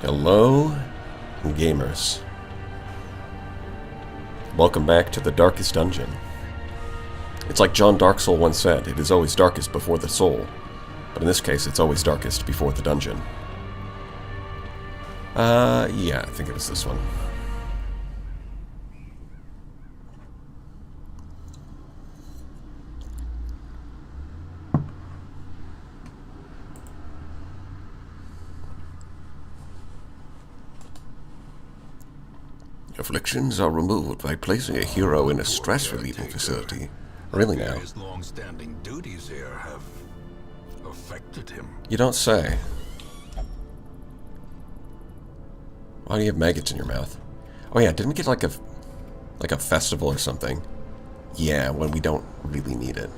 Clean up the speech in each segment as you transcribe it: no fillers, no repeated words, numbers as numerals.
Hello, gamers. Welcome back to the Darkest Dungeon. It's like John Darksoul once said, it is always darkest before the soul. But in this case, it's always darkest before the dungeon. Yeah, I think it was this one. Afflictions are removed by placing a hero in a stress-relieving facility. Really now? His long-standing duties here have affected him. You don't say. Why do you have maggots in your mouth? Oh yeah, didn't we get like a festival or something? Yeah, when we don't really need it.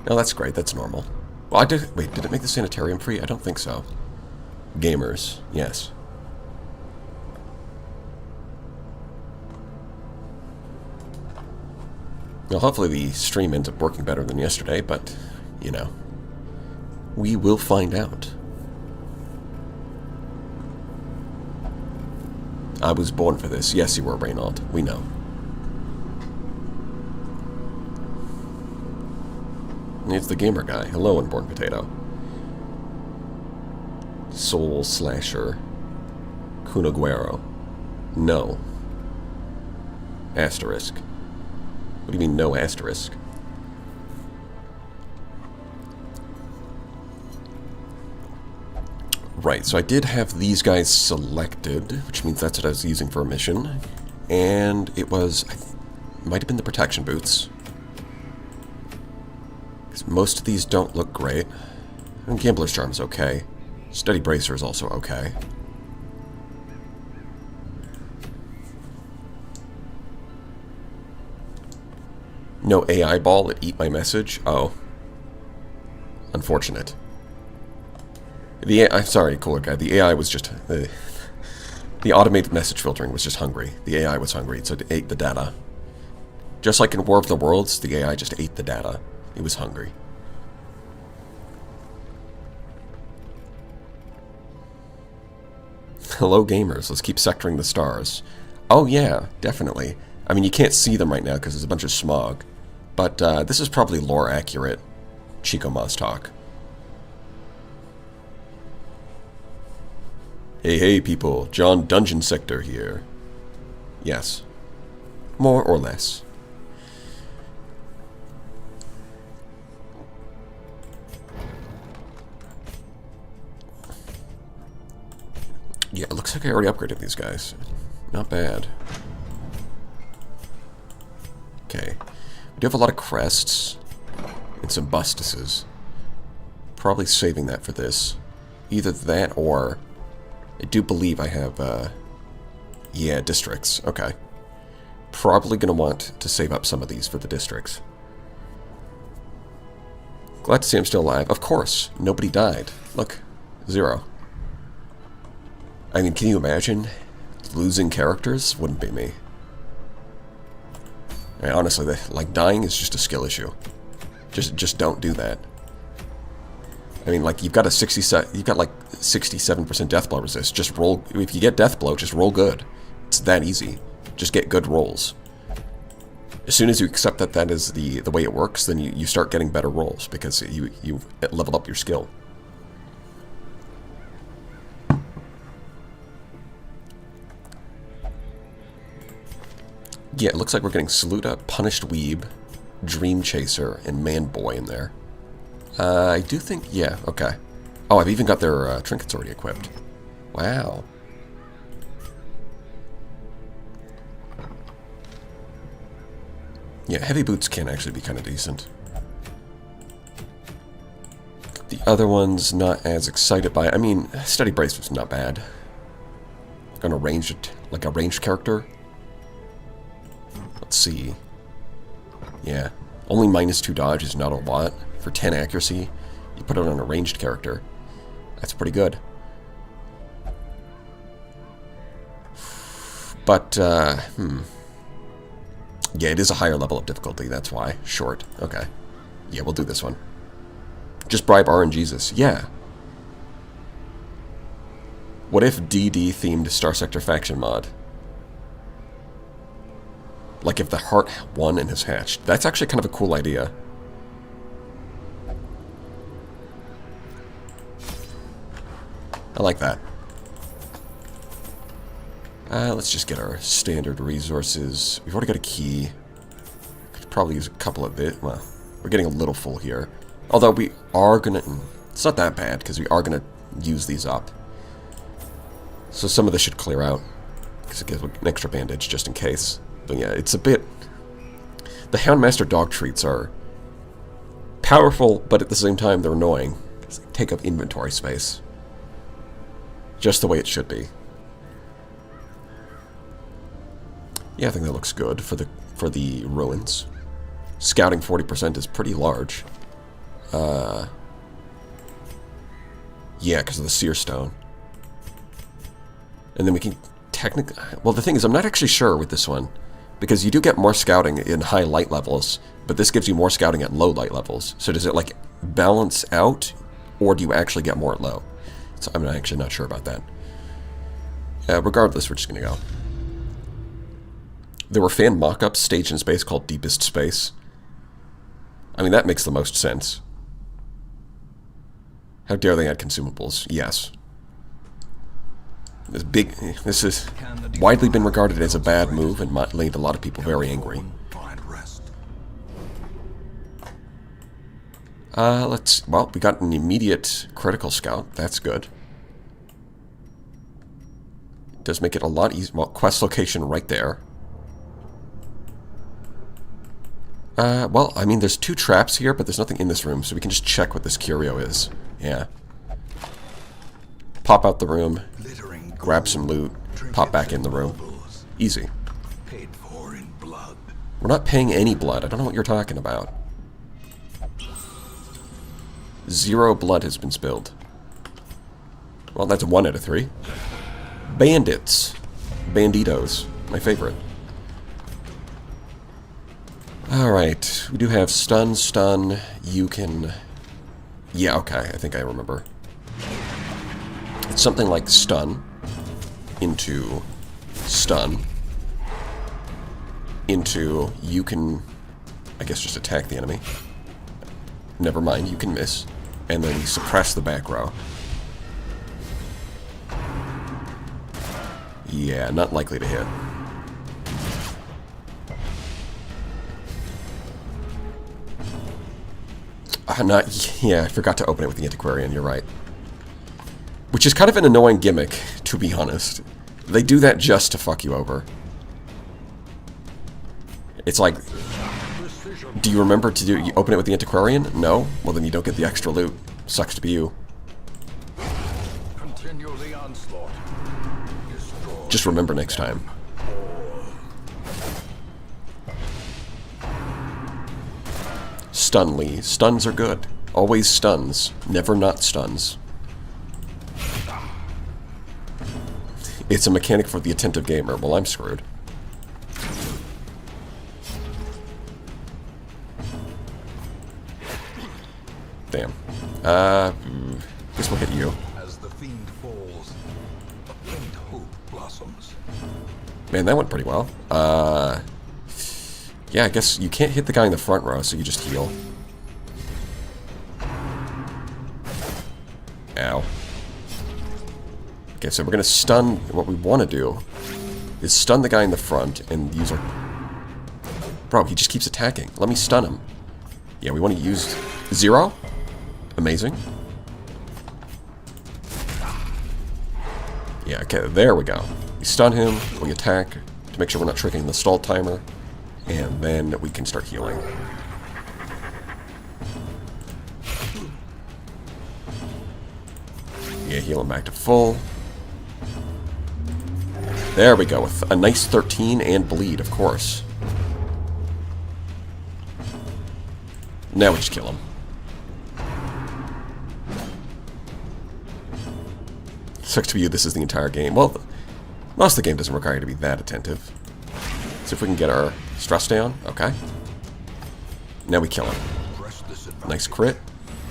No, that's great. That's normal. Well, wait, did it make the sanitarium free? I don't think so. Gamers, yes. Well, hopefully the stream ends up working better than yesterday, but, you know, we will find out. I was born for this. Yes, you were, Reynold. We know. It's the gamer guy. Hello, Unborn Potato. Soul Slasher. Cunaguero. No. Asterisk. What do you mean, no asterisk? Right, so I did have these guys selected, which means that's what I was using for a mission. And it was, might have been the protection boots. Because most of these don't look great. And Gambler's Charm is okay. Steady Bracer is also okay. No AI ball that eat my message? Oh. Unfortunate. I'm sorry, Cooler Guy. The AI was just... the automated message filtering was just hungry. The AI was hungry, so it ate the data. Just like in War of the Worlds, the AI just ate the data. It was hungry. Hello, gamers. Let's keep sectoring the stars. Oh, yeah, definitely. I mean, you can't see them right now because there's a bunch of smog. But this is probably lore-accurate Chico Moss talk. Hey, people. John Dungeon Sector here. Yes. More or less. Yeah, it looks like I already upgraded these guys. Not bad. Okay. We do have a lot of crests and some bustuses. Probably saving that for this. Either that or... I do believe I have, yeah, districts. Okay. Probably going to want to save up some of these for the districts. Glad to see I'm still alive. Of course. Nobody died. Look. 0. I mean, can you imagine losing characters? Wouldn't be me. I mean, honestly, like, dying is just a skill issue. Just don't do that. I mean, like, you've got like 67% death blow resist. Just roll. If you get death blow, just roll good. It's that easy. Just get good rolls. As soon as you accept that that is the way it works, then you start getting better rolls because you level up your skill. Yeah, it looks like we're getting Saluda, Punished Weeb, Dream Chaser, and Man Boy in there. I do think, yeah, okay. Oh, I've even got their trinkets already equipped. Wow. Yeah, heavy boots can actually be kind of decent. The other one's not as excited by it. I mean, Steady Bracelet's not bad. Gonna range it like a ranged character. Let's see. Yeah. Only -2 dodge is not a lot. For 10 accuracy, you put it on a ranged character. That's pretty good. But, yeah, it is a higher level of difficulty, that's why. Short. Okay. Yeah, we'll do this one. Just bribe RNGesus. Yeah. What if DD-themed Star Sector faction mod? Like if the heart won and has hatched. That's actually kind of a cool idea. I like that. Let's just get our standard resources. We've already got a key. Could probably use a couple of it. Well, we're getting a little full here. Although we are gonna... It's not that bad, because we are gonna use these up. So some of this should clear out. Because it gives an extra bandage, just in case. But yeah, it's a bit... The Houndmaster dog treats are powerful, but at the same time they're annoying. Because they take up inventory space. Just the way it should be. Yeah, I think that looks good for the ruins. Scouting 40% is pretty large. Yeah, because of the seer stone. And then we can technically... Well, the thing is, I'm not actually sure with this one. Because you do get more scouting in high light levels, but this gives you more scouting at low light levels. So does it, like, balance out, or do you actually get more at low? So I'm actually not sure about that. Regardless, we're just going to go. There were fan mock-ups staged in space called Deepest Space. I mean, that makes the most sense. How dare they add consumables? Yes. This has widely been regarded as a bad move and made a lot of people very angry. Well, we got an immediate critical scout. That's good. Does make it a lot easier. Well, quest location right there. Well, I mean, there's 2 traps here, but there's nothing in this room, so we can just check what this curio is. Yeah. Pop out the room, grab some loot, pop back in the room. Easy. We're not paying any blood. I don't know what you're talking about. 0 blood has been spilled. Well, that's 1 out of 3. Bandits. Banditos. My favorite. Alright. We do have stun. You can... Yeah, okay. I think I remember. It's something like stun into stun into you can, I guess, just attack the enemy. Never mind, you can miss. And then suppress the back row. Yeah, not likely to hit. Yeah, I forgot to open it with the Antiquarian, you're right. Which is kind of an annoying gimmick, to be honest. They do that just to fuck you over. It's like, do you remember to you open it with the Antiquarian? No? Well, then you don't get the extra loot. Sucks to be you. Continue the onslaught. Just remember next time. Stun Lee. Stuns are good. Always stuns. Never not stuns. It's a mechanic for the attentive gamer. Well, I'm screwed. Damn. Guess we'll hit you. As the fiend falls, a faint hope blossoms. Man, that went pretty well. Yeah, I guess you can't hit the guy in the front row, so you just heal. Ow. Okay, so we're gonna stun. What we want to do is stun the guy in the front and use our... Bro, he just keeps attacking. Let me stun him. Yeah, we want to use 0. Amazing. Yeah, okay, there we go. We stun him, we attack to make sure we're not triggering the stall timer, and then we can start healing. Yeah, heal him back to full. There we go, with a nice 13 and bleed, of course. Now we just kill him. Sucks to be you, this is the entire game. Well, most of the game doesn't require you to be that attentive. See if we can get our stress down. Okay. Now we kill him. Nice crit.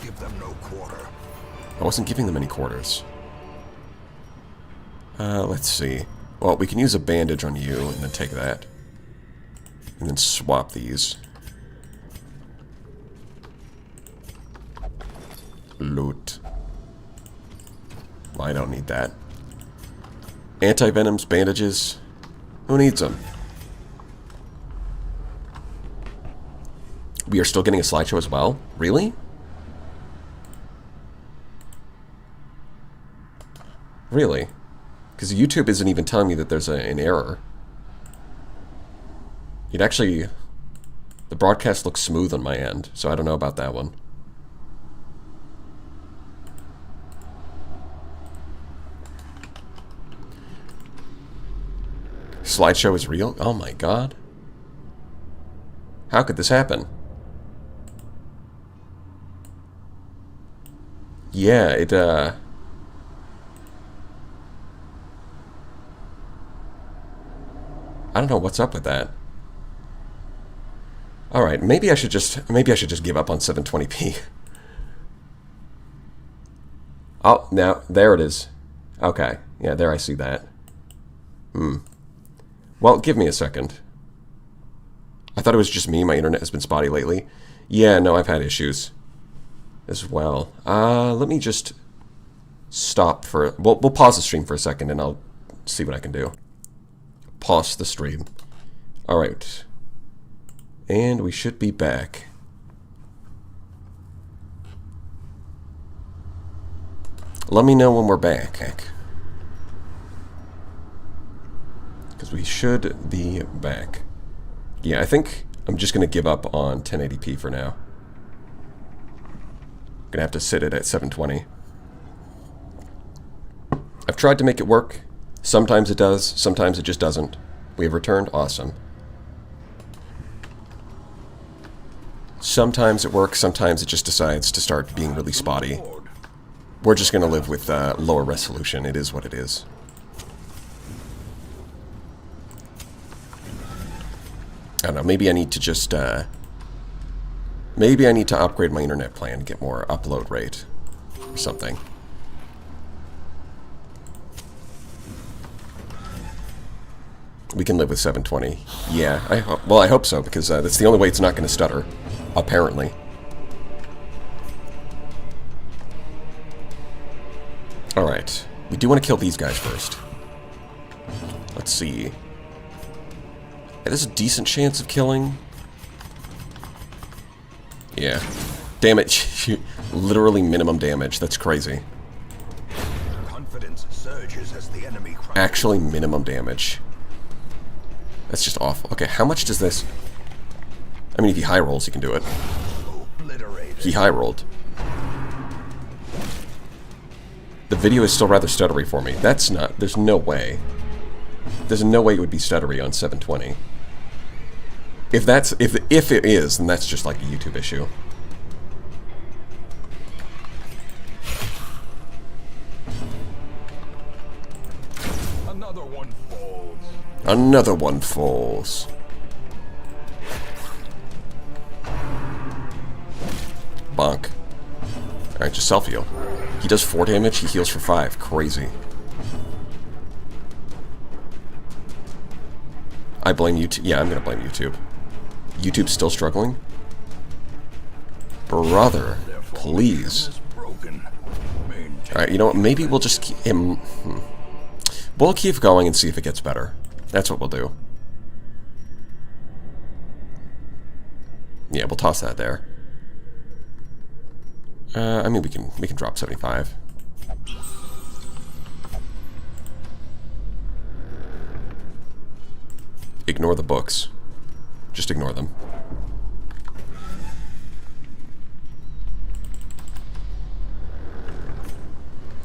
Give them no quarter. I wasn't giving them any quarters. Let's see. Well, we can use a bandage on you and then take that. And then swap these. Loot. Well, I don't need that. Anti-venoms, bandages. Who needs them? We are still getting a slideshow as well? Really? Really? Because YouTube isn't even telling me that there's an error. It actually... The broadcast looks smooth on my end, so I don't know about that one. Slideshow is real? Oh my god. How could this happen? Yeah, it, I don't know what's up with that. Alright, maybe I should just give up on 720p. Oh, now, there it is. Okay, yeah, there I see that. Well, give me a second. I thought it was just me, my internet has been spotty lately. Yeah, no, I've had issues as well. Let me just stop for... We'll pause the stream for a second and I'll see what I can do. Pause the stream. Alright. And we should be back. Let me know when we're back. Because we should be back. Yeah, I think I'm just going to give up on 1080p for now. Gonna have to sit it at 720. I've tried to make it work. Sometimes it does, sometimes it just doesn't. We have returned, awesome. Sometimes it works, sometimes it just decides to start being really spotty. We're just gonna live with lower resolution, it is what it is. I don't know, maybe I need to just, maybe I need to upgrade my internet plan to get more upload rate or something. We can live with 720. Yeah, well, I hope so, because that's the only way it's not going to stutter, apparently. Alright, we do want to kill these guys first. Let's see. There's a decent chance of killing. Yeah. Damn it. Literally minimum damage. That's crazy. Confidence surges as the enemy Actually minimum damage. That's just awful. Okay, how much does this... I mean, if he high rolls, he can do it. He high rolled. The video is still rather stuttery for me. That's not... There's no way. There's no way it would be stuttery on 720. If that's... If it is, then that's just like a YouTube issue. Another one falls. Another one falls. Bonk. Alright, just self-heal. He does 4 damage, he heals for 5. Crazy. I blame YouTube. Yeah, I'm gonna blame YouTube. YouTube's still struggling? Brother, please. Alright, you know what? Maybe we'll just keep him... We'll keep going and see if it gets better. That's what we'll do. Yeah, we'll toss that there. I mean, we can drop 75. Ignore the books. Just ignore them.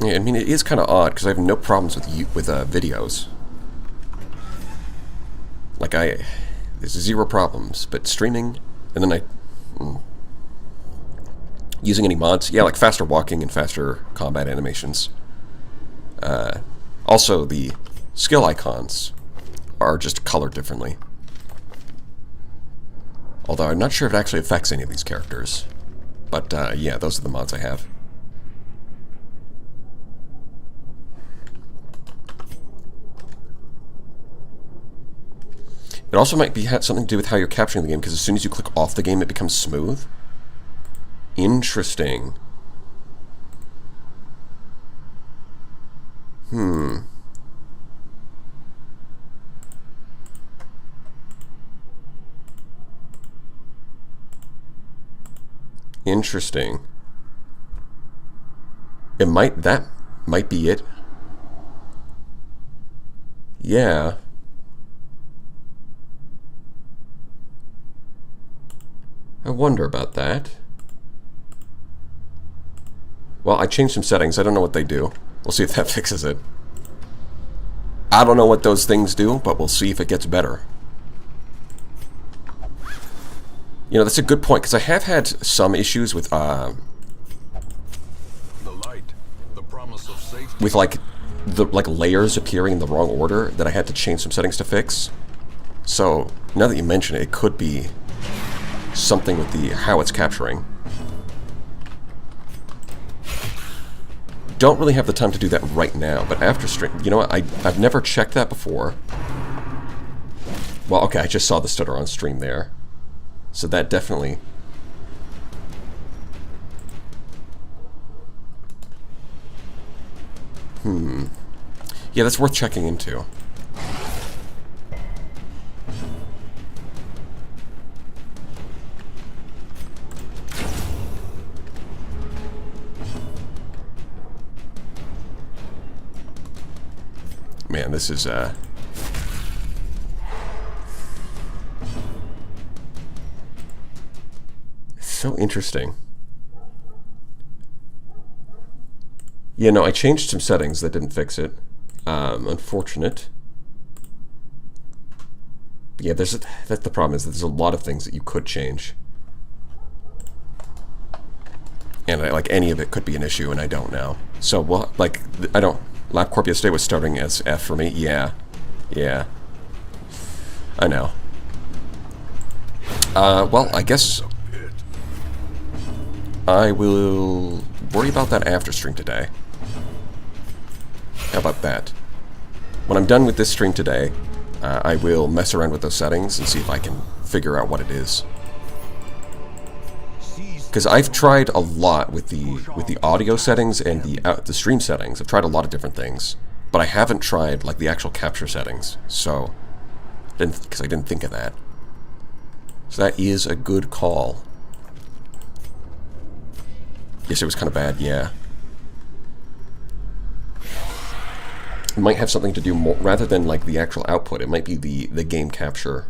Yeah, I mean, it is kind of odd because I have no problems with videos. Like there's 0 problems, but streaming, and then using any mods, yeah, like faster walking and faster combat animations. Also, the skill icons are just colored differently. Although I'm not sure if it actually affects any of these characters. But yeah, those are the mods I have. It also might be have something to do with how you're capturing the game, because as soon as you click off the game, it becomes smooth. Interesting. Interesting. That might be it. Yeah. I wonder about that. Well, I changed some settings. I don't know what they do. We'll see if that fixes it. I don't know what those things do, but we'll see if it gets better. You know, that's a good point, because I have had some issues with, The light, the promise of safety. with like layers appearing in the wrong order that I had to change some settings to fix. So now that you mention it, it could be something with the how it's capturing. Don't really have the time to do that right now, but after stream, you know what? I've never checked that before. Well, okay, I just saw the stutter on stream there, so that definitely. Yeah, that's worth checking into. Man, this is, so interesting. Yeah, no, I changed some settings that didn't fix it. Unfortunate. Yeah, that's the problem, is that there's a lot of things that you could change. And like any of it could be an issue, and I don't know. So, well, like, I don't... LabCorp yesterday was starting as F for me. Yeah. Yeah. I know. Well, I guess I will worry about that after stream today. How about that? When I'm done with this stream today, I will mess around with those settings and see if I can figure out what it is. Because I've tried a lot with the audio settings and the stream settings. I've tried a lot of different things, but I haven't tried like the actual capture settings. So, because I didn't think of that. So that is a good call. Yes, it was kind of bad. Yeah. It might have something to do more rather than like the actual output. It might be the game capture.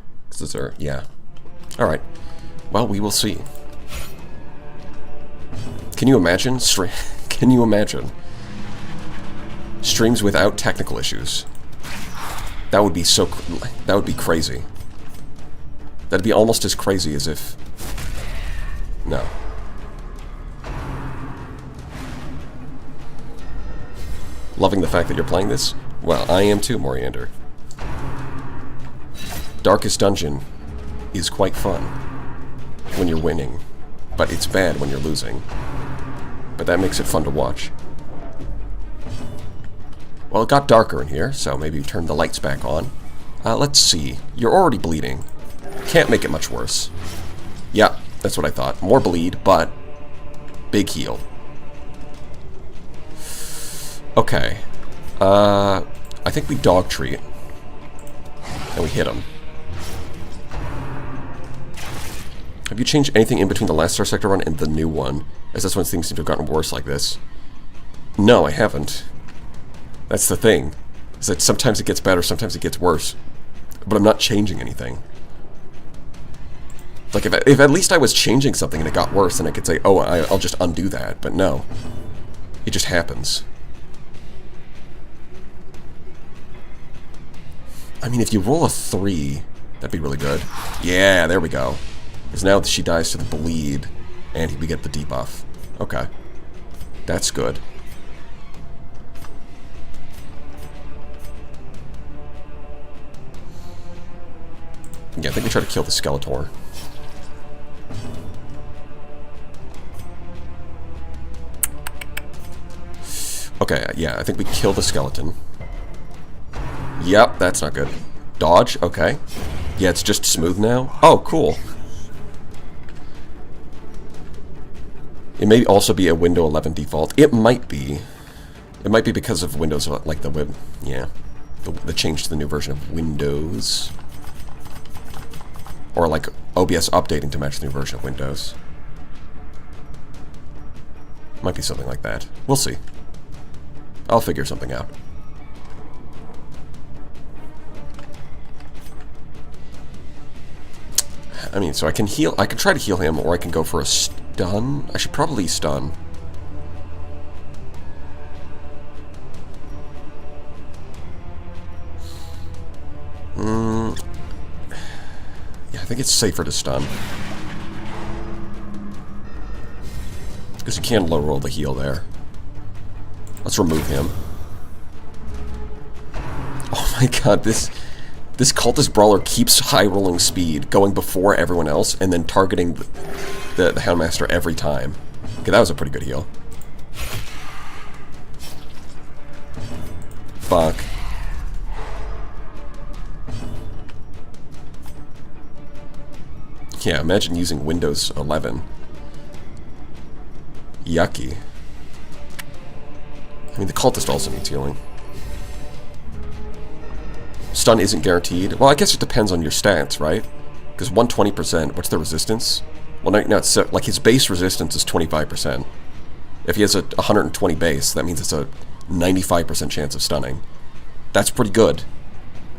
Yeah. All right. Well, we will see. Can you imagine? Can you imagine streams without technical issues? That would be so. That would be crazy. That'd be almost as crazy as if. No. Loving the fact that you're playing this? Well, I am too, Moriander. Darkest Dungeon is quite fun when you're winning, but it's bad when you're losing. But that makes it fun to watch. Well, it got darker in here, so maybe turn the lights back on. Let's see. You're already bleeding. Can't make it much worse. Yeah, that's what I thought. More bleed, but big heal. Okay. I think we dog treat. And we hit him. Have you changed anything in between the last Star Sector run and the new one? As that's when things seem to have gotten worse like this. No, I haven't. That's the thing. Is that sometimes it gets better, sometimes it gets worse. But I'm not changing anything. Like, if at least I was changing something and it got worse, then I could say, oh, I'll just undo that. But no. It just happens. I mean, if you roll a 3, that'd be really good. Yeah, there we go. Because now she dies to the bleed, and we get the debuff. Okay. That's good. Yeah, I think we try to kill the Skeletor. Okay, yeah, I think we kill the skeleton. Yep, that's not good. Dodge, okay. Yeah, it's just smooth now. Oh, cool. It may also be a Windows 11 default. It might be. It might be because of Windows, like the web. Yeah, the change to the new version of Windows, or like OBS updating to match the new version of Windows. Might be something like that. We'll see. I'll figure something out. I mean, so I can heal. I can try to heal him, or I can go for a stun. I should probably stun. Yeah, I think it's safer to stun. Because you can low roll the heal there. Let's remove him. Oh my god, this cultist brawler keeps high rolling speed, going before everyone else, and then targeting the Houndmaster every time. Okay, that was a pretty good heal. Fuck. Yeah, imagine using Windows 11. Yucky. I mean, the cultist also needs healing. Stun isn't guaranteed. Well, I guess it depends on your stats, right? Because 120%, what's the resistance? Well, no, it's like his base resistance is 25%. If he has a 120 base, that means it's a 95% chance of stunning. That's pretty good.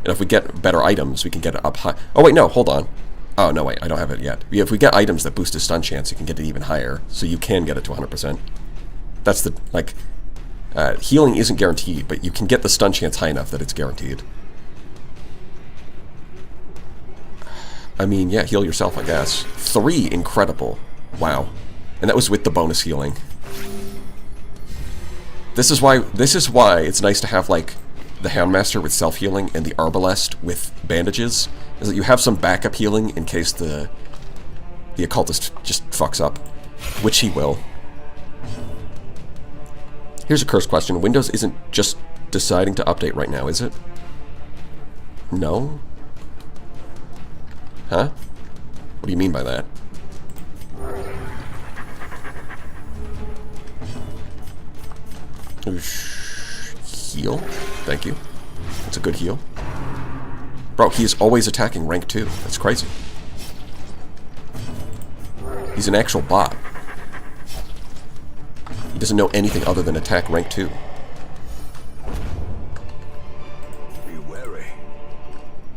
And if we get better items, we can get it up high. Oh, wait, no, hold on. Oh, no, wait, I don't have it yet. If we get items that boost his stun chance, you can get it even higher. So you can get it to 100%. That's the, like, healing isn't guaranteed, but you can get the stun chance high enough that it's guaranteed. I mean, yeah, heal yourself, I guess. 3, incredible. Wow. And that was with the bonus healing. This is why it's nice to have, like, the Houndmaster with self-healing and the Arbalest with bandages, is that you have some backup healing in case the occultist just fucks up, which he will. Here's a curse question. Windows isn't just deciding to update right now, is it? No? Huh? What do you mean by that? Heal? Thank you. That's a good heal. Bro, he is always attacking rank 2. That's crazy. He's an actual bot. He doesn't know anything other than attack rank 2. Be wary.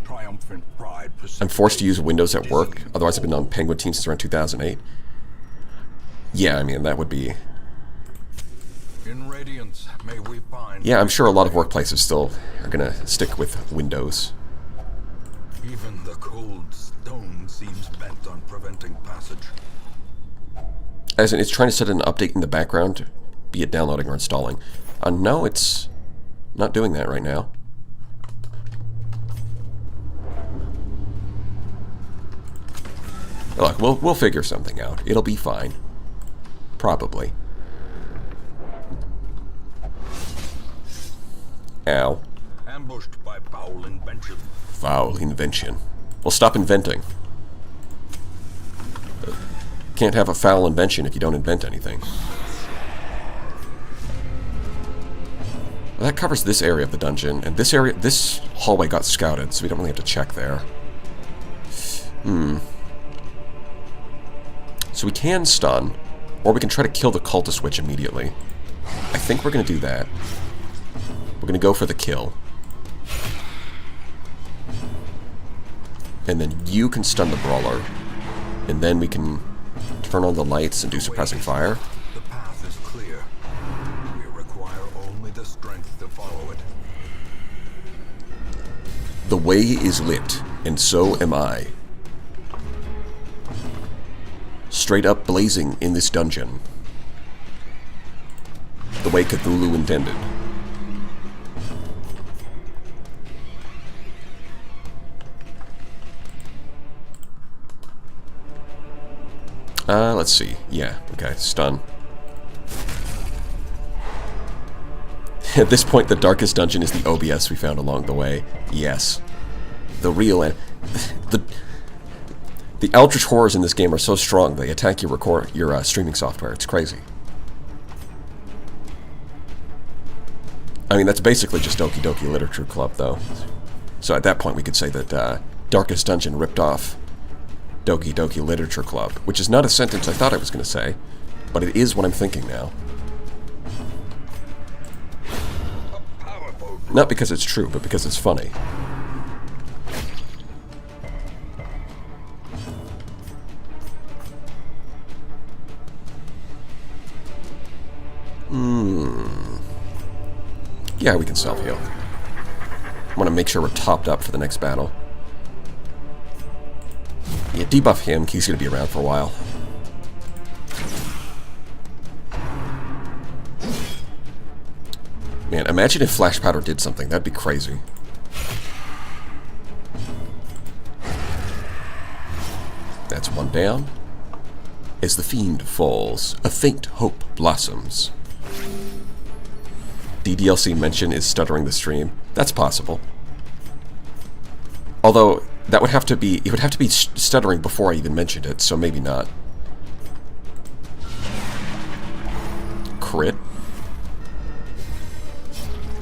Triumphant pride. I'm forced to use Windows at work, otherwise I've been on Penguin Team since around 2008. Yeah, I mean, that would be... In Radiance, may we find... Yeah, I'm sure a lot of workplaces still are gonna stick with Windows. Even the cold stone seems bent on preventing passage. As in, it's trying to set an update in the background, be it downloading or installing. No, it's not doing that right now. Look, we'll figure something out. It'll be fine. Probably. Ow. Ambushed by foul invention. Foul invention. Well, stop inventing. Can't have a foul invention if you don't invent anything. Well, that covers this area of the dungeon, and this hallway got scouted, so we don't really have to check there. So we can stun, or we can try to kill the cultist witch immediately. I think we're going to do that. We're going to go for the kill. And then you can stun the brawler. And then we can turn on the lights and do suppressing fire. The path is clear. We require only the strength to follow it. The way is lit, and so am I. Straight up blazing in this dungeon. The way Cthulhu intended. Let's see. Yeah, okay, stun. At this point, the darkest dungeon is the OBS we found along the way. Yes. the real... The Eldritch Horrors in this game are so strong, they attack your streaming software. It's crazy. I mean, that's basically just Doki Doki Literature Club, though. So at that point, we could say that Darkest Dungeon ripped off Doki Doki Literature Club, which is not a sentence I thought I was going to say, but it is what I'm thinking now. Not because it's true, but because it's funny. Yeah, we can self-heal. I want to make sure we're topped up for the next battle. Yeah, debuff him. He's going to be around for a while. Man, imagine if Flash Powder did something. That'd be crazy. That's one down. As the fiend falls, a faint hope blossoms. DDLC mention is stuttering the stream. That's possible. Although, that would have to be... It would have to be stuttering before I even mentioned it, so maybe not. Crit.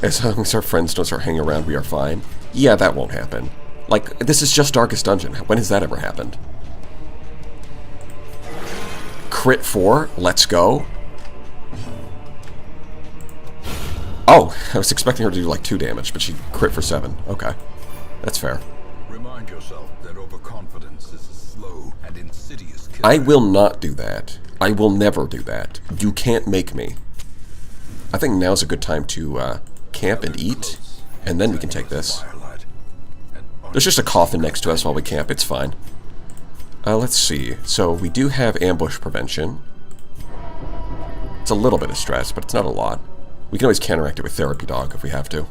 As long as our friends don't start hanging around, we are fine. Yeah, that won't happen. Like, this is just Darkest Dungeon. When has that ever happened? Crit 4? Let's go. Oh, I was expecting her to do like 2 damage, but she crit for 7. Okay. That's fair. Remind yourself that overconfidence is a slow and insidious killer. I will not do that. I will never do that. You can't make me. I think now's a good time to camp and eat, and then we can take this. There's just a coffin next to us while we camp. It's fine. Let's see. So we do have ambush prevention. It's a little bit of stress, but it's not a lot. We can always counteract it with Therapy Dog if we have to.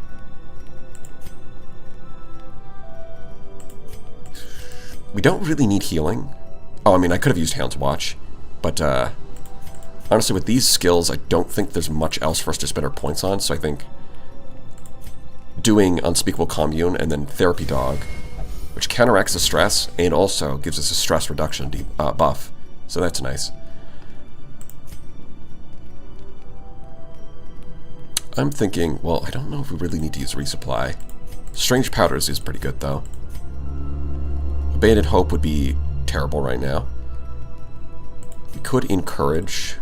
We don't really need healing. Oh, I mean, I could have used Hound's Watch, but honestly, with these skills, I don't think there's much else for us to spend our points on, so I think doing Unspeakable Commune and then Therapy Dog, which counteracts the stress and also gives us a stress reduction buff, so that's nice. I'm thinking, well, I don't know if we really need to use Resupply. Strange Powders is pretty good, though. Abandoned Hope would be terrible right now. We could Encourage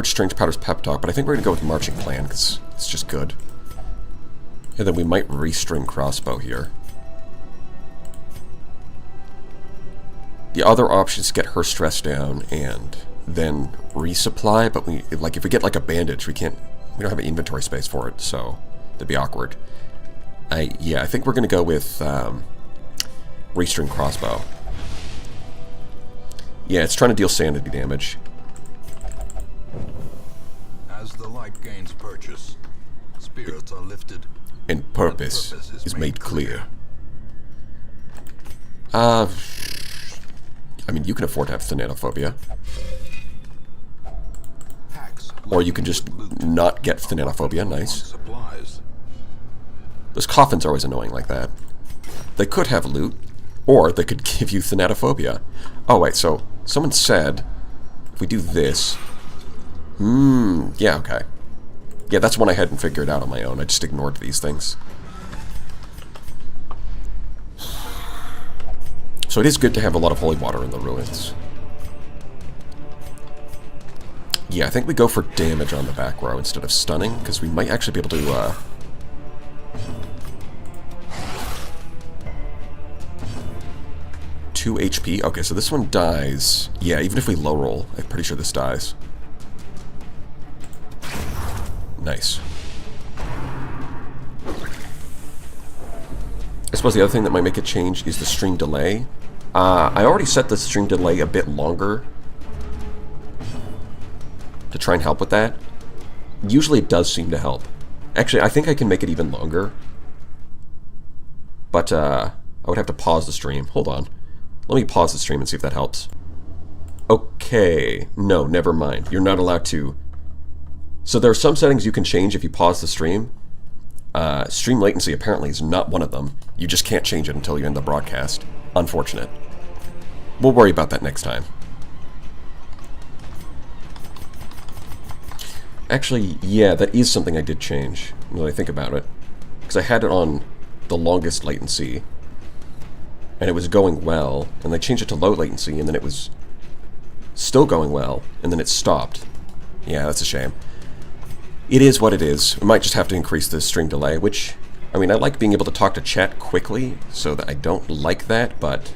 Strange Powder's Pep Talk, but I think we're going to go with Marching Plan, because it's just good. And then we might Restring Crossbow here. The other option is to get her stress down and then resupply, but we, like, if we get like a bandage, we don't have an inventory space for it, so that'd be awkward. Yeah, I think we're gonna go with Restring Crossbow. Yeah, it's trying to deal sanity damage. As the light gains purchase, spirits are lifted, And purpose is made clear. I mean, you can afford to have Thanatophobia. Or you can just not get Thanatophobia. Nice. Those coffins are always annoying like that. They could have loot, or they could give you Thanatophobia. Oh, wait, so someone said if we do this... yeah, okay. Yeah, that's one I hadn't figured out on my own. I just ignored these things. So it is good to have a lot of holy water in the ruins. Yeah, I think we go for damage on the back row instead of stunning, because we might actually be able to, 2 HP. Okay, so this one dies. Yeah, even if we low roll, I'm pretty sure this dies. Nice. I suppose the other thing that might make it change is the stream delay. I already set the stream delay a bit longer to try and help with that. Usually it does seem to help. Actually, I think I can make it even longer. But I would have to pause the stream. Hold on. Let me pause the stream and see if that helps. Okay. No, never mind. You're not allowed to... So there are some settings you can change if you pause the stream. Stream latency apparently is not one of them. You just can't change it until you're in the broadcast. Unfortunate. We'll worry about that next time. Actually, yeah, that is something I did change, now that I think about it. Because I had it on the longest latency, and it was going well, and I changed it to low latency, and then it was still going well, and then it stopped. Yeah, that's a shame. It is what it is. I might just have to increase the stream delay, which, I mean, I like being able to talk to chat quickly, so that I don't like that, but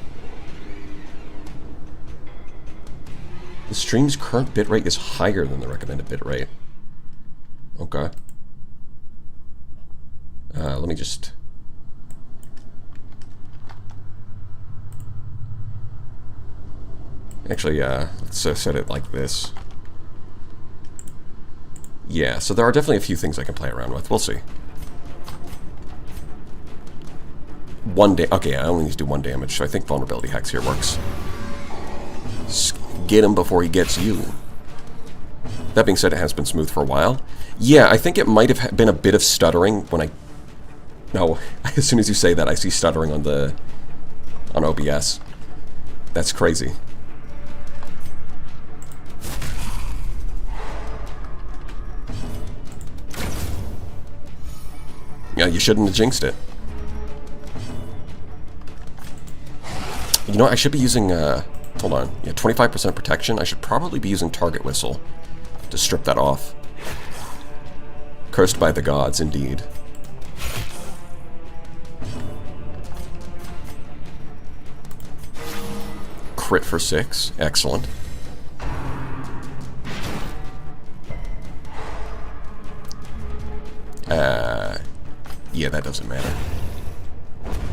the stream's current bitrate is higher than the recommended bitrate. Okay. Let me just... Actually, let's set it like this. Yeah, so there are definitely a few things I can play around with. We'll see. Okay, I only need to do 1 damage, so I think vulnerability hacks here works. Get him before he gets you. That being said, it has been smooth for a while. Yeah, I think it might have been a bit of stuttering when I... No, as soon as you say that, I see stuttering on OBS. That's crazy. Yeah, you shouldn't have jinxed it. You know what, I should be using, hold on. Yeah, 25% protection. I should probably be using Target Whistle to strip that off. Cursed by the gods, indeed. Crit for 6. Excellent. Yeah, that doesn't matter.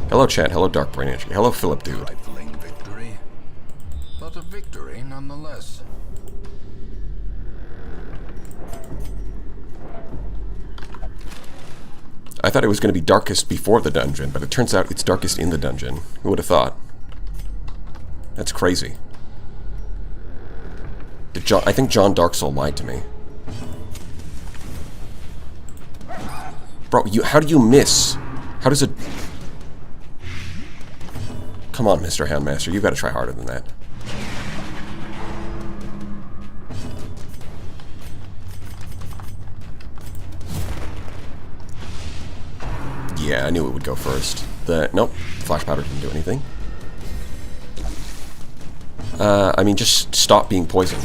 Hello, chat. Hello, Dark Brain Energy. Hello, Philip Dude. Trifling victory, but a victory nonetheless. I thought it was going to be darkest before the dungeon, but it turns out it's darkest in the dungeon. Who would have thought? That's crazy. I think John Darksoul lied to me. Bro, how do you miss? How does it... Come on, Mr. Houndmaster, you've got to try harder than that. Yeah, I knew it would go first. Nope, flash powder didn't do anything. I mean, just stop being poisoned.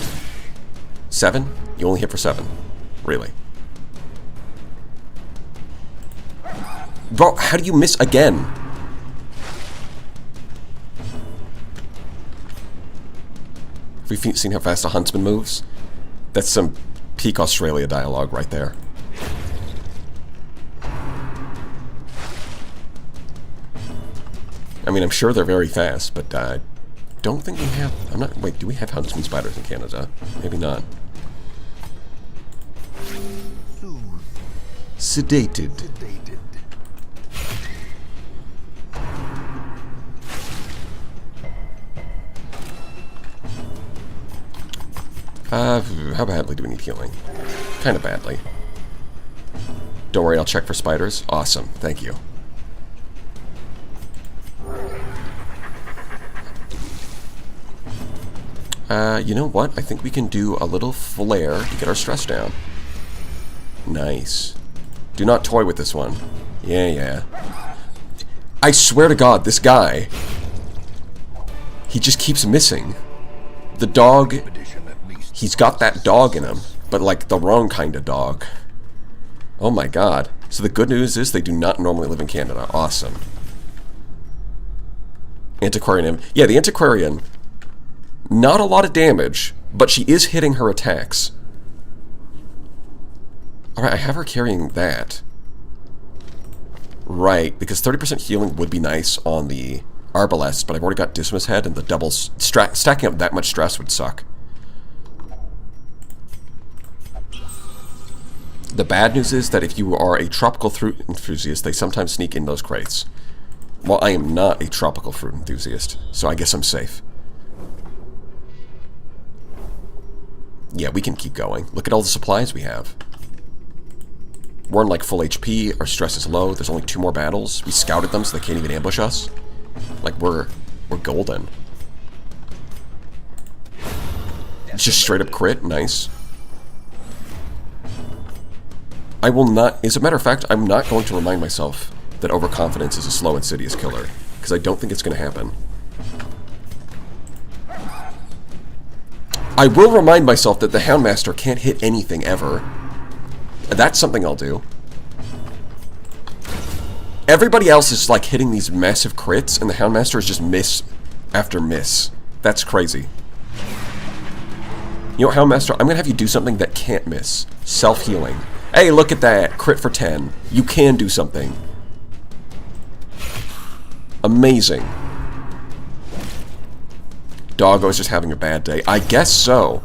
7? You only hit for 7. Really. Bro, how do you miss again? Have you seen how fast a huntsman moves? That's some peak Australia dialogue right there. I mean, I'm sure they're very fast, but I don't think we have... Wait, do we have huntsman spiders in Canada? Maybe not. Sedated. How badly do we need healing? Kind of badly. Don't worry, I'll check for spiders. Awesome, thank you. You know what? I think we can do a little flare to get our stress down. Nice. Do not toy with this one. Yeah. I swear to God, this guy... He just keeps missing. The dog... He's got that dog in him, but like the wrong kind of dog. Oh my God. So the good news is they do not normally live in Canada. Awesome. Antiquarian. Yeah, the Antiquarian... Not a lot of damage, but she is hitting her attacks. Alright, I have her carrying that. Right, because 30% healing would be nice on the Arbalest, but I've already got Dismas Head, and the double stacking up that much stress would suck. The bad news is that if you are a tropical fruit enthusiast, they sometimes sneak in those crates. Well, I am not a tropical fruit enthusiast, so I guess I'm safe. Yeah, we can keep going. Look at all the supplies we have. We're on like full HP, our stress is low, there's only 2 more battles. We scouted them so they can't even ambush us. Like, we're golden. It's just straight up crit, nice. I will not, as a matter of fact, I'm not going to remind myself that overconfidence is a slow insidious killer, because I don't think it's going to happen. I will remind myself that the Houndmaster can't hit anything ever. That's something I'll do. Everybody else is like hitting these massive crits, and the Houndmaster is just miss after miss. That's crazy. You know what, Houndmaster? I'm gonna have you do something that can't miss. Self-healing. Hey, look at that. Crit for 10. You can do something. Amazing. Doggo's just having a bad day. I guess so.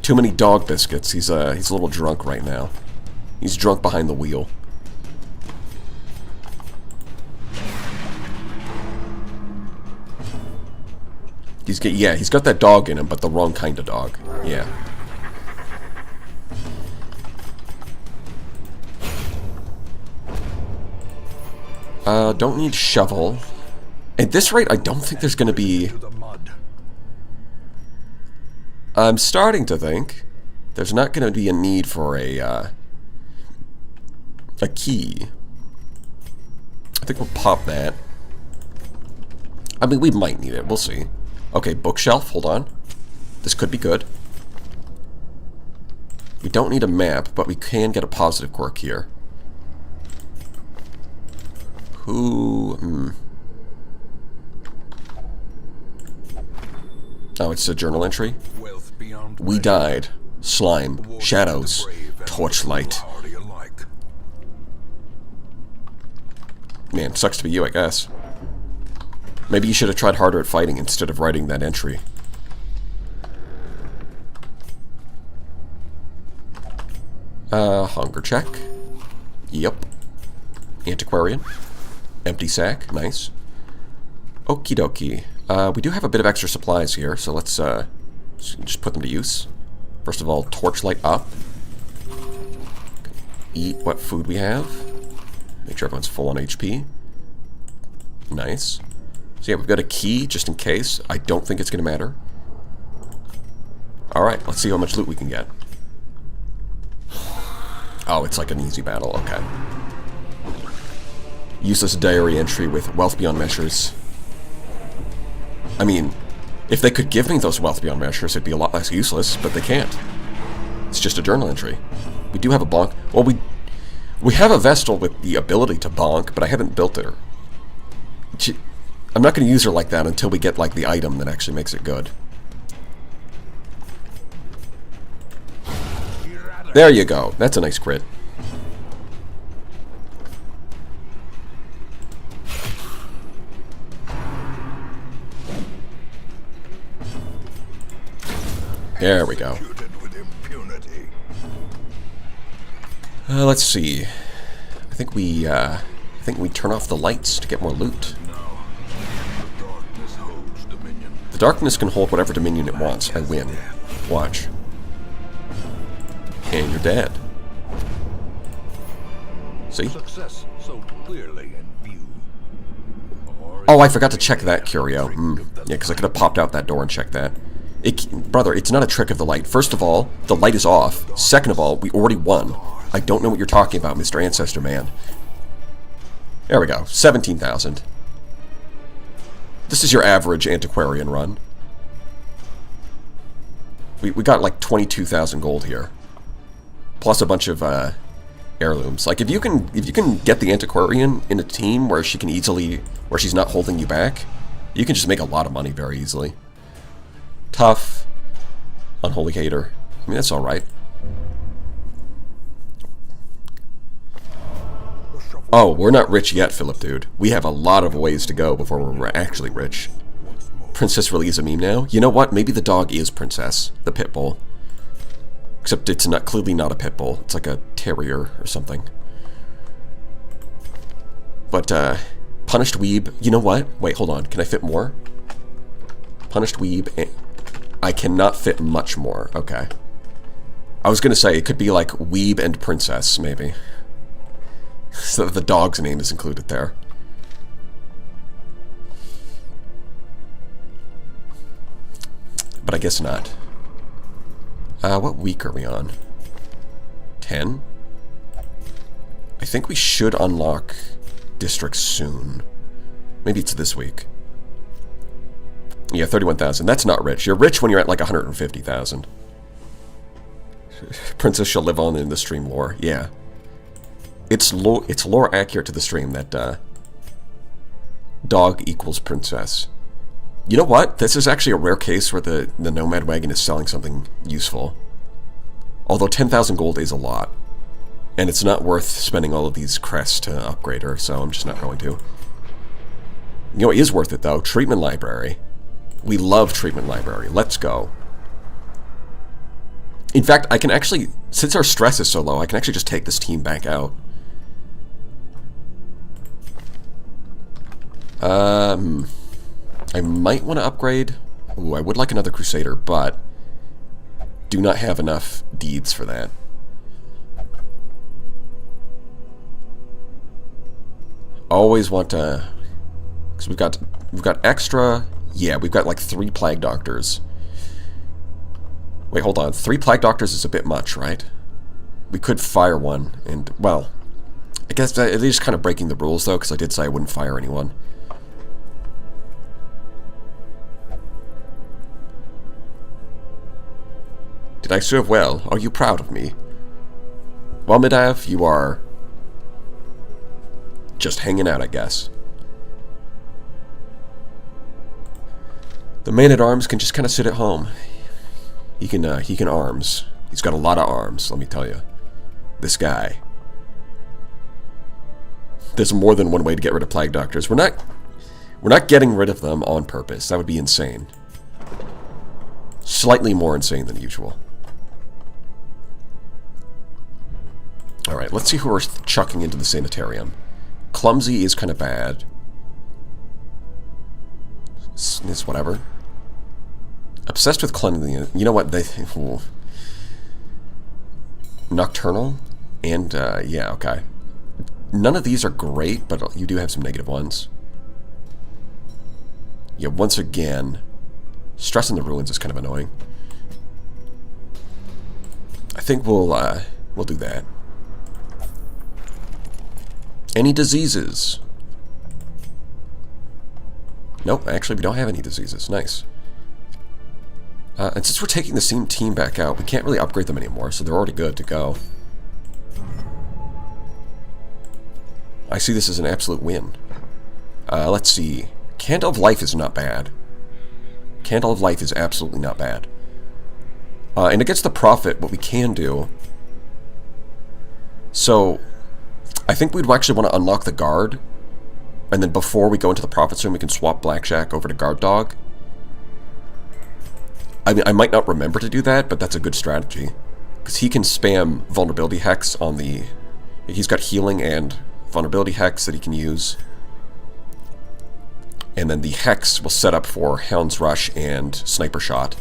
Too many dog biscuits. He's a little drunk right now. He's drunk behind the wheel. He's got that dog in him, but the wrong kind of dog. Yeah. Don't need shovel. At this rate, I don't think there's going to be... I'm starting to think there's not going to be a need for a key. I think we'll pop that. I mean, we might need it. We'll see. Okay, bookshelf. Hold on. This could be good. We don't need a map, but we can get a positive quirk here. Oh, it's a journal entry. We died. Slime. Shadows. Torchlight. Man, sucks to be you, I guess. Maybe you should have tried harder at fighting instead of writing that entry. Hunger check. Yep. Antiquarian. Empty sack. Nice. Okie dokie. We do have a bit of extra supplies here, so let's just put them to use. First of all, torchlight up. Eat what food we have. Make sure everyone's full on HP. Nice. So yeah, we've got a key, just in case. I don't think it's going to matter. Alright, let's see how much loot we can get. Oh, it's like an easy battle, okay. Useless diary entry with wealth beyond measures. I mean, if they could give me those wealth beyond measures, it'd be a lot less useless, but they can't. It's just a journal entry. We do have a bonk. Well, we have a Vestal with the ability to bonk, but I haven't built her. I'm not going to use her like that until we get, like, the item that actually makes it good. There you go. That's a nice crit. There we go. Let's see. I think we turn off the lights to get more loot. The darkness can hold whatever dominion it wants. I win. Watch. And you're dead. See? Oh, I forgot to check that curio. Yeah, because I could have popped out that door and checked that. Brother, it's not a trick of the light. First of all, the light is off. Second of all, we already won. I don't know what you're talking about, Mr. Ancestor Man. There we go. 17,000. This is your average antiquarian run. We got like 22,000 gold here. Plus a bunch of heirlooms. Like if you can get the antiquarian in a team where she's not holding you back, you can just make a lot of money very easily. Tough. Unholy hater. I mean, that's alright. Oh, we're not rich yet, Philip, dude. We have a lot of ways to go before we're actually rich. Princess really is a meme now? You know what? Maybe the dog is Princess. The pit bull. Except it's clearly not a pit bull. It's like a terrier or something. But, Punished Weeb. You know what? Wait, hold on. Can I fit more? Punished Weeb. I cannot fit much more. Okay. I was gonna say, it could be like Weeb and Princess, maybe. So that the dog's name is included there. But I guess not. What week are we on? 10? I think we should unlock districts soon. Maybe it's this week. Yeah, 31,000. That's not rich. You're rich when you're at like 150,000. Princess shall live on in the stream lore. Yeah. It's lore accurate to the stream that dog equals princess. You know what? This is actually a rare case where the Nomad Wagon is selling something useful. Although 10,000 gold is a lot. And it's not worth spending all of these crests to upgrade her, so I'm just not going to. You know what is worth it, though? Treatment Library. We love Treatment Library. Let's go. In fact, I can actually, since our stress is so low, I can actually just take this team back out. I might want to upgrade. Ooh, I would like another Crusader, but do not have enough deeds for that. Always want to, because we've got extra. Yeah, we've got like 3 Plague Doctors. Wait, hold on. 3 Plague Doctors is a bit much, right? We could fire one, and, well, I guess it is kind of breaking the rules, though, because I did say I wouldn't fire anyone. Did I serve well? Are you proud of me? Well, Midav, you are just hanging out, I guess. The man-at-arms can just kind of sit at home. He can arms. He's got a lot of arms, let me tell you. This guy. There's more than one way to get rid of Plague Doctors. We're not getting rid of them on purpose. That would be insane. Slightly more insane than usual. Alright, let's see who we're chucking into the sanitarium. Clumsy is kind of bad. It's whatever. Obsessed with cleanliness. You know what? Ooh. Nocturnal? And, yeah, okay. None of these are great, but you do have some negative ones. Yeah, once again, stress in the ruins is kind of annoying. I think we'll do that. Any diseases? Nope, actually we don't have any diseases. Nice. And since we're taking the same team back out, we can't really upgrade them anymore, so they're already good to go. I see this as an absolute win. Let's see. Candle of Life is not bad. Candle of Life is absolutely not bad. And against the Prophet, what we can do... So, I think we'd actually want to unlock the Guard, and then before we go into the Prophet's room, we can swap Blackjack over to Guard Dog. I mean, I might not remember to do that, but that's a good strategy. Because he can spam Vulnerability Hex on the... He's got Healing and Vulnerability Hex that he can use. And then the Hex will set up for Hound's Rush and Sniper Shot.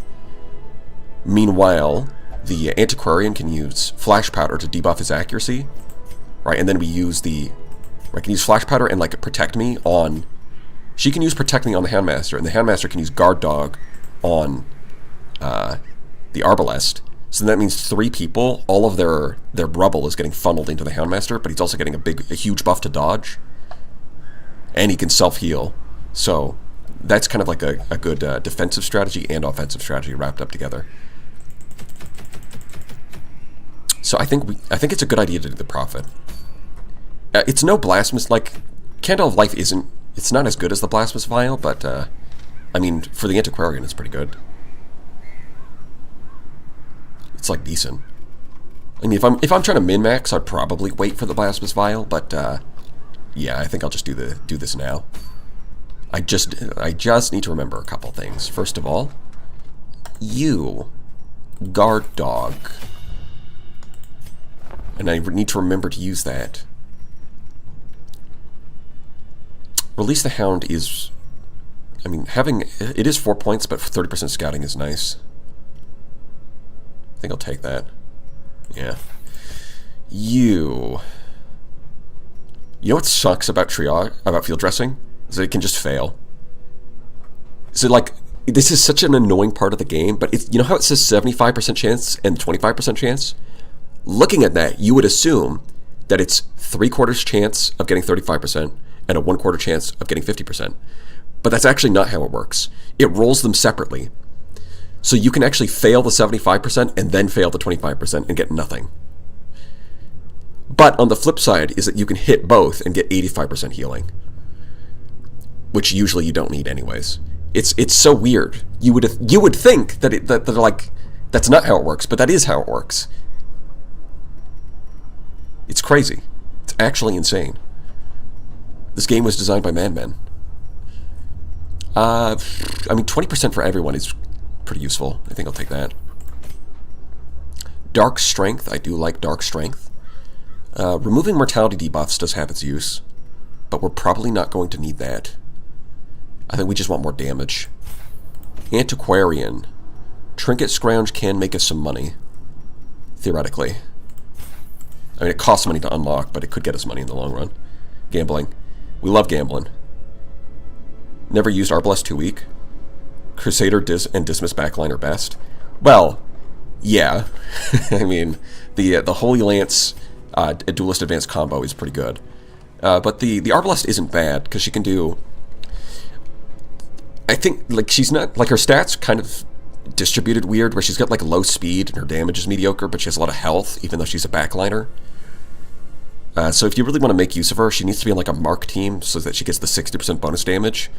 Meanwhile, the Antiquarian can use Flash Powder to debuff his accuracy. Right, and then we use the... I can use Flash Powder and, like, Protect Me on... She can use Protect Me on the Houndmaster, and the Houndmaster can use Guard Dog on the Arbalest. So that means 3 people, all of their rubble is getting funneled into the Houndmaster, but he's also getting a huge buff to dodge. And he can self-heal. So that's kind of like a good defensive strategy and offensive strategy wrapped up together. So I think it's a good idea to do the Prophet. It's no Blasphemous, like, Candle of Life isn't, it's not as good as the Blasphemous Vial, but, I mean, for the Antiquarian, it's pretty good. It's, like, decent. I mean, if I'm trying to min-max, I'd probably wait for the Blasphemous Vial, but, yeah, I think I'll just do this now. I just need to remember a couple things. First of all, you, Guard Dog. And I need to remember to use that. Release the Hound is... I mean, it is 4 points, but 30% scouting is nice. I think I'll take that. Yeah. You know what sucks about triage, about field dressing? Is that it can just fail. So, like, this is such an annoying part of the game, but you know how it says 75% chance and 25% chance? Looking at that, you would assume that it's 3/4 chance of getting 35% and a 1/4 chance of getting 50%. But that's actually not how it works. It rolls them separately. So you can actually fail the 75% and then fail the 25% and get nothing. But on the flip side is that you can hit both and get 85% healing, which usually you don't need anyways. It's so weird. You would think that like that's not how it works, but that is how it works. It's crazy. It's actually insane. This game was designed by madmen. I mean, 20% for everyone is pretty useful. I think I'll take that. Dark Strength. I do like Dark Strength. Removing mortality debuffs does have its use, but we're probably not going to need that. I think we just want more damage. Antiquarian. Trinket Scrounge can make us some money, theoretically. I mean, it costs money to unlock, but it could get us money in the long run. Gambling. We love gambling. Never used Arbalest, too weak. Crusader and Dismiss Backline are best. Well, yeah. I mean, the Holy Lance Duelist Advanced combo is pretty good. But the Arbalest isn't bad, because she can do... I think, like, she's not... Like, her stats kind of distributed weird, where she's got, like, low speed, and her damage is mediocre, but she has a lot of health, even though she's a backliner. So if you really want to make use of her, she needs to be on, like, a Mark team, so that she gets the 60% bonus damage,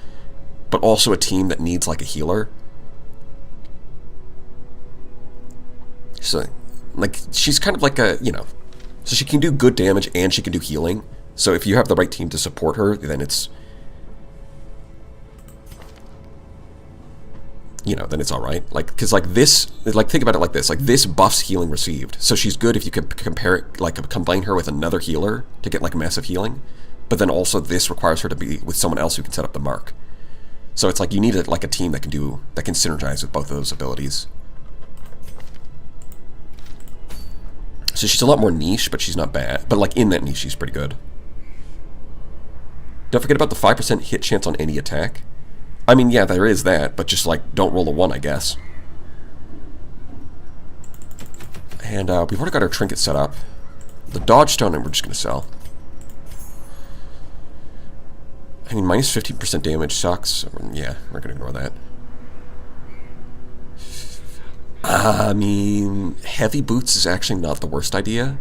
but also a team that needs, like, a healer. So, like, she's kind of like a, you know... So she can do good damage, and she can do healing. So if you have the right team to support her, then it's... You know, then it's alright. Like, because, like, this... Like, think about it like this. Like, this buffs healing received. So she's good if you could compare it... Like, combine her with another healer to get, like, massive healing. But then also this requires her to be with someone else who can set up the mark. So it's like, you need, like, a team that can do... That can synergize with both of those abilities. So she's a lot more niche, but she's not bad. But, like, in that niche, she's pretty good. Don't forget about the 5% hit chance on any attack. I mean, yeah, there is that, but just, like, don't roll a 1, I guess. And we've already got our trinket set up. The Dodge Stone, we're just going to sell. I mean, minus 15% damage sucks. Yeah, we're going to ignore that. I mean, heavy boots is actually not the worst idea.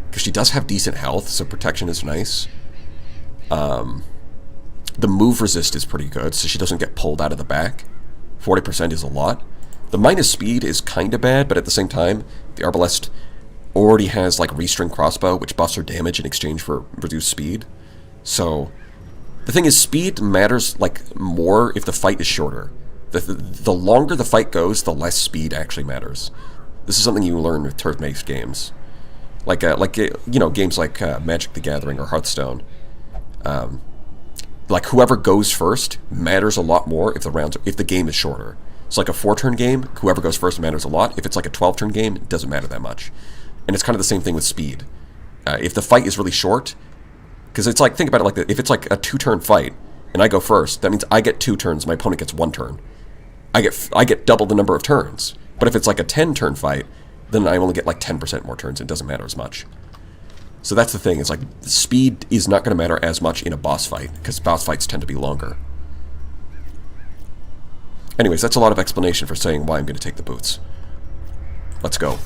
Because she does have decent health, so protection is nice. The move resist is pretty good, so she doesn't get pulled out of the back. 40% is a lot. The minus speed is kind of bad, but at the same time, the Arbalest already has, like, restring crossbow, which buffs her damage in exchange for reduced speed. So, the thing is, speed matters, like, more if the fight is shorter. The longer the fight goes, the less speed actually matters. This is something you learn with turn-based games. Like you know, games like Magic the Gathering or Hearthstone. Like, whoever goes first matters a lot more if the game is shorter. It's like a 4-turn game, whoever goes first matters a lot. If it's like a 12-turn game, it doesn't matter that much. And it's kind of the same thing with speed. If the fight is really short, because it's like, think about it like that, if it's like a 2-turn fight, and I go first, that means I get 2 turns, my opponent gets 1 turn. I get double the number of turns. But if it's like a 10-turn fight, then I only get like 10% more turns, it doesn't matter as much. So that's the thing, it's like, speed is not going to matter as much in a boss fight, because boss fights tend to be longer. Anyways, that's a lot of explanation for saying why I'm going to take the boots. Let's go.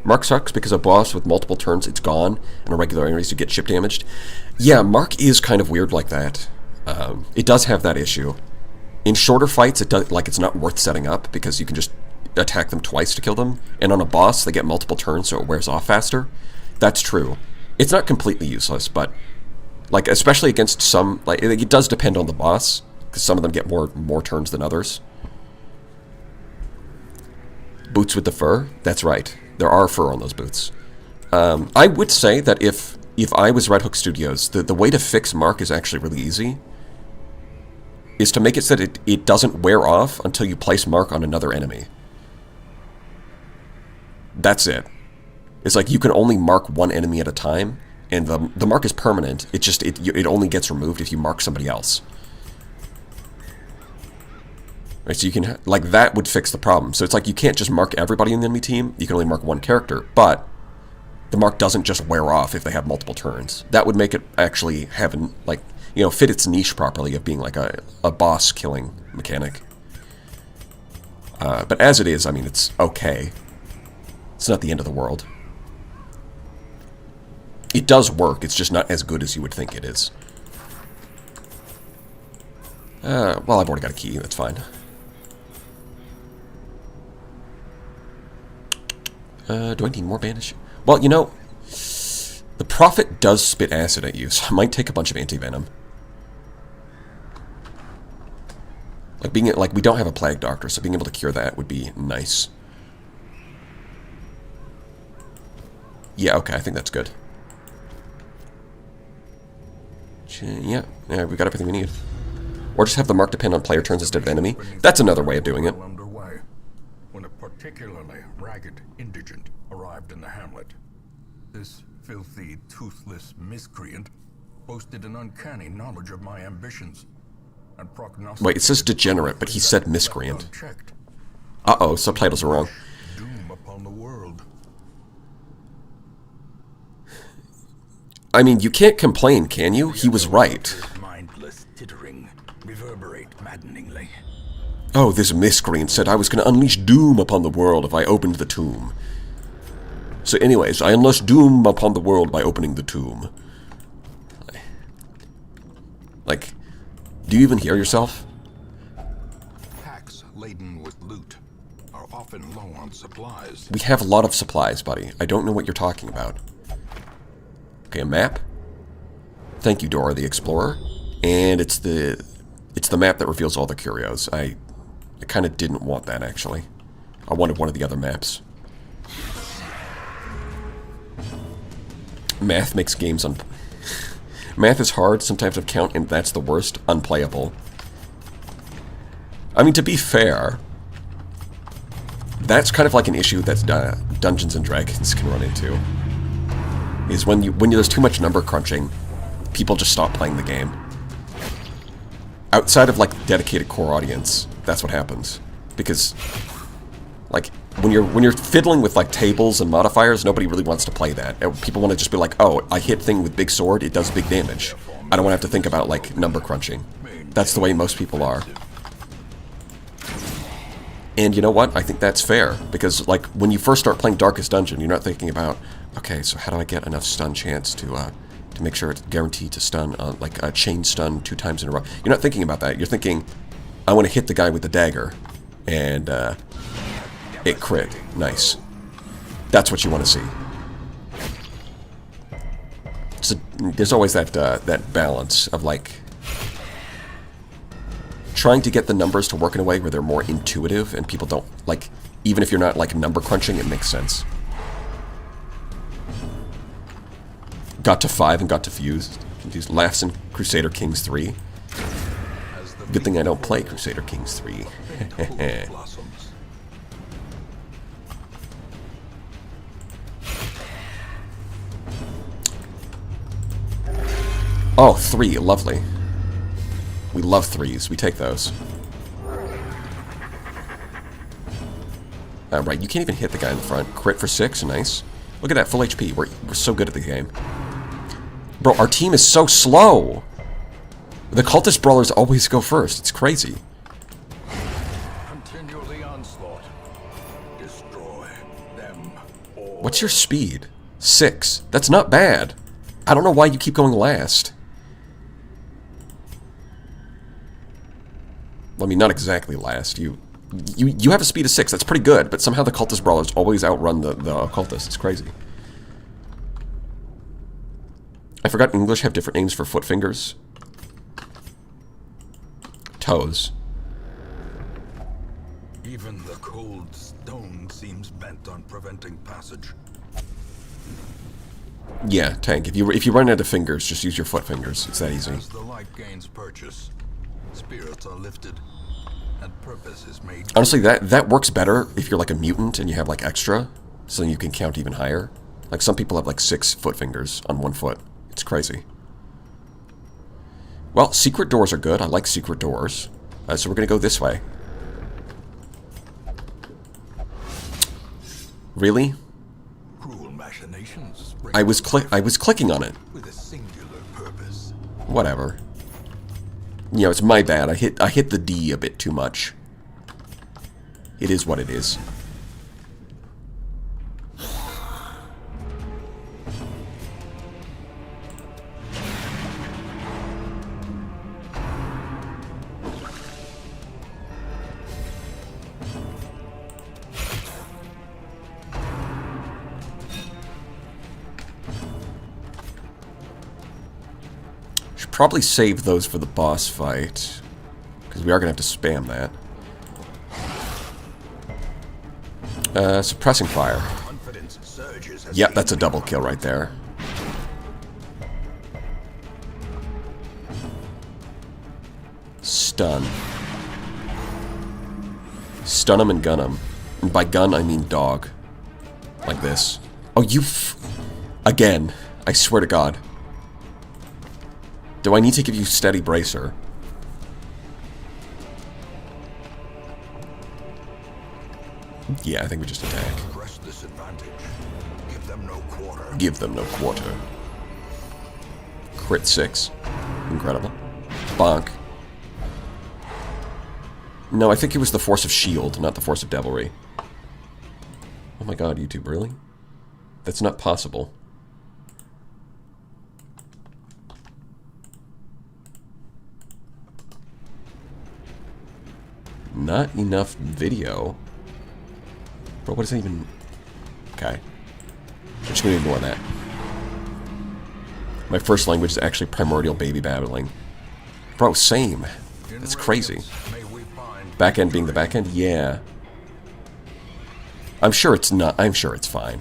Mark sucks because a boss with multiple turns, it's gone, and a regular enemies you get chip damaged. Yeah, Mark is kind of weird like that. It does have that issue. In shorter fights, it's not worth setting up, because you can just attack them twice to kill them, and on a boss, they get multiple turns, so it wears off faster. That's true. It's not completely useless, but, like, especially against some, like, it does depend on the boss, because some of them get more turns than others. Boots with the fur? That's right. There are fur on those boots. I would say that if I was Red Hook Studios, the way to fix Mark is actually really easy. is to make it so that it doesn't wear off until you place mark on another enemy. That's it. It's like you can only mark one enemy at a time, and the mark is permanent. It just it only gets removed if you mark somebody else. Right, so you can, like, that would fix the problem. So it's like you can't just mark everybody in the enemy team. You can only mark one character, but the mark doesn't just wear off if they have multiple turns. That would make it actually have, like, you know, fit its niche properly of being like a boss killing mechanic. But as it is, I mean, it's okay. It's not the end of the world. It does work, it's just not as good as you would think it is. Well, I've already got a key, that's fine. Do I need more bandage? Well, you know, the Prophet does spit acid at you, so I might take a bunch of anti-venom. Like, we don't have a plague doctor, so being able to cure that would be nice. Yeah, okay, I think that's good. Yeah, we got everything we need. Or just have the mark depend on player turns instead of enemy. That's another way of doing it. Underway, when a particularly ragged indigent arrived in the hamlet. This filthy, toothless miscreant boasted an uncanny knowledge of my ambitions and prognosticated. Wait, it says degenerate, but he said miscreant. Uh-oh, subtitles are wrong. Doom upon the world. I mean, you can't complain, can you? He was right. Mindless tittering reverberate maddeningly. Oh, this miscreant said I was going to unleash doom upon the world if I opened the tomb. So anyways, I unleashed doom upon the world by opening the tomb. Like, do you even hear yourself? Packs laden with loot are often low on supplies. We have a lot of supplies, buddy. I don't know what you're talking about. Okay, a map. Thank you, Dora the Explorer. And it's the map that reveals all the curios. I kind of didn't want that, actually. I wanted one of the other maps. Math makes games Math is hard, sometimes with count, and that's the worst. Unplayable. I mean, to be fair, that's kind of like an issue that Dungeons and Dragons can run into. Is when there's too much number crunching, people just stop playing the game. Outside of, like, dedicated core audience, that's what happens. Because, like, when you're fiddling with, like, tables and modifiers, nobody really wants to play that. People want to just be like, oh, I hit thing with big sword, it does big damage. I don't want to have to think about, like, number crunching. That's the way most people are. And you know what? I think that's fair. Because, like, when you first start playing Darkest Dungeon, you're not thinking about, okay, so how do I get enough stun chance to make sure it's guaranteed to stun, like a chain stun 2 times in a row. You're not thinking about that. You're thinking, I want to hit the guy with the dagger, and it crit. Nice. That's what you want to see. So there's always that balance of, like, trying to get the numbers to work in a way where they're more intuitive and people don't, like, even if you're not, like, number crunching, it makes sense. Got to 5 and got confused. Laughs in Crusader Kings 3. Good thing I don't play Crusader Kings 3. Oh, 3. Lovely. We love 3s. We take those. Right, you can't even hit the guy in the front. Crit for 6. Nice. Look at that. Full HP. We're so good at the game. Bro, our team is so slow. The cultist brawlers always go first. It's crazy. Continually onslaught. Destroy them all. What's your speed? 6. That's not bad. I don't know why you keep going last. Well, I mean, not exactly last. You have a speed of 6. That's pretty good, but somehow the cultist brawlers always outrun the occultists. It's crazy. I forgot English have different names for foot fingers. Toes. Even the cold stone seems bent on preventing passage. Yeah, tank. If you run out of fingers, just use your foot fingers. It's that easy. As the light gains purchase, Spirits are lifted, and purpose is made. Honestly, that works better if you're like a mutant and you have like extra, so you can count even higher. Like some people have like 6 foot fingers on one foot. It's crazy. Well, secret doors are good. I like secret doors. So we're gonna go this way. Really? Cruel machinations. I was clicking on it. With a singular purpose. Whatever. You know, it's my bad. I hit the D a bit too much. It is what it is. Probably save those for the boss fight, because we are going to have to spam that. Suppressing fire. Yep, that's a double kill right there. Stun. Stun him and gun him. And by gun, I mean dog. Like this. Oh, you again. I swear to God. Do I need to give you steady bracer? Yeah, I think we just attack. Press this advantage. Give them no quarter. Give them no quarter. Crit 6. Incredible. Bonk. No, I think it was the Force of Shield, not the Force of Devilry. Oh my god, YouTube, really? That's not possible. Not enough video. Bro, what does that even... Okay. I'm just going to ignore that. My first language is actually primordial baby babbling. Bro, same. That's crazy. Back end being the back end? Yeah. I'm sure it's not... I'm sure it's fine.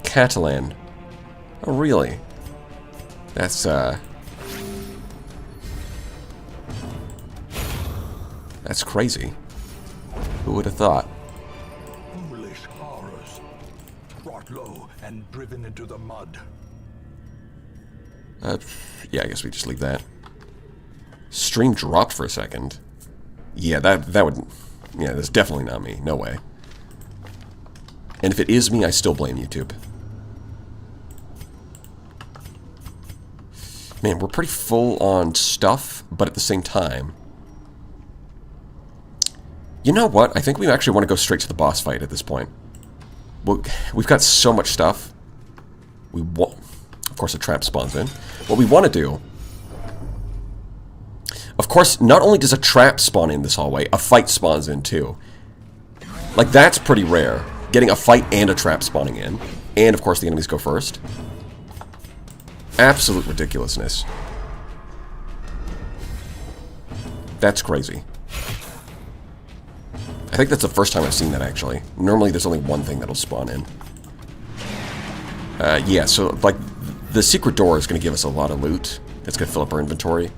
Catalan. Oh, really? That's, that's crazy. Who would have thought? Foolish horrors. Brought low and driven into the mud. Yeah, I guess we just leave that. Stream dropped for a second. Yeah, that would... Yeah, that's definitely not me. No way. And if it is me, I still blame YouTube. Man, we're pretty full on stuff, but at the same time... You know what? I think we actually want to go straight to the boss fight at this point. We've got so much stuff. We want... Of course, a trap spawns in. What we want to do... Of course, not only does a trap spawn in this hallway, a fight spawns in too. Like, that's pretty rare. Getting a fight and a trap spawning in. And, of course, the enemies go first. Absolute ridiculousness. That's crazy. I think that's the first time I've seen that, actually. Normally, there's only one thing that'll spawn in. Yeah, so, like, the secret door is going to give us a lot of loot. It's going to fill up our inventory.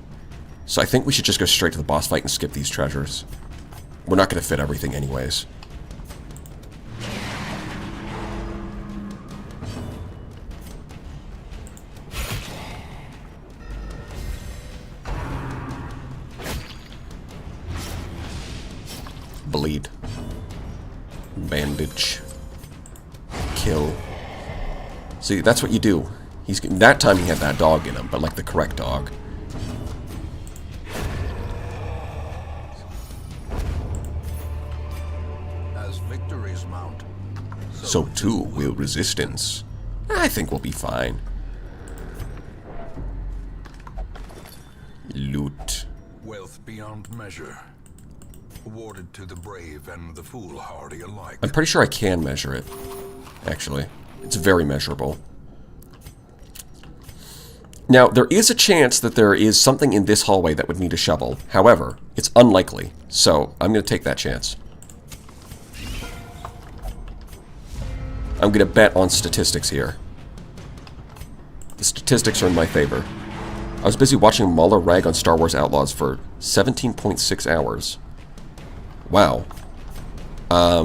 So I think we should just go straight to the boss fight and skip these treasures. We're not going to fit everything anyways. Bleed. Bandage. Kill. See, that's what you do. That time he had that dog in him, but like the correct dog. As victories mount, so too will resistance. I think we'll be fine. Loot. wealth beyond measure, awarded to the brave and the foolhardy alike. I'm pretty sure I can measure it, actually. It's very measurable. Now, there is a chance that there is something in this hallway that would need a shovel. However, it's unlikely, so I'm going to take that chance. I'm going to bet on statistics here. The statistics are in my favor. I was busy watching Mauler rag on Star Wars Outlaws for 17.6 hours. Wow. I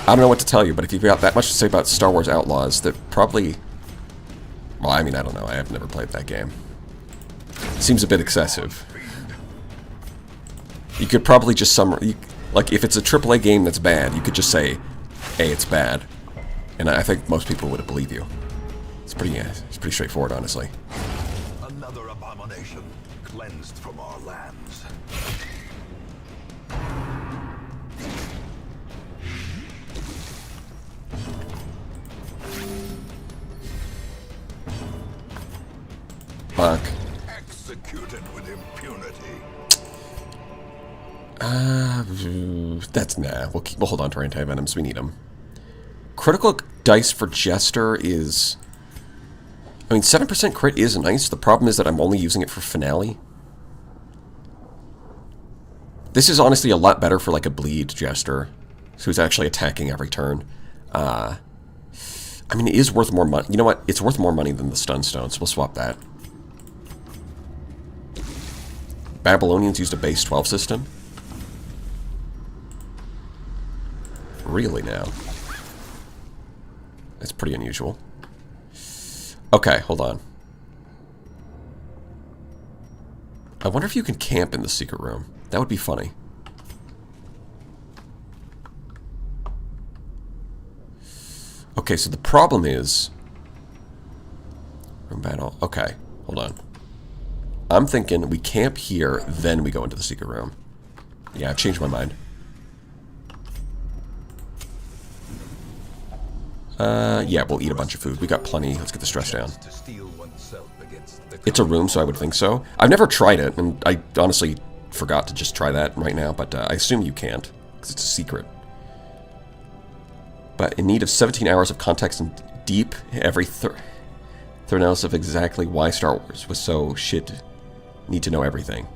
don't know what to tell you, but if you've got that much to say about Star Wars Outlaws, that probably... Well, I mean, I don't know. I have never played that game. Seems a bit excessive. You could probably just summarize... Like, if it's a AAA game that's bad, you could just say, hey, it's bad. And I think most people would believe you. It's pretty straightforward, honestly. Another abomination cleansed from our lands. Fuck. Executed with impunity. That's nah. We'll hold on to our anti-venoms. We need them. Critical dice for Jester is... I mean, 7% crit is nice. The problem is that I'm only using it for Finale. This is honestly a lot better for like a bleed Jester, who's actually attacking every turn. I mean, it is worth more money. You know what? It's worth more money than the Stun Stone, so we'll swap that. Babylonians used a base 12 system? Really now? That's pretty unusual. Okay, hold on. I wonder if you can camp in the secret room. That would be funny. Okay, so the problem is... Room battle. Okay, hold on. I'm thinking we camp here, then we go into the secret room. Yeah, I've changed my mind. Yeah, we'll eat a bunch of food. We got plenty. Let's get the stress down. It's a room, so I would think so. I've never tried it, and I honestly forgot to just try that right now, but I assume you can't, because it's a secret. But in need of 17 hours of context and deep, every thorough analysis of exactly why Star Wars was so shit. Need to know everything.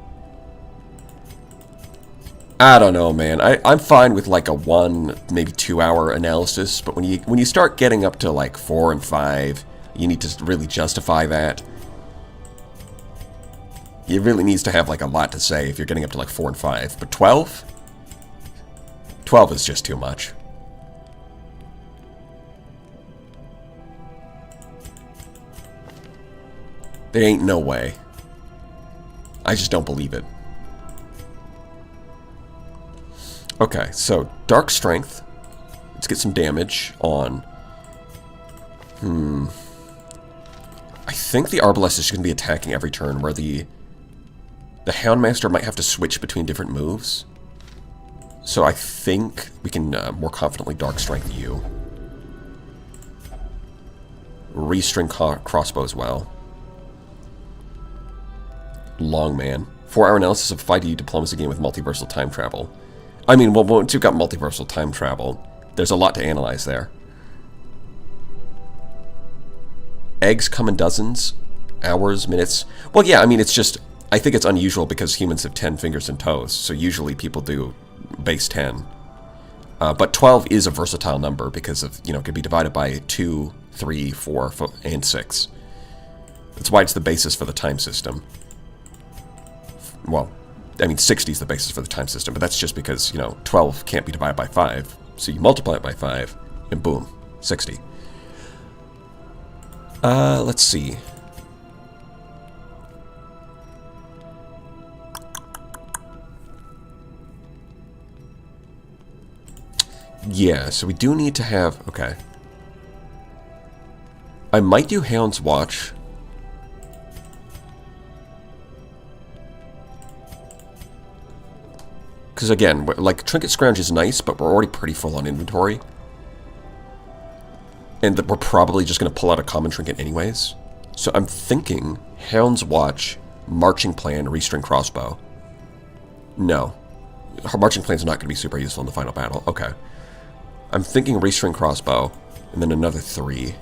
I don't know, man. I'm fine with like a 1, maybe 2 hour analysis, but when you start getting up to like 4 and 5, you need to really justify that. It really needs to have like a lot to say if you're getting up to like 4 and 5. But 12? 12 is just too much. There ain't no way. I just don't believe it. Okay, so Dark Strength. Let's get some damage on... I think the Arbalest is going to be attacking every turn, where the Houndmaster might have to switch between different moves. So I think we can more confidently Dark Strength you. Restring Crossbow as well. Longman. 4-hour analysis of 5D diplomacy game with multiversal time travel. I mean, well, once you've got multiversal time travel, there's a lot to analyze there. Eggs come in dozens, hours, minutes. Well, yeah, I mean, it's just, I think it's unusual because humans have 10 fingers and toes, so usually people do base 10. But 12 is a versatile number because of, you know, it could be divided by 2, 3, 4, and 6. That's why it's the basis for the time system. Well, I mean, 60 is the basis for the time system, but that's just because, you know, 12 can't be divided by 5. So you multiply it by 5, and boom, 60. Let's see. Yeah, so we do need to have... Okay. I might do Hound's Watch. Because again, like, Trinket Scrounge is nice, but we're already pretty full on inventory. And that we're probably just going to pull out a common trinket anyways. So I'm thinking Hound's Watch, Marching Plan, Restring Crossbow. No. Our Marching Plan's not going to be super useful in the final battle. Okay. I'm thinking Restring Crossbow, and then another 3.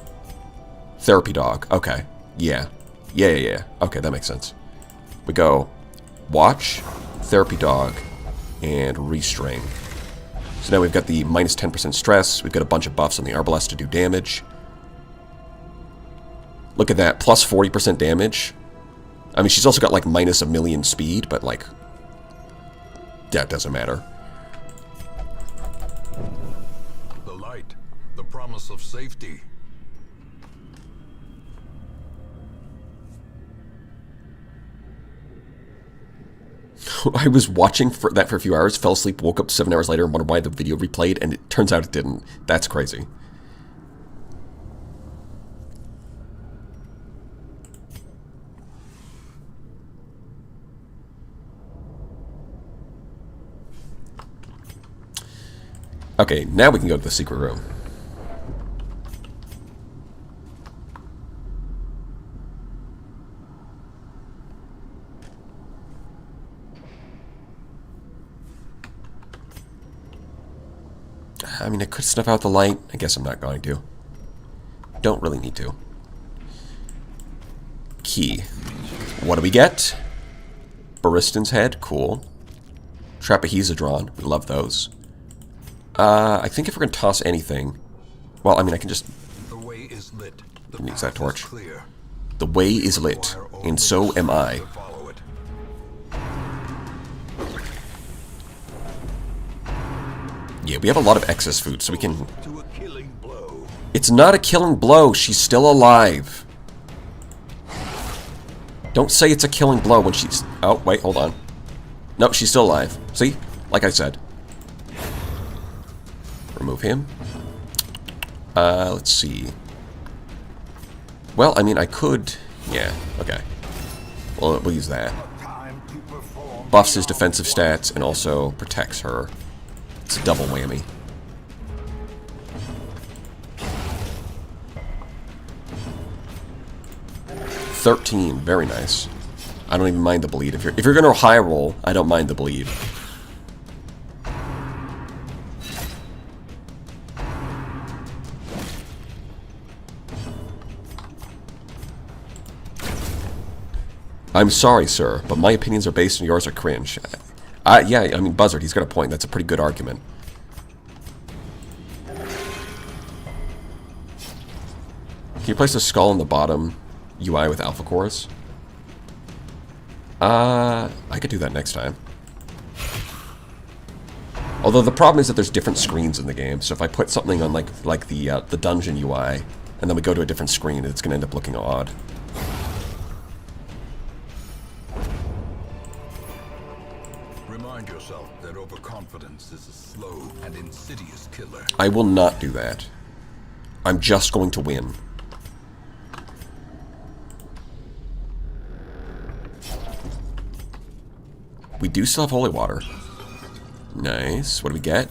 Therapy Dog. Okay. Yeah. Yeah. Okay, that makes sense. We go Watch, Therapy Dog, and Restring. So now we've got the minus 10% stress. We've got a bunch of buffs on the Arbalest to do damage. Look at that, plus 40% damage. I mean, she's also got like minus 1,000,000 speed, but like, that doesn't matter. The light, the promise of safety. I was watching that for a few hours, fell asleep, woke up 7 hours later, and wondered why the video replayed, and it turns out it didn't. That's crazy. Okay, now we can go to the secret room. I mean, I could snuff out the light. I guess I'm not going to. Don't really need to. Key. What do we get? Baristan's head. Cool. Trapezohedron. We love those. I think if we're going to toss anything... Well, I mean, I can just... The way is lit. The use that torch. clear. The way is lit, and so am I. Follow it. Yeah, we have a lot of excess food, so we can... To a killing blow. It's not a killing blow. She's still alive. Don't say it's a killing blow when she's... Oh, wait, hold on. Nope, she's still alive. See? Like I said. Remove him. Let's see. Well, I mean, I could... Yeah, okay. Well, we'll use that. Time to perform. Buffs his defensive stats and also protects her. It's a double whammy. $13, very nice. I don't even mind the bleed. If you're gonna high roll, I don't mind the bleed. I'm sorry, sir, but my opinions are based and yours are cringe. Yeah, I mean, Buzzard, he's got a point. That's a pretty good argument. Can you place a skull in the bottom UI with alpha cores? I could do that next time. Although the problem is that there's different screens in the game, so if I put something on like the dungeon UI, and then we go to a different screen, it's going to end up looking odd. Remind yourself that overconfidence is a slow and insidious killer. I will not do that. I'm just going to win. We do still have holy water. Nice. What do we get?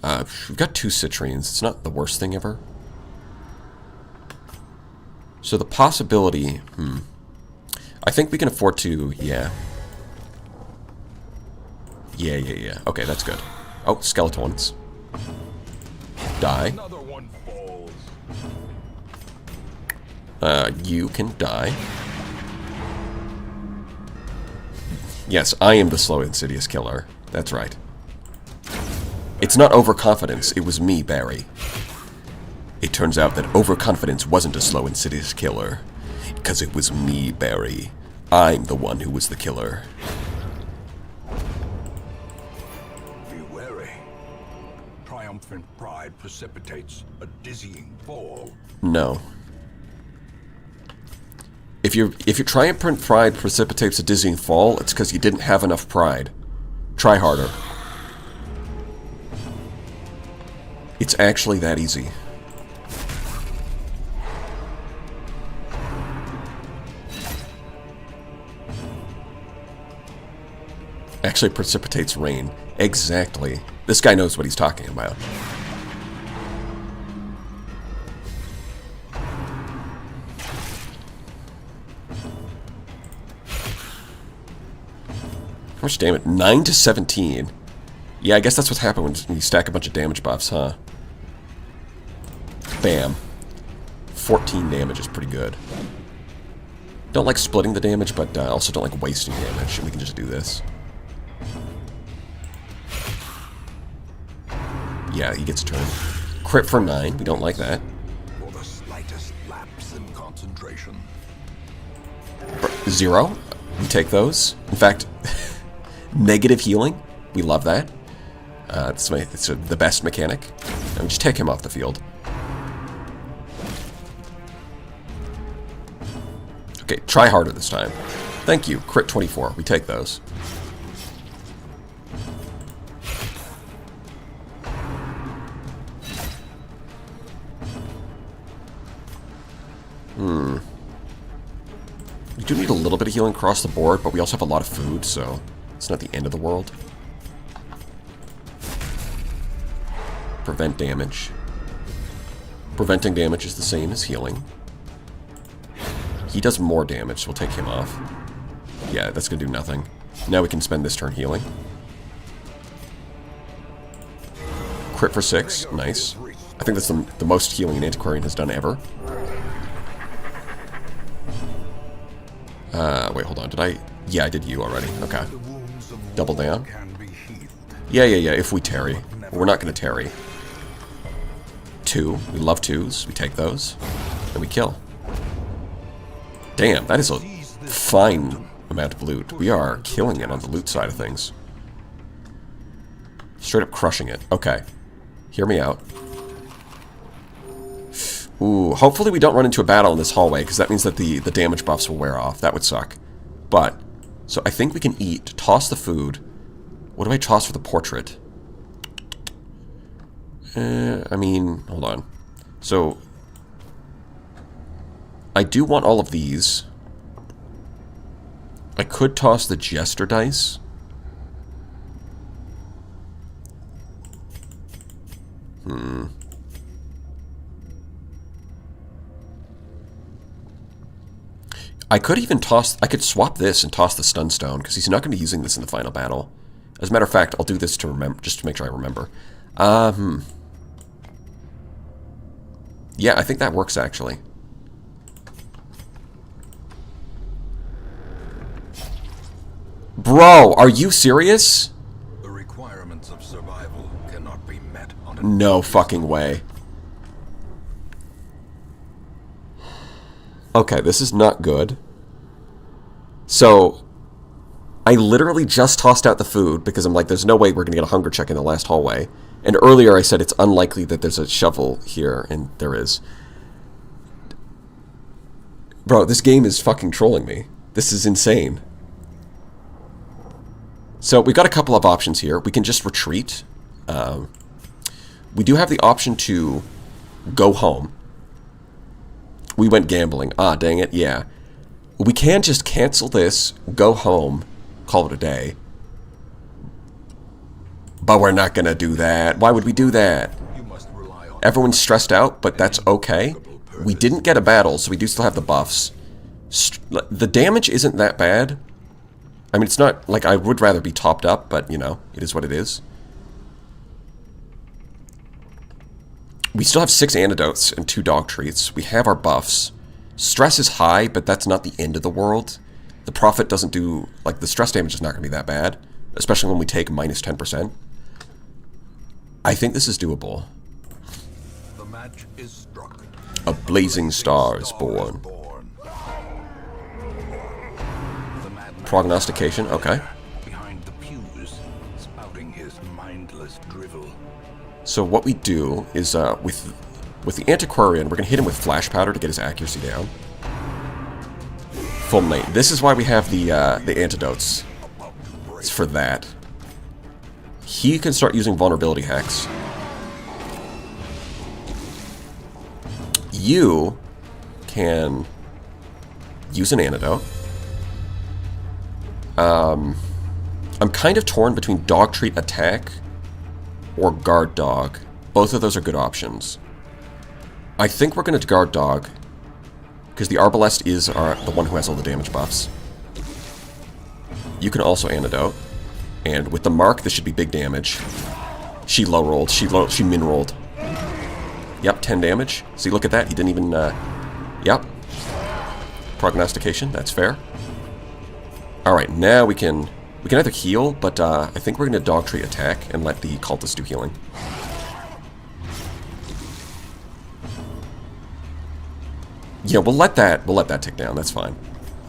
We've got 2 citrines. It's not the worst thing ever. So the possibility... I think we can afford to... Yeah. Yeah. Okay, that's good. Oh, skeletons. Die. Another one falls. You can die. Yes, I am the slow, insidious killer. That's right. It's not overconfidence, it was me, Barry. It turns out that overconfidence wasn't a slow, insidious killer. Because it was me, Barry. I'm the one who was the killer. Be wary. Triumphant pride precipitates a dizzying fall. No. If your triumphant pride precipitates a dizzying fall, it's because you didn't have enough pride. Try harder. It's actually that easy. Actually precipitates rain. Exactly. This guy knows what he's talking about. How much damage? 9 to 17. Yeah, I guess that's what's happened when you stack a bunch of damage buffs, huh? Bam. 14 damage is pretty good. Don't like splitting the damage, but also don't like wasting damage. We can just do this. Yeah, he gets a turn. Crit for 9. We don't like that. For the slightest lapse in concentration. 0. We take those. In fact, negative healing. We love that. It's the best mechanic. And we just take him off the field. Okay, try harder this time. Thank you. Crit 24. We take those. We do need a little bit of healing across the board, but we also have a lot of food, so it's not the end of the world. Prevent damage. Preventing damage is the same as healing. He does more damage, so we'll take him off. Yeah, that's going to do nothing. Now we can spend this turn healing. Crit for 6. Nice. I think that's the most healing an Antiquarian has done ever. Wait, hold on. Did I? Yeah, I did you already. Okay. Double down. Yeah, if we tarry. We're not going to tarry. 2. We love 2s. We take those. And we kill. Damn, that is a fine amount of loot. We are killing it on the loot side of things. Straight up crushing it. Okay. Hear me out. Ooh, hopefully we don't run into a battle in this hallway, because that means that the damage buffs will wear off. That would suck. But, so I think we can eat, toss the food. What do I toss for the portrait? I mean, hold on. So, I do want all of these. I could toss the Jester dice. I could even toss... I could swap this and toss the Stun Stone, because he's not going to be using this in the final battle. As a matter of fact, I'll do this to remember, just to make sure I remember. Yeah, I think that works, actually. Bro, are you serious? The requirements of survival cannot be met on a... No fucking way. Okay, this is not good. So, I literally just tossed out the food because I'm like, there's no way we're going to get a hunger check in the last hallway. And earlier I said it's unlikely that there's a shovel here, and there is. Bro, this game is fucking trolling me. This is insane. So, we've got a couple of options here. We can just retreat. We do have the option to go home. We went gambling. Ah, dang it, yeah. We can just cancel this, go home, call it a day. But we're not going to do that. Why would we do that? You must rely on... Everyone's stressed out, but that's okay. We didn't get a battle, so we do still have the buffs. The damage isn't that bad. I mean, it's not like I would rather be topped up, but, you know, it is what it is. We still have 6 antidotes and 2 dog treats. We have our buffs. Stress is high, but that's not the end of the world. The Prophet doesn't do... Like, the stress damage is not going to be that bad. Especially when we take minus 10%. I think this is doable. The match is struck. A blazing star is born. Prognostication, okay. Behind the pews, spouting his mindless drivel. So what we do is, with the Antiquarian, we're going to hit him with Flash Powder to get his accuracy down. Fulminate. This is why we have the antidotes. It's for that. He can start using Vulnerability Hex. You can use an antidote. I'm kind of torn between Dog Treat Attack or Guard Dog. Both of those are good options. I think we're going to Guard Dog, because the Arbalest is the one who has all the damage buffs. You can also Antidote, and with the Mark, this should be big damage. She low-rolled. She min-rolled. Yep, 10 damage. See, look at that. He didn't even... Yep. Prognostication. That's fair. Alright, now we can either heal, but I think we're going to Dog Treat Attack and let the Cultist do healing. Yeah, we'll let that tick down. That's fine.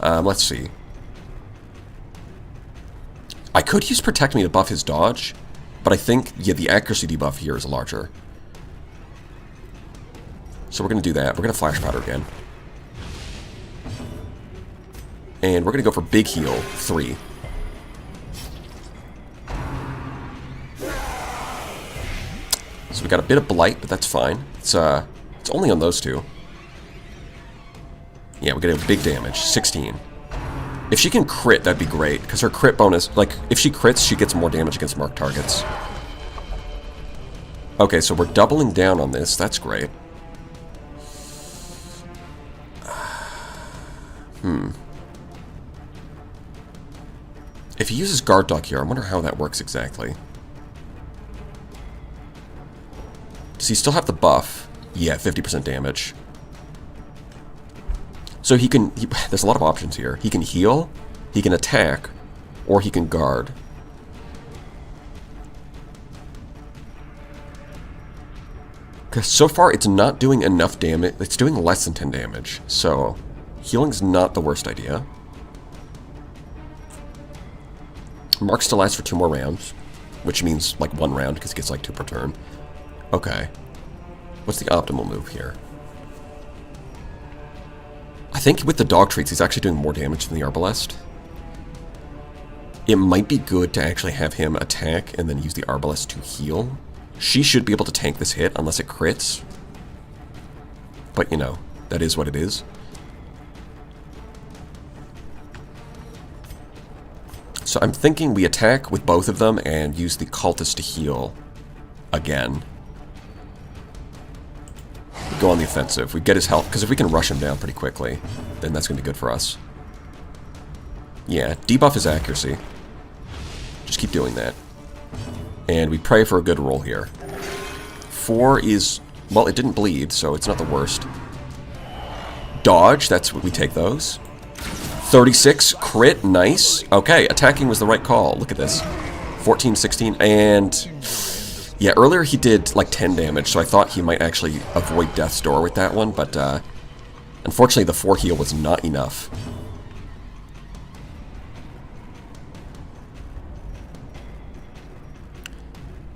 Let's see. I could use Protect Me to buff his dodge, but I think, yeah, the accuracy debuff here is larger. So we're going to do that. We're going to Flash Powder again. And we're going to go for Big Heal 3. So we got a bit of Blight, but that's fine. It's only on those two. Yeah, we get a big damage, 16. If she can crit, that'd be great, because her crit bonus, like, if she crits, she gets more damage against marked targets. Okay, so we're doubling down on this. That's great. If he uses Guard Dog here, I wonder how that works exactly. Does he still have the buff? Yeah, 50% damage. So he can... there's a lot of options here. He can heal, he can attack, or he can guard. Because so far it's not doing enough damage. It's doing less than 10 damage. So healing's not the worst idea. Mark still lasts for 2 more rounds, which means like 1 round because he gets like 2 per turn. Okay. What's the optimal move here? I think with the dog treats, he's actually doing more damage than the Arbalest. It might be good to actually have him attack and then use the Arbalest to heal. She should be able to tank this hit unless it crits. But, you know, that is what it is. So I'm thinking we attack with both of them and use the Cultist to heal again. We go on the offensive. We get his health, because if we can rush him down pretty quickly, then that's going to be good for us. Yeah, debuff his accuracy. Just keep doing that. And we pray for a good roll here. 4 is... well, it didn't bleed, so it's not the worst. Dodge, that's what we take those. 36, crit, nice. Okay, attacking was the right call. Look at this. 14, 16, and... yeah, earlier he did like 10 damage, so I thought he might actually avoid Death's Door with that one, but unfortunately the 4 heal was not enough.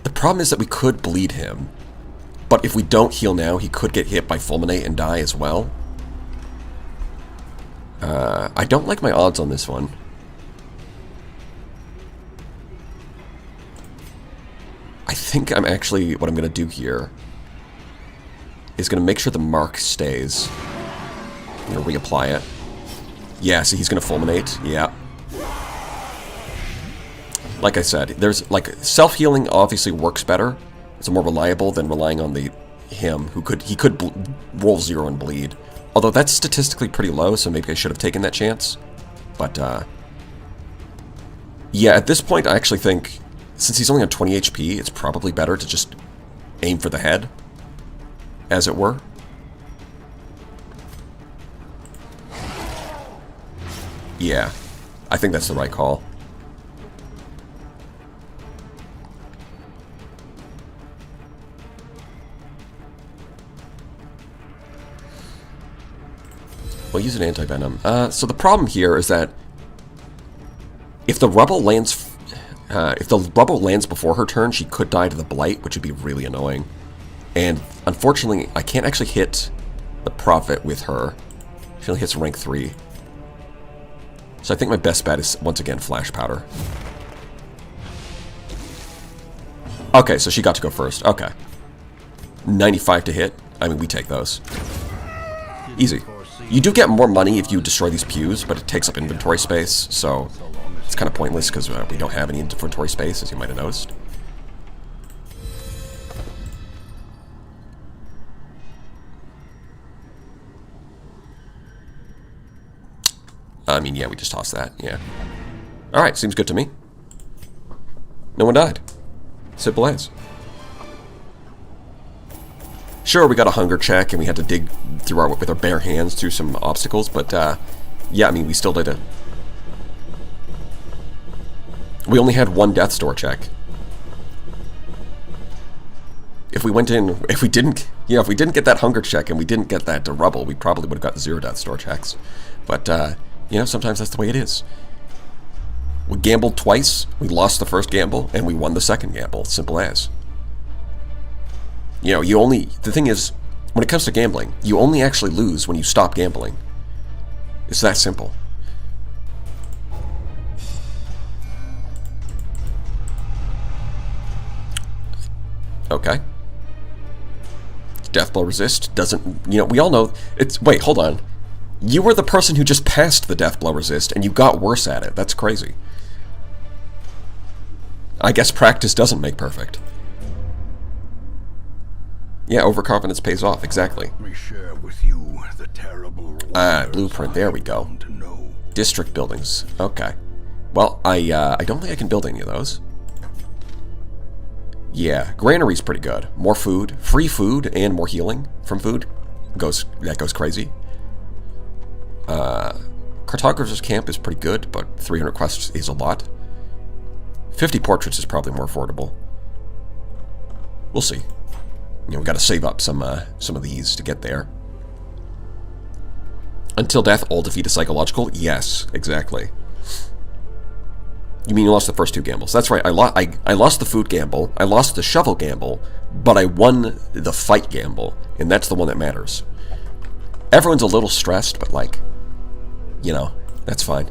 The problem is that we could bleed him, but if we don't heal now, he could get hit by Fulminate and die as well. I don't like my odds on this one. I think I'm actually, what I'm going to do here is going to make sure the mark stays. I'm going to reapply it. Yeah, see, he's going to Fulminate. Yeah. Like I said, there's, like, self-healing obviously works better. It's more reliable than relying on him, who could, roll 0 and bleed. Although that's statistically pretty low, so maybe I should have taken that chance. But, yeah, at this point, I actually think, since he's only on 20 HP, it's probably better to just aim for the head, as it were. Yeah, I think that's the right call. We'll use an anti-venom. So the problem here is that if the rubble lands before her turn, she could die to the blight, which would be really annoying. And unfortunately, I can't actually hit the Prophet with her. She only hits rank 3. So I think my best bet is once again Flash Powder. Okay, so she got to go first. Okay. 95 to hit. I mean, we take those. Easy. You do get more money if you destroy these pews, but it takes up inventory space, so it's kind of pointless because we don't have any inventory space, as you might have noticed. I mean, yeah, we just tossed that, yeah. Alright, seems good to me. No one died. Simple as. Sure, we got a hunger check, and we had to dig through with our bare hands through some obstacles, but, yeah, I mean, we still did it. We only had 1 Death's Door check. If we went in, if we didn't get that hunger check and we didn't get that rubble, we probably would have got 0 death store checks. But, sometimes that's the way it is. We gambled twice, we lost the first gamble, and we won the second gamble. Simple as. The thing is, when it comes to gambling, you only actually lose when you stop gambling. It's that simple. Okay. Deathblow resist doesn't, we all know, wait, hold on. You were the person who just passed the Deathblow resist, and you got worse at it. That's crazy. I guess practice doesn't make perfect. Yeah, overconfidence pays off, exactly. Let me share with you the terrible blueprint, there we go. District buildings, okay. Well, I don't think I can build any of those. Yeah, granary's pretty good. More food, free food, and more healing from food. That goes crazy. Cartographer's camp is pretty good, but 300 quests is a lot. 50 portraits is probably more affordable. We'll see. We got to save up some of these to get there. Until death, all defeat is psychological. Yes, exactly. You mean you lost the first 2 gambles? That's right. I lost the food gamble. I lost the shovel gamble, but I won the fight gamble, and that's the one that matters. Everyone's a little stressed, but that's fine.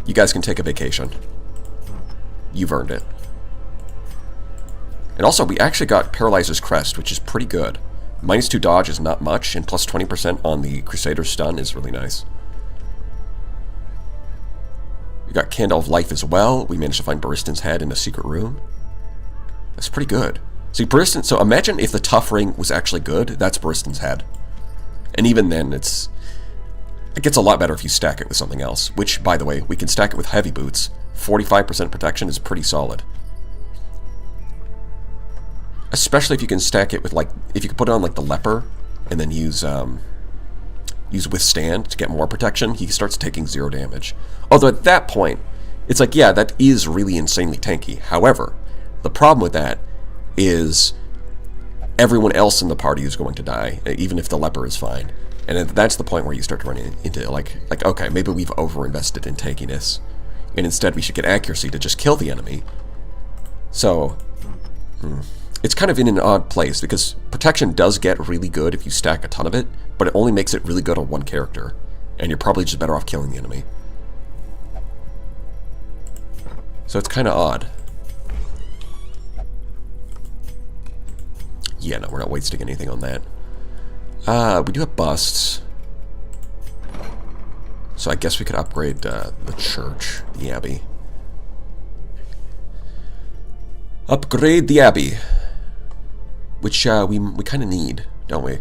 You guys can take a vacation. You've earned it. And also, we actually got Paralyzer's Crest, which is pretty good. -2 dodge is not much, and plus 20% on the Crusader's stun is really nice. We got Candle of Life as well. We managed to find Bariston's head in a secret room. That's pretty good. See, Bariston, so imagine if the tough ring was actually good, that's Bariston's head. And even then, it gets a lot better if you stack it with something else, which, by the way, we can stack it with heavy boots. 45% protection is pretty solid. Especially if you can stack it with, if you can put it on, the Leper, and then use Withstand to get more protection, he starts taking 0 damage. Although at that point, it's yeah, that is really insanely tanky. However, the problem with that is everyone else in the party is going to die, even if the Leper is fine. And that's the point where you start to run into, okay, maybe we've overinvested in tankiness, and instead we should get accuracy to just kill the enemy. So, it's kind of in an odd place, because protection does get really good if you stack a ton of it, but it only makes it really good on one character, and you're probably just better off killing the enemy. So it's kind of odd. Yeah, no, we're not wasting anything on that. We do have busts. So I guess we could upgrade the church, the abbey. Upgrade the abbey. Which we kind of need, don't we?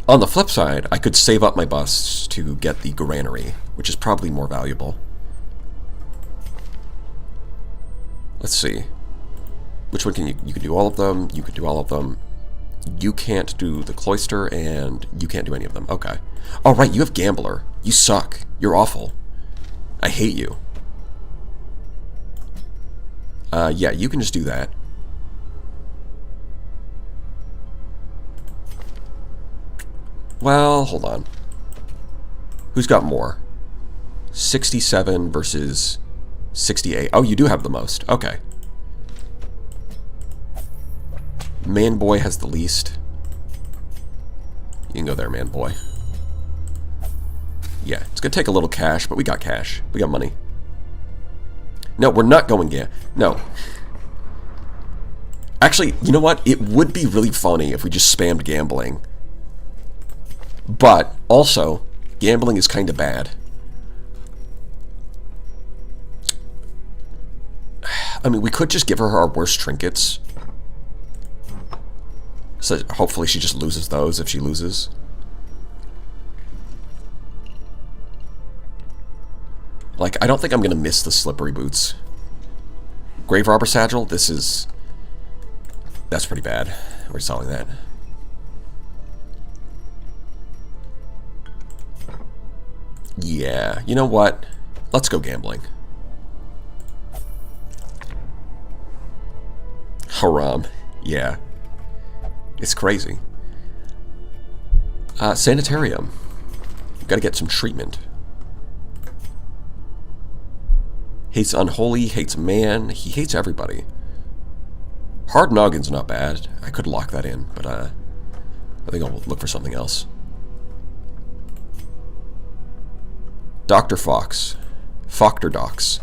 On the flip side, I could save up my busts to get the granary, which is probably more valuable. Let's see. Which one can you can do all of them, you can do all of them. You can't do the cloister, and you can't do any of them. Okay. Oh, right, you have Gambler. You suck. You're awful. I hate you. Yeah, you can just do that. Well, hold on. Who's got more? 67 versus 68. Oh, you do have the most. Okay. Man-boy has the least. You can go there, man-boy. Yeah, it's gonna take a little cash, but we got cash. We got money. No, we're not going no. Actually, you know what? It would be really funny if we just spammed gambling. But, also, gambling is kind of bad. I mean, we could just give her our worst trinkets. So hopefully she just loses those if she loses. Like, I don't think I'm going to miss the slippery boots. Grave Robber Satchel, that's pretty bad. We're selling that. Yeah, you know what? Let's go gambling. Haram. Yeah. It's crazy. Sanitarium. Gotta get some treatment. Hates unholy, hates man, he hates everybody. Hard noggin's not bad. I could lock that in, but I think I'll look for something else. Dr. Fox. Foctor Docs.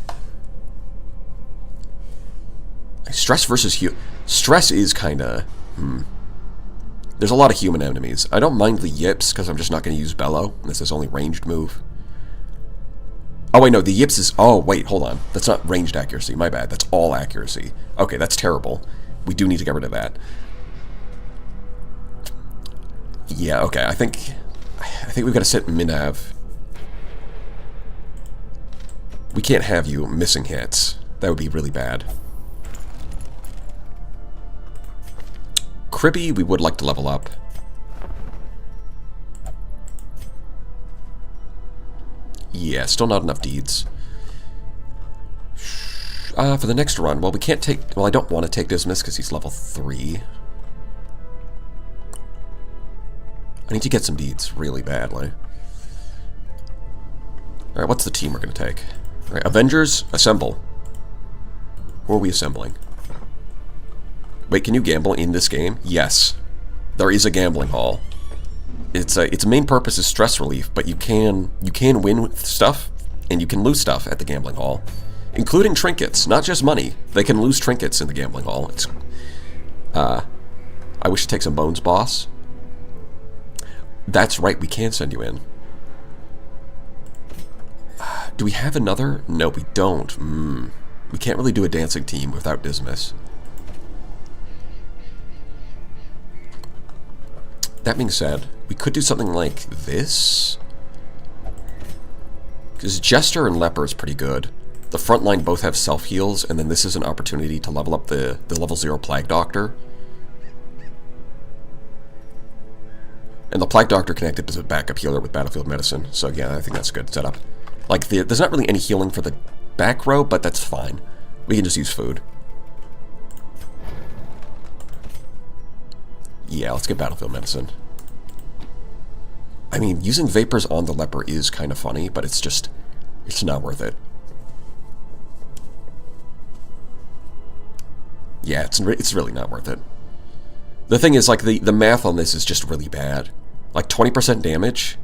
Stress versus stress is kinda... There's a lot of human enemies. I don't mind the yips, because I'm just not going to use Bellow. This is only ranged move. Oh, wait, no, the yips is... Oh, wait, hold on. That's not ranged accuracy. My bad. That's all accuracy. Okay, that's terrible. We do need to get rid of that. Yeah, okay, I think we've got to sit Minav. We can't have you missing hits. That would be really bad. Kribby, we would like to level up. Yeah, still not enough deeds. For the next run, well, we can't take... Well, I don't want to take Dismas because he's level 3. I need to get some deeds really badly. Alright, what's the team we're going to take? Alright, Avengers, assemble. Who are we assembling? Wait, can you gamble in this game? Yes. There is a gambling hall. Its main purpose is stress relief, but you can win with stuff, and you can lose stuff at the gambling hall. Including trinkets, not just money. They can lose trinkets in the gambling hall. It's I wish to take some bones, boss. That's right, we can send you in. Do we have another? No, we don't. We can't really do a dancing team without Dismas. That being said, we could do something like this. Because Jester and Leper is pretty good. The front line both have self-heals, and then this is an opportunity to level up the level 0 Plague Doctor. And the Plague Doctor can act as a backup healer with Battlefield Medicine. So yeah, I think that's a good setup. Like, there's not really any healing for the back row, but that's fine. We can just use food. Yeah, let's get Battlefield Medicine. I mean, using Vapors on the Leper is kind of funny, but it's not worth it. Yeah, it's really not worth it. The thing is, like, the math on this is just really bad. Like, 20% damage...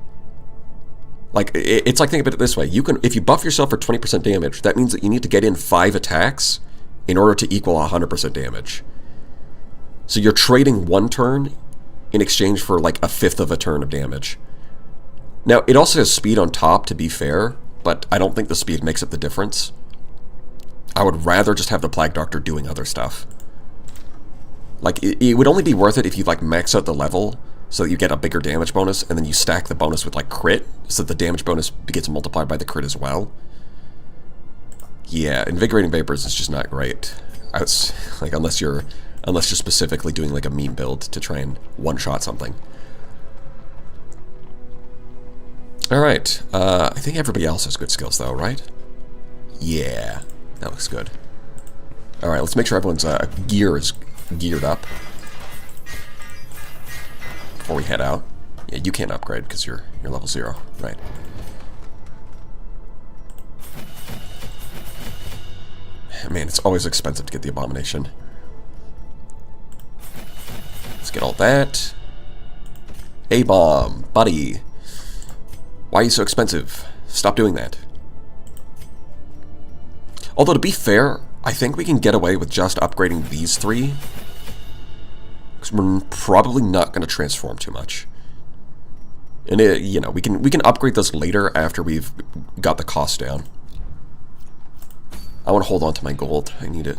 Like, it's like, think of it this way. If you buff yourself for 20% damage, that means that you need to get in 5 attacks in order to equal 100% damage. So you're trading 1 turn in exchange for, like, 1/5 of a turn of damage. Now, it also has speed on top, to be fair, but I don't think the speed makes up the difference. I would rather just have the Plague Doctor doing other stuff. Like, it would only be worth it if you, like, max out the level so that you get a bigger damage bonus, and then you stack the bonus with, like, crit, so that the damage bonus gets multiplied by the crit as well. Yeah, Invigorating Vapors is just not great. Like, unless you're specifically doing, like, a meme build to try and one-shot something. Alright, I think everybody else has good skills, though, right? Yeah, that looks good. Alright, let's make sure everyone's gear is geared up before we head out. Yeah, you can't upgrade because you're level 0, right? Man, it's always expensive to get the Abomination. Let's get all that. A-bomb, buddy. Why are you so expensive? Stop doing that. Although, to be fair, I think we can get away with just upgrading these 3. Because we're probably not going to transform too much. And, you know, we can upgrade those later after we've got the cost down. I want to hold on to my gold. I need it.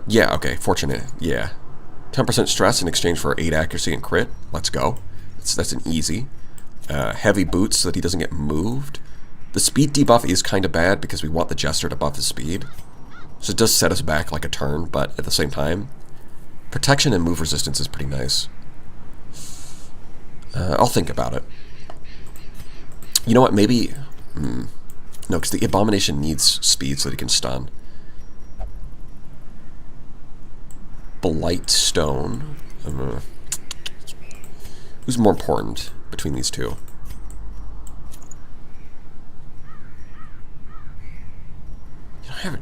Yeah, okay, fortunate. Yeah. 10% stress in exchange for 8 accuracy and crit. Let's go. That's an easy. Heavy boots so that he doesn't get moved. The speed debuff is kind of bad because we want the Jester to buff his speed. So it does set us back like a turn, but at the same time, protection and move resistance is pretty nice. I'll think about it. You know what, maybe... No, because the Abomination needs speed so that he can stun. Blight Stone. Who's more important between these two?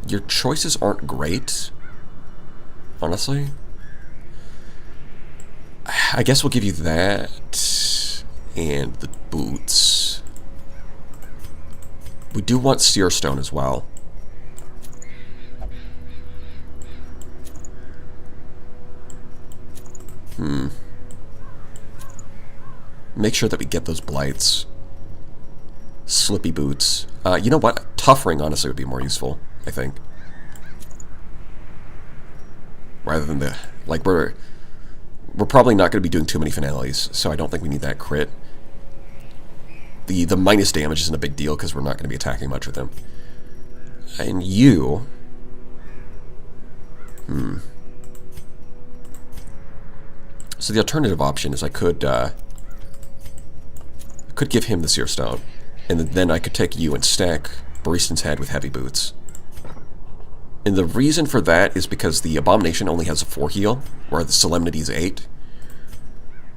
Your choices aren't great, honestly. I guess we'll give you that and the boots. We do want Seer Stone as well. Make sure that we get those blights. Slippy boots. You know what? Tough Ring honestly would be more useful, I think. Rather than the... Like, we're probably not going to be doing too many finales, so I don't think we need that crit. The minus damage isn't a big deal because we're not going to be attacking much with him. And you... So the alternative option is I could give him the Seer Stone, and then I could take you and stack Baristan's Head with Heavy Boots. And the reason for that is because the Abomination only has a 4 heal, where the Solemnity is 8.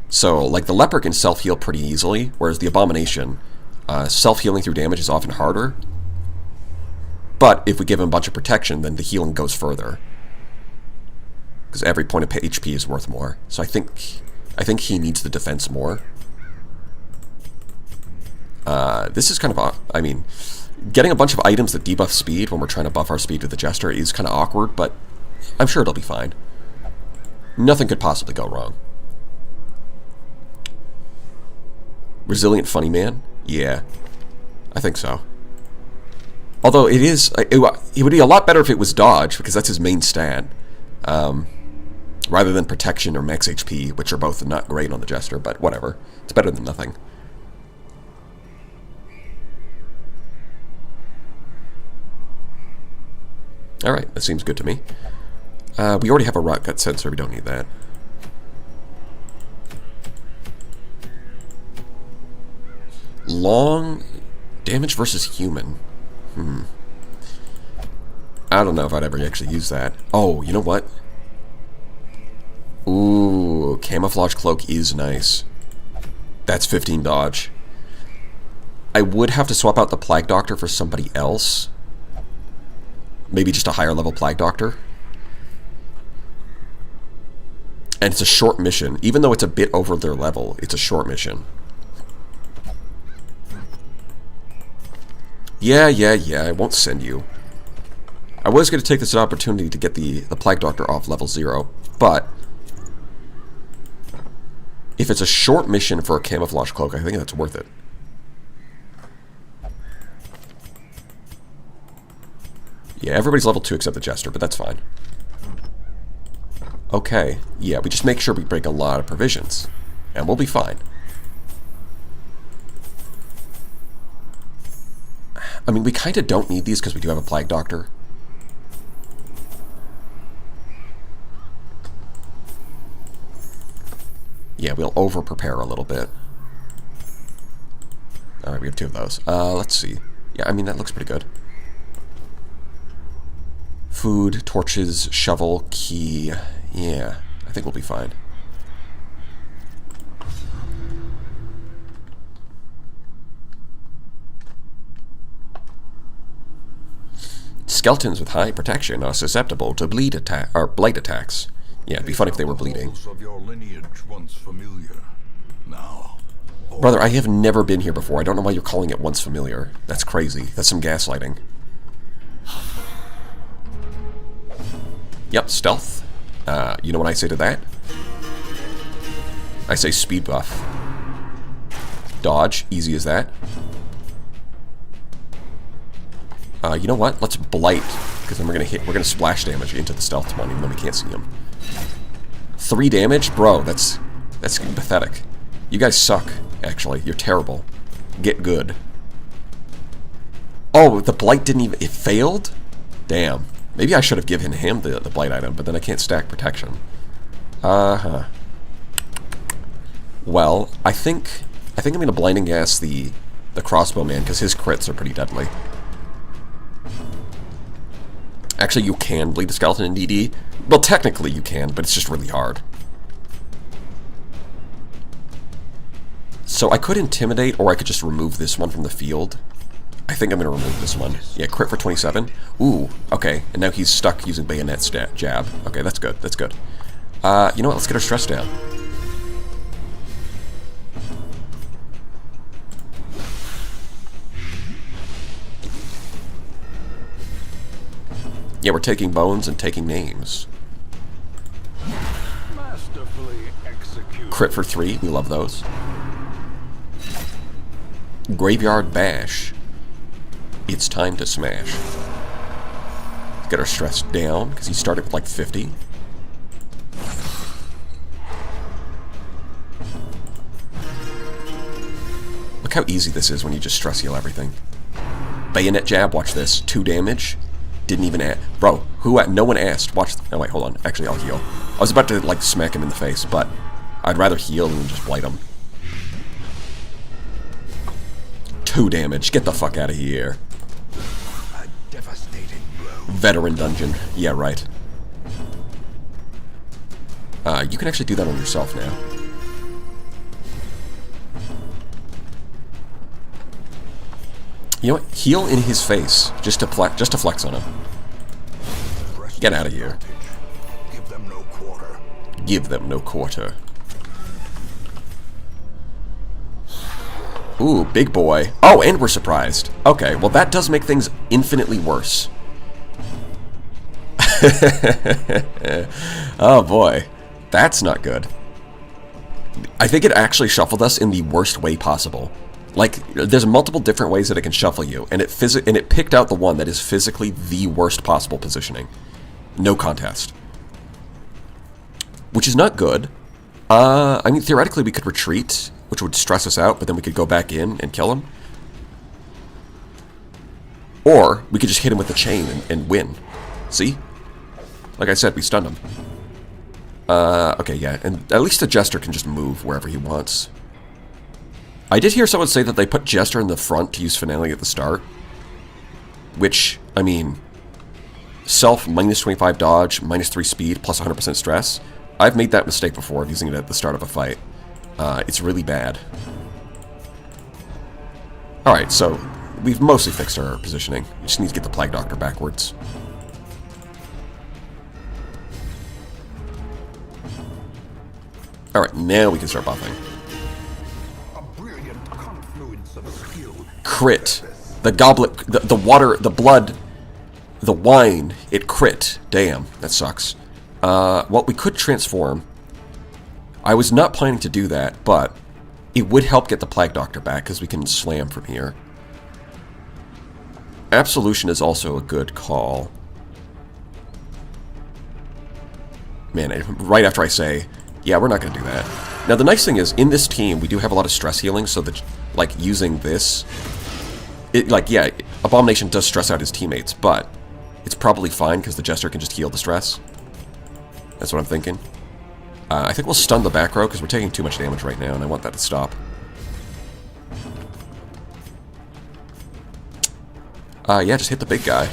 So, like, the Leper can self-heal pretty easily, whereas the Abomination, self-healing through damage is often harder. But if we give him a bunch of protection, then the healing goes further. Because every point of HP is worth more. So I think he needs the defense more. This is kind of, I mean, getting a bunch of items that debuff speed when we're trying to buff our speed with the Jester is kind of awkward, but I'm sure it'll be fine. Nothing could possibly go wrong. Resilient Funny Man? Yeah, I think so. Although it would be a lot better if it was Dodge, because that's his main stat. Rather than Protection or Max HP, which are both not great on the Jester, but whatever. It's better than nothing. Alright, that seems good to me. We already have a Rot Gut Sensor, we don't need that. Long damage versus human. I don't know if I'd ever actually use that. Oh, you know what? Ooh, Camouflage Cloak is nice. That's 15 dodge. I would have to swap out the Plague Doctor for somebody else. Maybe just a higher level Plague Doctor. And it's a short mission. Even though it's a bit over their level, it's a short mission. Yeah, I won't send you. I was going to take this opportunity to get the Plague Doctor off level 0, but if it's a short mission for a Camouflage Cloak, I think that's worth it. Yeah, everybody's level 2 except the Jester, but that's fine. Okay, yeah, we just make sure we break a lot of provisions, and we'll be fine. I mean, we kind of don't need these because we do have a Plague Doctor. Yeah, we'll over-prepare a little bit. Alright, we have 2 of those. Let's see. Yeah, I mean, that looks pretty good. Food, torches, shovel, key. Yeah, I think we'll be fine. Skeletons with high protection are susceptible to blight attacks. Yeah, it'd be fun if they were bleeding. Of your lineage once familiar. Now, Brother, I have never been here before. I don't know why you're calling it once familiar. That's crazy. That's some gaslighting. Yep, stealth. You know what I say to that? I say speed buff. Dodge, easy as that. You know what? Let's blight, because then we're gonna splash damage into the stealth one, even though we can't see him. 3 damage, bro. That's pathetic. You guys suck. Actually, you're terrible. Get good. Oh, the blight didn't even. It failed. Damn. Maybe I should have given him the blight item, but then I can't stack protection. Well, I think I'm gonna blinding gas the crossbow man because his crits are pretty deadly. Actually, you can bleed the skeleton in DD. Well, technically you can, but it's just really hard. So I could Intimidate, or I could just remove this one from the field. I think I'm going to remove this one. Yeah, crit for 27. Ooh, okay. And now he's stuck using Bayonet jab. Okay, that's good. That's good. You know what? Let's get our stress down. Yeah, we're taking bones and taking names. Masterfully executed. Crit for 3. We love those. Graveyard Bash. It's time to smash. Let's get our stress down, because he started with like 50. Look how easy this is when you just stress heal everything. Bayonet jab, watch this. 2 damage. Didn't even ask. Bro, no one asked. Watch. Oh, wait, hold on. Actually, I'll heal. I was about to, like, smack him in the face, but I'd rather heal than just blight him. 2 damage. Get the fuck out of here. A devastating blow. Veteran dungeon. Yeah, right. You can actually do that on yourself now. You know what? Heal in his face, just to flex on him. Get out of here. Give them no quarter. Give them no quarter. Ooh, big boy. Oh, and we're surprised. Okay, well that does make things infinitely worse. Oh boy, that's not good. I think it actually shuffled us in the worst way possible. Like, there's multiple different ways that it can shuffle you, and it picked out the one that is physically the worst possible positioning. No contest. Which is not good. I mean, theoretically we could retreat, which would stress us out, but then we could go back in and kill him. Or we could just hit him with the chain and win. See? Like I said, we stunned him. Okay, yeah, and at least the Jester can just move wherever he wants. I did hear someone say that they put Jester in the front to use Finale at the start. Which, I mean, self minus 25 dodge, minus 3 speed, plus 100% stress. I've made that mistake before of using it at the start of a fight. It's really bad. Alright, so we've mostly fixed our positioning. We just need to get the Plague Doctor backwards. Alright, now we can start buffing. Crit. The goblet, the water, the blood, the wine, it crit. Damn, that sucks. Well, we could transform. I was not planning to do that, but it would help get the Plague Doctor back, because we can slam from here. Absolution is also a good call. Man, right after I say, yeah, we're not going to do that. Now, the nice thing is, in this team, we do have a lot of stress healing, so that, like, using this... yeah, Abomination does stress out his teammates, but it's probably fine, because the Jester can just heal the stress. That's what I'm thinking. I think we'll stun the back row, because we're taking too much damage right now, and I want that to stop. Yeah, just hit the big guy.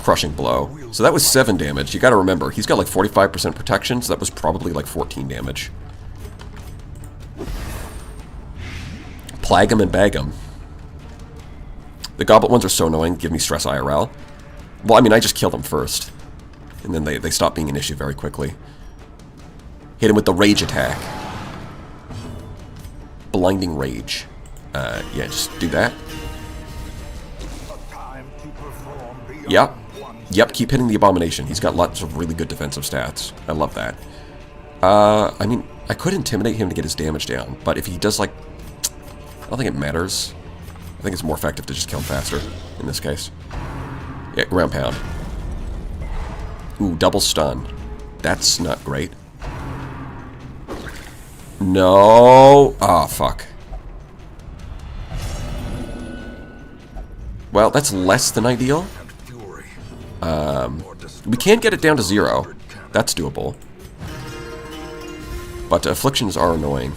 Crushing blow. So that was 7 damage. You gotta remember, he's got like 45% protection, so that was probably like 14 damage. Plague him and bag him. The goblet ones are so annoying, give me stress IRL. Well, I mean, I just killed them first. And then they stop being an issue very quickly. Hit him with the rage attack. Blinding rage. Yeah, just do that. Yep. Yep, keep hitting the Abomination. He's got lots of really good defensive stats. I love that. I mean, I could intimidate him to get his damage down, but if he does, like... I don't think it matters. I think it's more effective to just kill him faster, in this case. Yeah, ground pound. Ooh, double stun. That's not great. No! Ah, fuck. Well, that's less than ideal. We can get it down to 0. That's doable. But afflictions are annoying.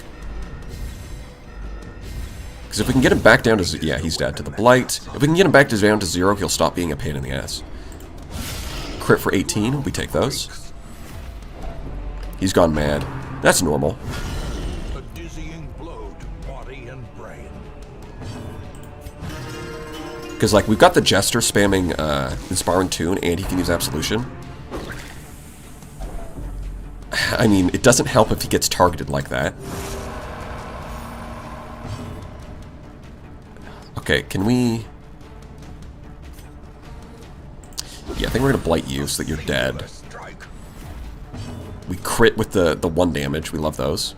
Because if we can get him back down to... Yeah, he's dead to the Blight. If we can get him back down to 0, he'll stop being a pain in the ass. Crit for 18. We take those. He's gone mad. That's normal. A dizzying blow to body and brain. Because, like, we've got the Jester spamming Inspire and Tune, and he can use Absolution. I mean, it doesn't help if he gets targeted like that. Okay, can we... Yeah, I think we're going to Blight you so that you're dead. We crit with the 1 damage. We love those.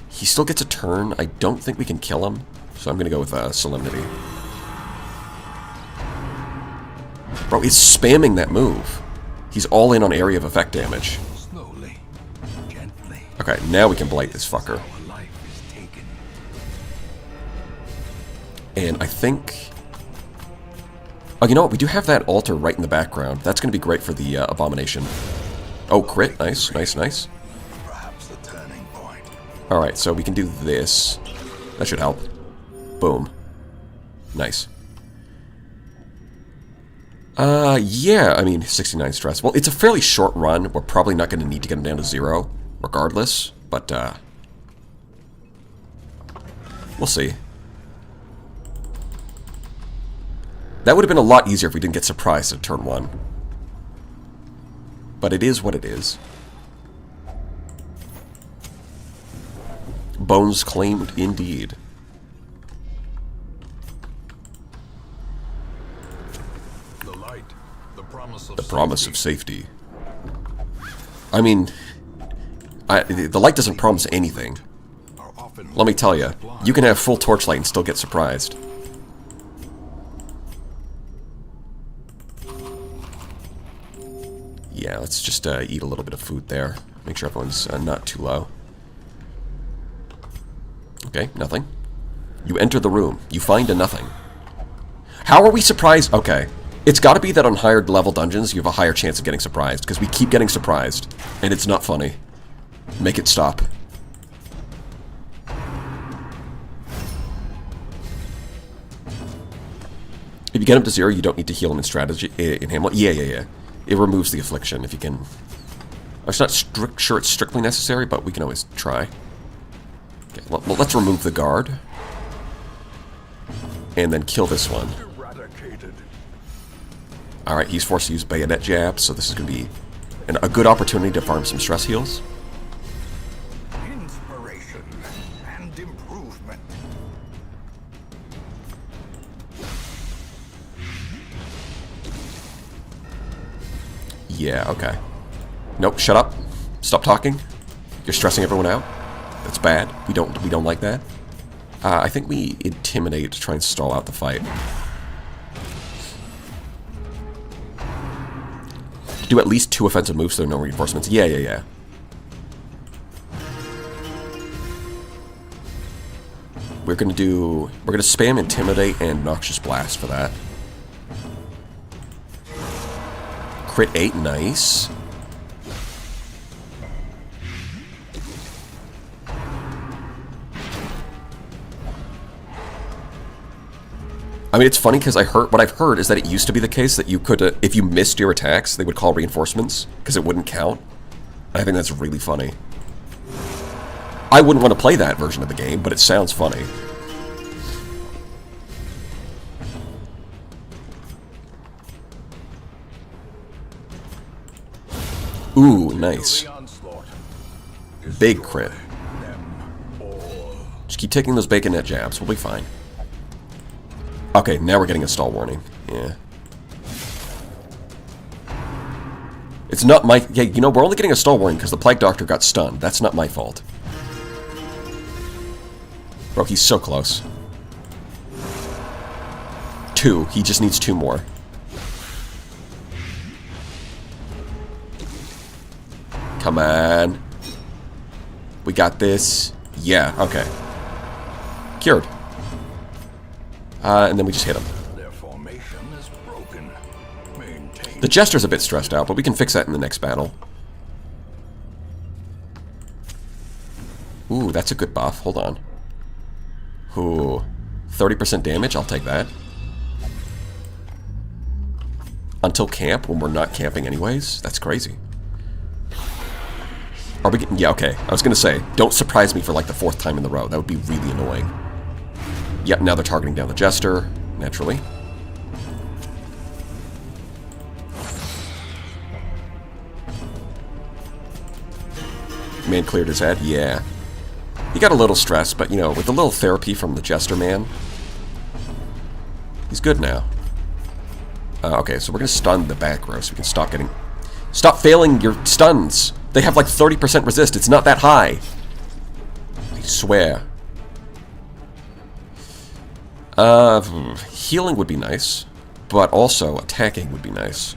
He still gets a turn. I don't think we can kill him, so I'm going to go with Solemnity. Bro, he's spamming that move. He's all in on area of effect damage. Slowly, gently. Okay, now we can Blight this fucker. Our life is taken. And I think... Oh, you know what? We do have that altar right in the background. That's going to be great for the Abomination. Oh, crit. Nice, nice, nice. Perhaps the turning point. Alright, so we can do this. That should help. Boom. Nice. Yeah, I mean, 69 stress. Well, it's a fairly short run. We're probably not going to need to get him down to 0, regardless. But, we'll see. That would have been a lot easier if we didn't get surprised at turn 1. But it is what it is. Bones claimed indeed. The light, the promise of The promise of safety. I mean, the light doesn't promise anything. are often Let me tell you, you can have full torchlight and still get surprised. Yeah, let's just eat a little bit of food there. Make sure everyone's not too low. Okay, nothing. You enter the room. You find a nothing. How are we surprised? Okay. It's got to be that on higher level dungeons, you have a higher chance of getting surprised. Because we keep getting surprised. And it's not funny. Make it stop. If you get him to 0, you don't need to heal him in strategy. In Hamlet. Yeah. It removes the affliction if you can. I'm not sure it's strictly necessary, but we can always try. Okay, well, let's remove the guard. And then kill this one. eradicated. Alright, he's forced to use bayonet jabs, so this is going to be a good opportunity to farm some stress heals. Inspiration and improvement. Yeah, okay. Nope, shut up. Stop talking. You're stressing everyone out. That's bad. We don't like that. I think we intimidate to try and stall out the fight. Do at least 2 offensive moves so there are no reinforcements. Yeah. We're gonna spam Intimidate and Noxious Blast for that. Crit 8, nice. I mean, it's funny because what I've heard is that it used to be the case that you could, if you missed your attacks, they would call reinforcements because it wouldn't count. I think that's really funny. I wouldn't want to play that version of the game, but it sounds funny. Ooh, nice. Big crit. Just keep taking those bayonet jabs. We'll be fine. Okay, now we're getting a stall warning. Yeah. It's not my... Yeah, you know, we're only getting a stall warning because the Plague Doctor got stunned. That's not my fault. Bro, he's so close. 2. He just needs 2 more. Come on. We got this. Yeah, okay. Cured. And then we just hit him. Their formation is broken. Maintain. The Jester's a bit stressed out, but we can fix that in the next battle. Ooh, that's a good buff. Hold on. Ooh. 30% damage? I'll take that. Until camp, when we're not camping anyways? That's crazy. Are we getting... Yeah, okay. I was gonna say, don't surprise me for like the 4th time in the row. That would be really annoying. Yep, now they're targeting down the Jester, naturally. Man cleared his head? Yeah. He got a little stressed, but, you know, with a little therapy from the Jester man, he's good now. Okay, so we're gonna stun the back row so we can stop getting... Stop failing your stuns! They have like 30% resist, it's not that high! I swear. Healing would be nice, but also attacking would be nice.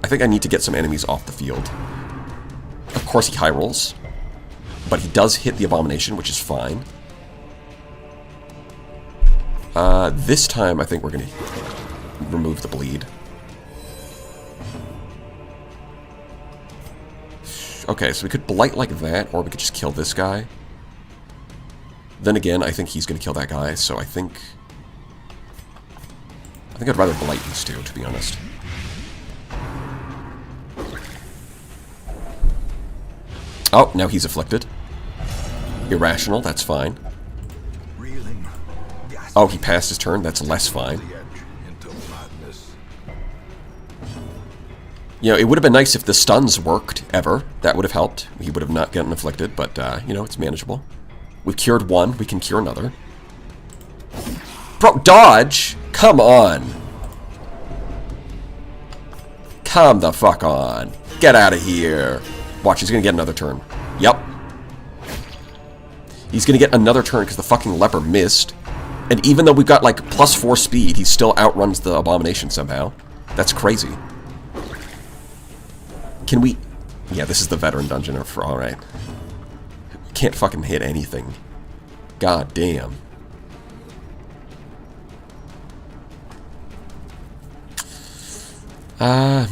I think I need to get some enemies off the field. Of course he high rolls, but he does hit the Abomination, which is fine. This time I think we're going to remove the bleed. Okay, so we could blight like that, or we could just kill this guy. Then again, I think he's going to kill that guy, so I think I'd rather blight these two, to be honest. Oh, now he's afflicted. Irrational, that's fine. Oh, he passed his turn, that's less fine. You know, it would have been nice if the stuns worked, ever. That would have helped. He would have not gotten afflicted, but, you know, it's manageable. We've cured one, we can cure another. Bro, dodge? Come on. Come the fuck on. Get out of here. Watch, he's gonna get another turn. Yep. He's gonna get another turn because the fucking leper missed. And even though we've got, like, +4 speed, he still outruns the Abomination somehow. That's crazy. Can we... Yeah, this is the veteran dungeon for alright. Can't fucking hit anything. God damn. I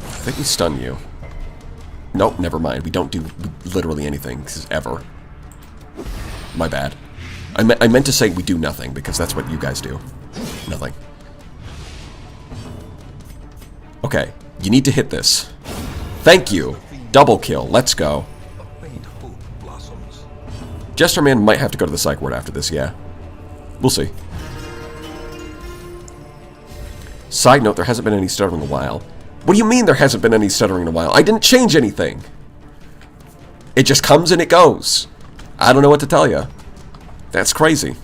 think we stun you. Nope, never mind. We don't do literally anything, ever. My bad. I meant to say we do nothing, because that's what you guys do. Nothing. Okay, you need to hit this. Thank you! Double kill, let's go. Jester Man might have to go to the psych ward after this, yeah. We'll see. Side note, there hasn't been any stuttering in a while. What do you mean there hasn't been any stuttering in a while? I didn't change anything! It just comes and it goes. I don't know what to tell you. That's crazy.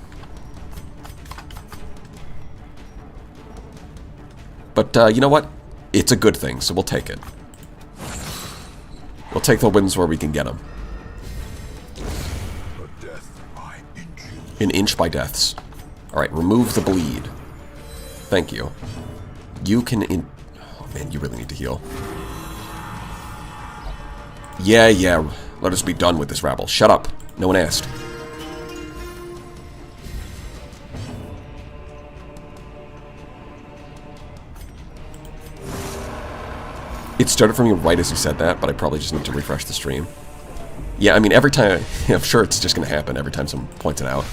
But, you know what? It's a good thing, so we'll take it. We'll take the wins where we can get them. An inch by deaths. Alright, remove the bleed. Thank you. You can oh man, you really need to heal. Yeah. Let us be done with this rabble. Shut up. No one asked. It started for me right as you said that, but I probably just need to refresh the stream. Yeah, I mean, every time... I'm sure it's just going to happen every time someone points it out.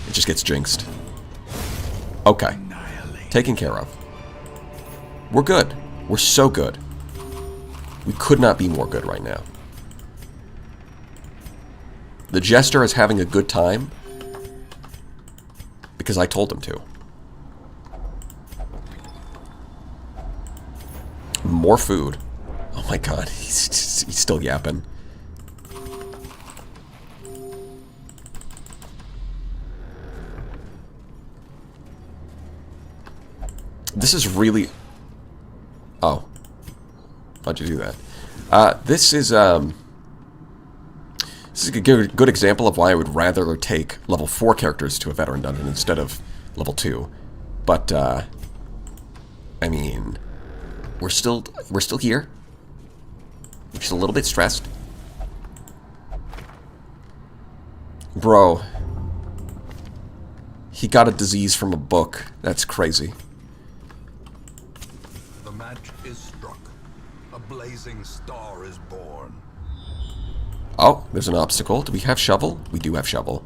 It just gets jinxed. Okay. Taken care of. We're good. We're so good. We could not be more good right now. The Jester is having a good time because I told him to. More food. Oh my god, he's still yapping. This is really... Oh. How'd you do that? This is a good example of why I would rather take level 4 characters to a veteran dungeon instead of level 2. But, I mean... We're still here. We're just a little bit stressed. Bro. He got a disease from a book. That's crazy. The match is struck. a blazing star is born. Oh, there's an obstacle. Do we have shovel? We do have shovel.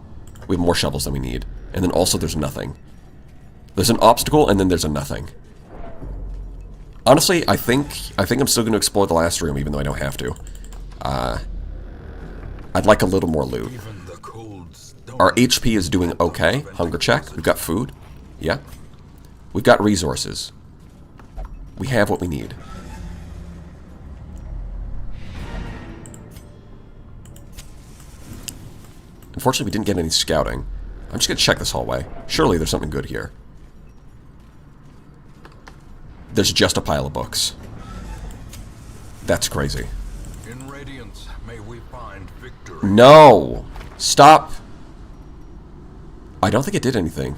We have more shovels than we need. And then also there's nothing. There's an obstacle and then there's a nothing. Honestly, I think I'm still going to explore the last room even though I don't have to. I'd like a little more loot. Even the cold stone. Our HP is doing okay. Hunger check. We've got food. Yeah. We've got resources. We have what we need. Unfortunately, we didn't get any scouting. I'm just going to check this hallway. Surely there's something good here. There's just a pile of books. That's crazy. In Radiance, may we find victory. No! Stop! I don't think it did anything.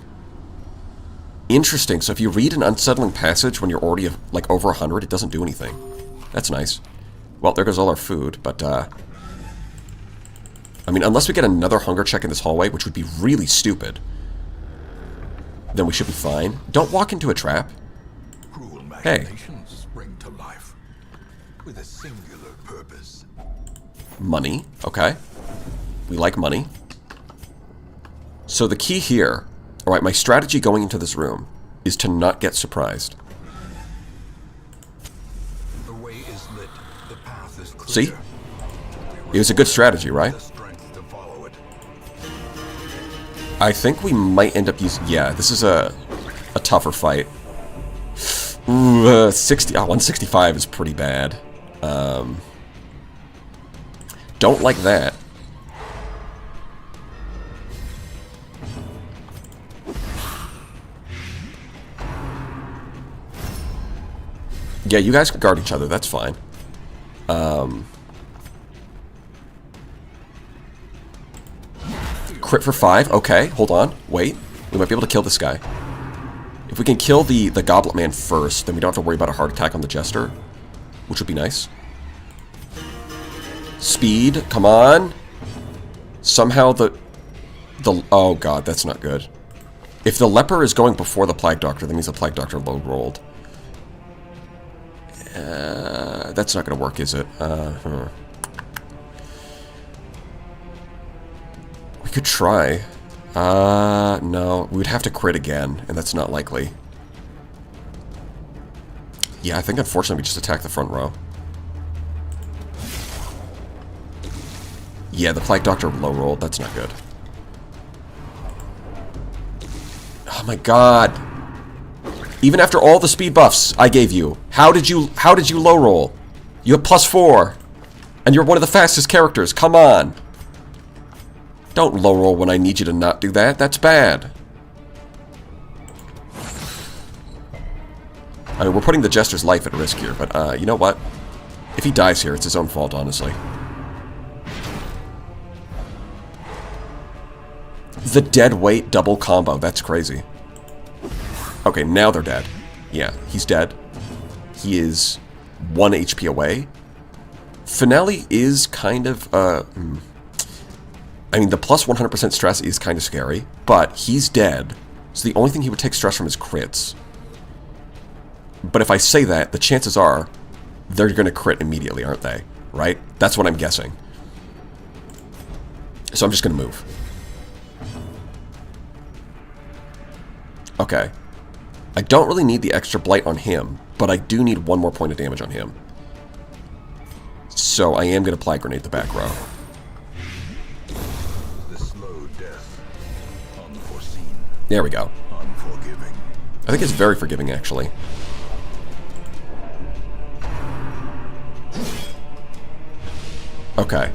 Interesting. So if you read an unsettling passage when you're already like over 100, it doesn't do anything. That's nice. Well, there goes all our food, but I mean, unless we get another hunger check in this hallway, which would be really stupid, then we should be fine. Don't walk into a trap. Cruel Hey. machinations spring to life with a singular purpose. Money. Okay. We like money. So the key here, alright, my strategy going into this room is to not get surprised. The way is lit. The path is clear. See? It was a good strategy, right? The strength to follow it. I think we might end up using... Yeah, this is a tougher fight. Ooh, 165 is pretty bad. Don't like that. Yeah, you guys can guard each other. That's fine. Crit for 5. Okay, hold on. Wait. We might be able to kill this guy. If we can kill the Goblet Man first, then we don't have to worry about a heart attack on the Jester, which would be nice. Speed. Come on. Somehow the... Oh, God, that's not good. If the Leper is going before the Plague Doctor, that means the Plague Doctor low rolled. That's not going to work, is it? We could try. No. We would have to crit again, and that's not likely. Yeah, I think unfortunately we just attack the front row. Yeah, the Plague Doctor low rolled. That's not good. Oh my god. Even after all the speed buffs I gave you, how did you low roll? You have +4. And you're one of the fastest characters. Come on. Don't low roll when I need you to not do that. That's bad. I mean, we're putting the Jester's life at risk here, but you know what? If he dies here, it's his own fault, honestly. The dead weight double combo. That's crazy. Okay, now they're dead. Yeah, he's dead. He is 1 HP away. Finale is kind of, I mean, the plus 100% stress is kind of scary, but he's dead. So the only thing he would take stress from is crits. But if I say that, the chances are they're going to crit immediately, aren't they? Right? That's what I'm guessing. So I'm just going to move. Okay. I don't really need the extra blight on him, but I do need 1 more point of damage on him. So I am going to Plague Grenade the back row. The slow death. Unforeseen. There we go. Unforgiving. I think it's very forgiving, actually. Okay.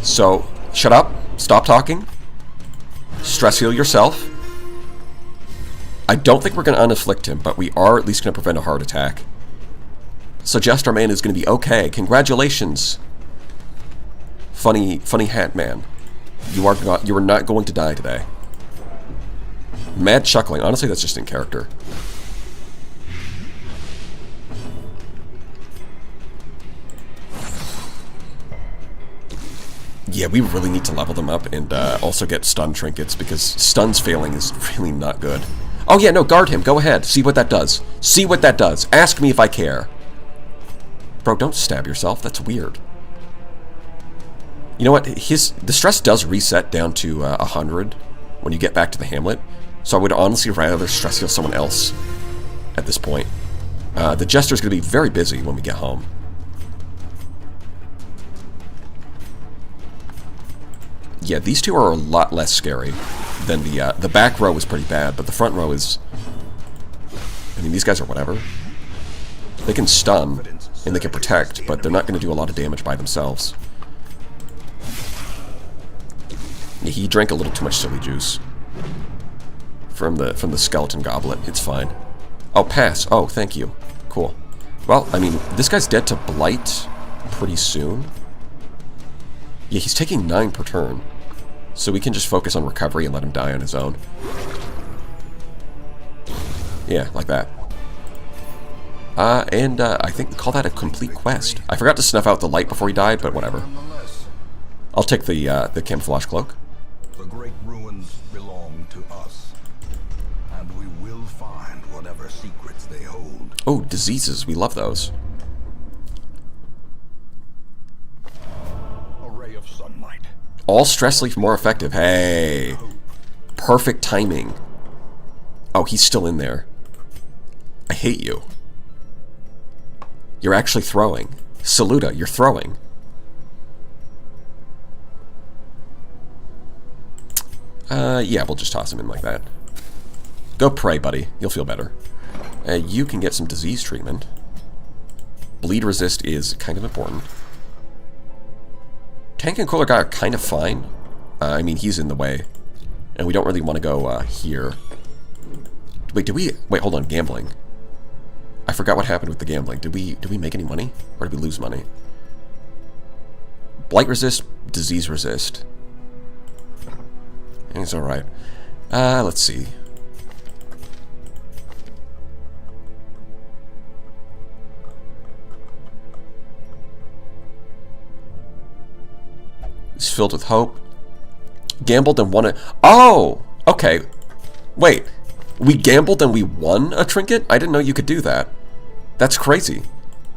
So, shut up. Stop talking. Stress heal yourself. I don't think we're going to unafflict him, but we are at least going to prevent a heart attack. So Jester Man is going to be okay. Congratulations, funny hat man. You are not going to die today. Mad chuckling. Honestly, that's just in character. Yeah, we really need to level them up and also get stun trinkets, because stuns failing is really not good. Oh yeah, no, guard him. Go ahead. See what that does. See what that does. Ask me if I care. Bro, don't stab yourself. That's weird. You know what? The stress does reset down to 100 when you get back to the hamlet. So I would honestly rather stress heal someone else at this point. The Jester's going to be very busy when we get home. Yeah, these two are a lot less scary than the back row was pretty bad, but the front row is... I mean, these guys are whatever. They can stun, and they can protect, but they're not going to do a lot of damage by themselves. Yeah, he drank a little too much silly juice from the skeleton goblet. It's fine. Oh, pass. Oh, thank you. Cool. Well, I mean, this guy's dead to blight pretty soon. Yeah, he's taking 9 per turn. So we can just focus on recovery and let him die on his own. Yeah, like that. I think we call that a complete quest. I forgot to snuff out the light before he died, but whatever. I'll take the camouflage cloak. The great ruins belong to us, and we will find whatever secrets they hold. Oh, diseases. We love those. A ray of sunlight. All stress leaf more effective. Hey. Perfect timing. Oh, he's still in there. I hate you. You're actually throwing. Saluda, you're throwing. Yeah, we'll just toss him in like that. Go pray, buddy. You'll feel better. You can get some disease treatment. Bleed resist is kind of important. Tank and Cooler Guy are kind of fine. I mean, he's in the way. And we don't really want to go here. Wait, wait, hold on, gambling. I forgot what happened with the gambling. Did we make any money? Or did we lose money? Blight resist, disease resist. It's alright. Let's see. It's filled with hope. Gambled and won it. Oh! Okay. Wait. We gambled and we won a trinket? I didn't know you could do that. That's crazy.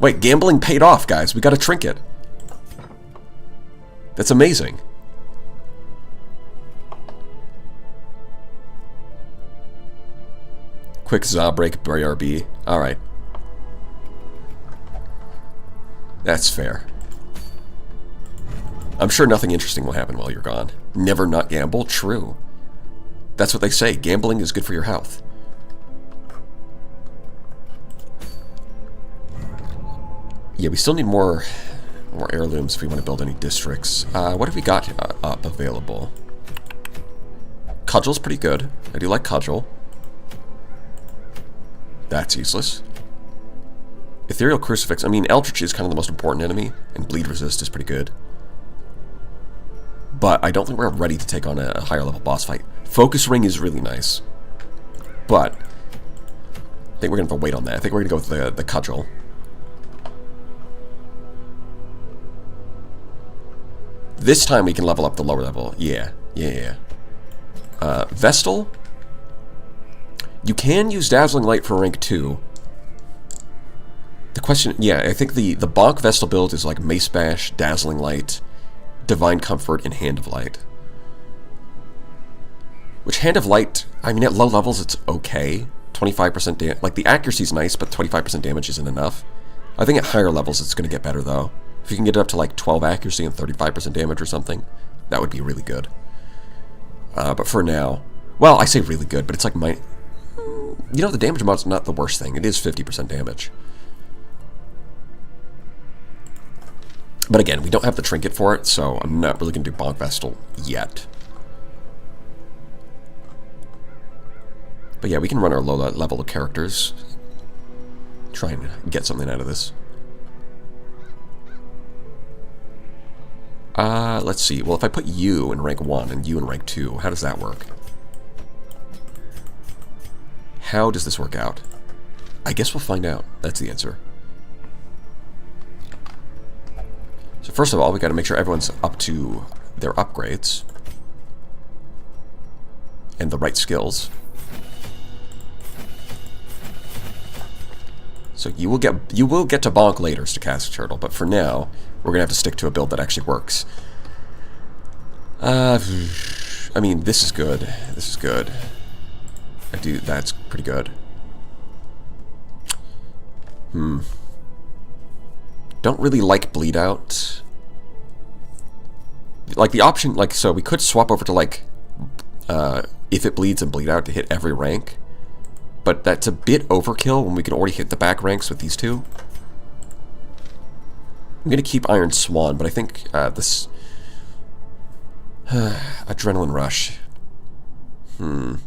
Wait, gambling paid off, guys. We got a trinket. That's amazing. Quick Zabreak, BRB. Alright. That's fair. I'm sure nothing interesting will happen while you're gone. Never not gamble? True. That's what they say. Gambling is good for your health. Yeah, we still need more heirlooms if we want to build any districts. What have we got up available? Cudgel's pretty good. I do like Cudgel. That's useless. Ethereal Crucifix. I mean, Eldritch is kind of the most important enemy, and Bleed Resist is pretty good. But I don't think we're ready to take on a higher level boss fight. Focus Ring is really nice. But I think we're going to have to wait on that. I think we're going to go with the Cudgel. This time we can level up the lower level. Yeah. Vestal. You can use Dazzling Light for rank 2. The question, yeah, I think the Bonk Vestal build is like Mace Bash, Dazzling Light, Divine Comfort, and Hand of Light. Which Hand of Light, I mean, at low levels it's okay. 25% damage, like the accuracy's nice, but 25% damage isn't enough. I think at higher levels it's going to get better though. If you can get it up to like 12 accuracy and 35% damage or something, that would be really good. But for now, well, I say really good, but it's like my... You know, the damage mod's not the worst thing. It is 50% damage. But again, we don't have the trinket for it, so I'm not really going to do Bonk Vestal yet. But yeah, we can run our low level of characters. Try and get something out of this. Let's see. Well, if I put you in rank 1 and you in rank 2, how does that work? How does this work out? I guess we'll find out. That's the answer. So first of all, we got to make sure everyone's up to their upgrades. And the right skills. So you will get to bonk later, Stochastic Turtle, but for now, we're gonna have to stick to a build that actually works. I mean, this is good. This is good. That's pretty good. Don't really like bleed out. Like the option, like, so we could swap over to like, if it bleeds and bleed out to hit every rank. But that's a bit overkill when we can already hit the back ranks with these two. I'm gonna keep Iron Swan, but I think this Adrenaline Rush. Man,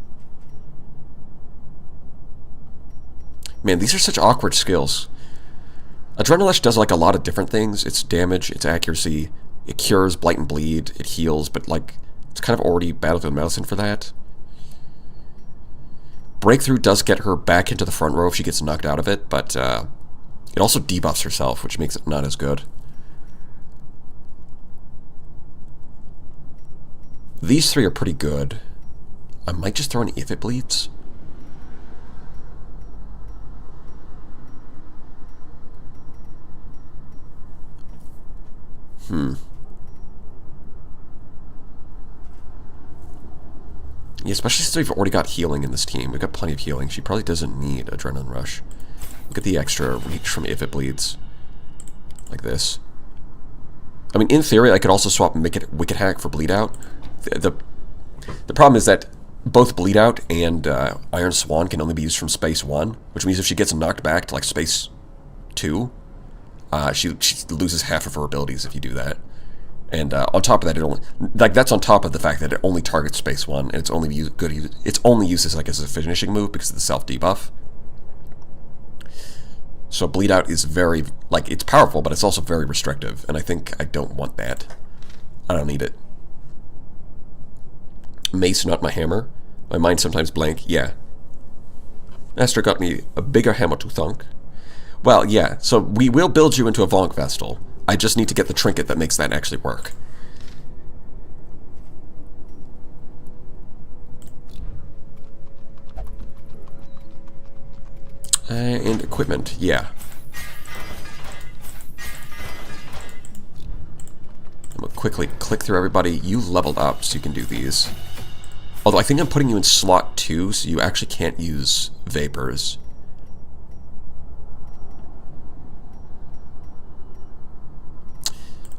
these are such awkward skills. Adrenaline Rush does like a lot of different things. It's damage, it's accuracy, it cures Blight and Bleed, it heals, but like it's kind of already Battlefield Medicine for that. Breakthrough does get her back into the front row if she gets knocked out of it, but it also debuffs herself, which makes it not as good. These three are pretty good. I might just throw in If It Bleeds. Yeah, especially since we've already got healing in this team. We've got plenty of healing. She probably doesn't need Adrenaline Rush. Look at the extra reach from If It Bleeds. Like this. I mean, in theory, I could also swap Wicked Hack for Bleed Out. The problem is that both Bleed Out and Iron Swan can only be used from Space 1, which means if she gets knocked back to like Space 2, she loses half of her abilities if you do that. And on top of that, it only that's on top of the fact that it only targets Space 1, and it's only used as like as a finishing move because of the self debuff. So Bleed Out is very it's powerful, but it's also very restrictive, and I think I don't want that. I don't need it. Mace, not my hammer. My mind sometimes blank. Yeah. Esther got me a bigger hammer to thunk. Well, yeah. So we will build you into a Vonk Vestal. I just need to get the trinket that makes that actually work. And equipment, yeah. I'm gonna quickly click through everybody. You leveled up, so you can do these. Although I think I'm putting you in slot 2, so you actually can't use Vapors.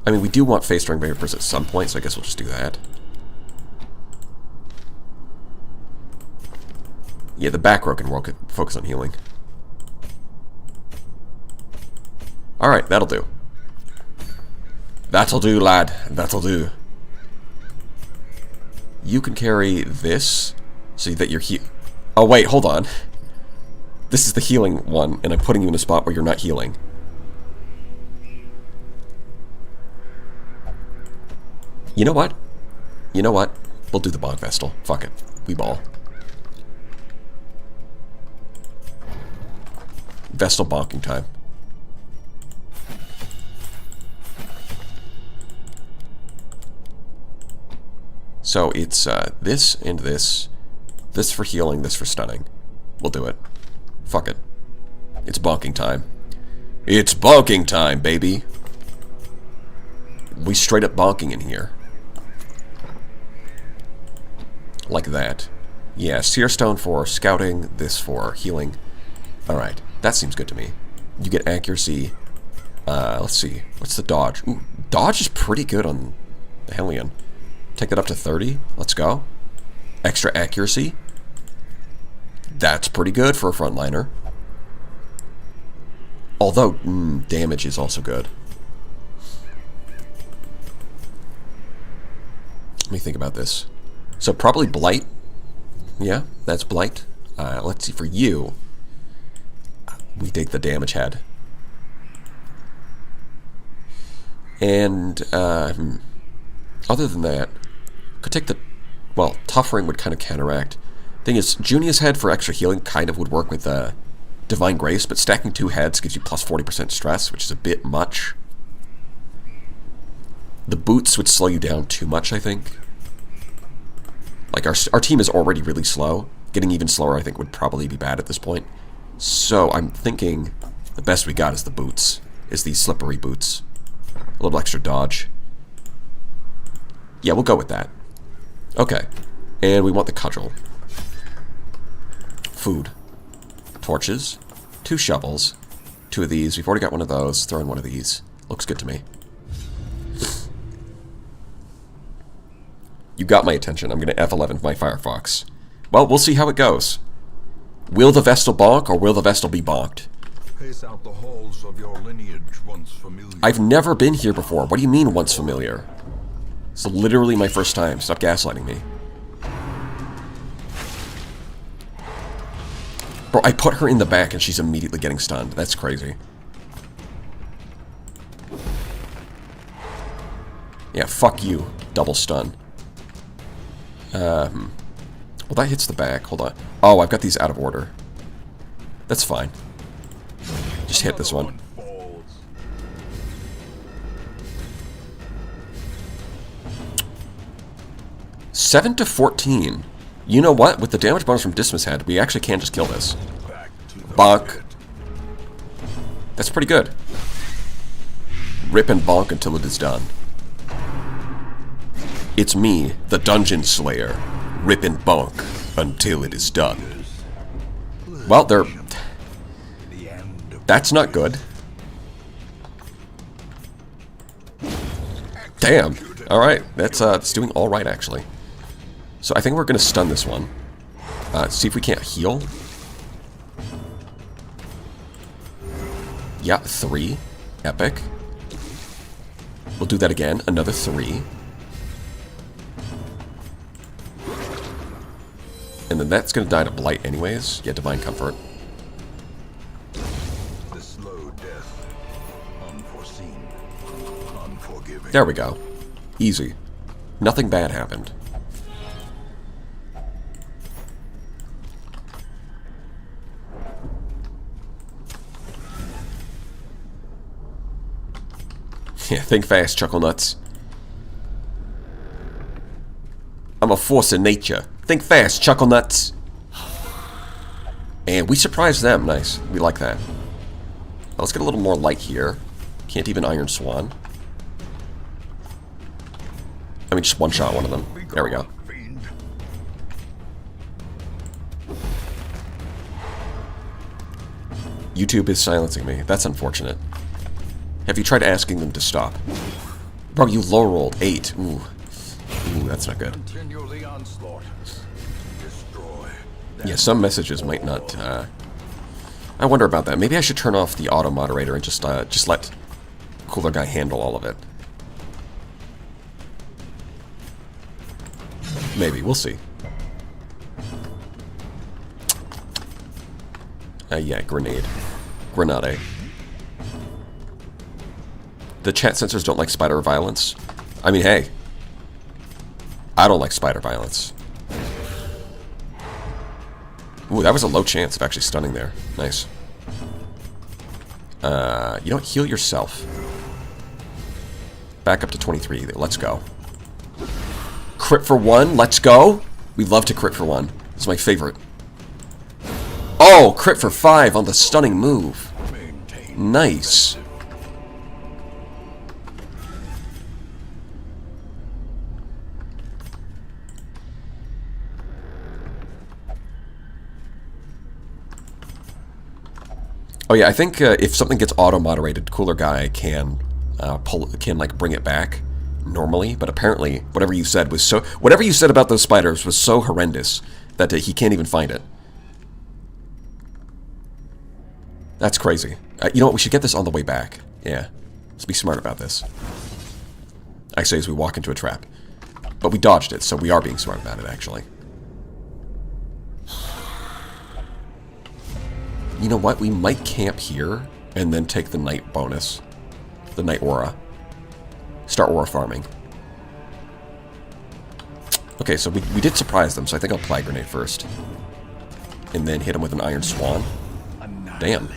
I mean, we do want Face Ring Vapors at some point, so I guess we'll just do that. Yeah, the back row can focus on healing. Alright, that'll do. That'll do, lad. That'll do. You can carry this, so that you're oh, wait, hold on. This is the healing one, and I'm putting you in a spot where you're not healing. You know what? You know what? We'll do the Bonk Vestal. Fuck it. We ball. Vestal bonking time. So it's this and this. This for healing, this for stunning. We'll do it. Fuck it. It's bonking time. It's bonking time, baby! We straight up bonking in here. Like that. Yeah, Seer Stone for scouting, this for healing. Alright, that seems good to me. You get accuracy. Let's see. What's the dodge? Ooh, dodge is pretty good on the Hellion. Take that up to 30. Let's go. Extra accuracy. That's pretty good for a frontliner. Although, damage is also good. Let me think about this. So probably Blight. Yeah, that's Blight. Let's see, for you, we take the damage head. And, other than that, could take the, well, Tough Ring would kind of counteract. Thing is, Junia's head for extra healing kind of would work with Divine Grace, but stacking 2 heads gives you plus 40% stress, which is a bit much. The boots would slow you down too much, I think. Like, our team is already really slow. Getting even slower, I think, would probably be bad at this point. So, I'm thinking The best we got is the boots. Is these slippery boots. A little extra dodge. Yeah, we'll go with that. Okay. And we want the cudgel. Food. Torches. 2 shovels. 2 of these. We've already got one of those. Throw in one of these. Looks good to me. You got my attention. I'm going to F11 my Firefox. Well, we'll see how it goes. Will the Vestal bonk, or will the Vestal be bonked? Pace out the halls of your lineage once familiar. I've never been here before. What do you mean, once familiar? It's literally my first time. Stop gaslighting me. Bro, I put her in the back and she's immediately getting stunned. That's crazy. Yeah, fuck you. Double stun. Well, that hits the back. Hold on. Oh, I've got these out of order. That's fine. Just hit this one. 7 to 14. You know what? With the damage bonus from Dismas Head, we actually can just kill this. Bonk. That's pretty good. Rip and bonk until it is done. It's me, the Dungeon Slayer. Rip and bonk until it is done. Well, they're... That's not good. Damn. Alright, that's doing alright, actually. So I think we're going to stun this one. See if we can't heal. Yeah, 3. Epic. We'll do that again. Another 3. And then that's going to die to Blight anyways. Yeah, Divine Comfort. The slow death, unforeseen, unforgiving. There we go. Easy. Nothing bad happened. Yeah, think fast, Chuckle Nuts. I'm a force of nature. Think fast, Chuckle Nuts. And we surprised them. Nice. We like that. Now, let's get a little more light here. Can't even Iron Swan. I mean, just one-shot one of them. There we go. YouTube is silencing me. That's unfortunate. Have you tried asking them to stop? Bro, you low-rolled 8. Ooh. Ooh, that's not good. Continue the onslaught. Destroy. Yeah, some messages might not, I wonder about that. Maybe I should turn off the auto-moderator and just let Cooler Guy handle all of it. Maybe. We'll see. Yeah, grenade. Grenade. The chat censors don't like spider violence. I mean, hey. I don't like spider violence. Ooh, that was a low chance of actually stunning there. Nice. You don't heal yourself. Back up to 23. Let's go. Crit for 1. Let's go. We love to crit for 1. This is my favorite. Oh, crit for 5 on the stunning move. Nice. Oh yeah, I think if something gets auto-moderated, Cooler Guy can like bring it back normally. But apparently, whatever you said about those spiders was so horrendous that he can't even find it. That's crazy. You know what? We should get this on the way back. Yeah, let's be smart about this. I say as we walk into a trap, but we dodged it, so we are being smart about it actually. You know what? We might camp here and then take the night bonus. The night aura. Start aura farming. Okay, so we did surprise them, so I think I'll Plague Grenade first. And then hit them with an Iron Swan. Damn.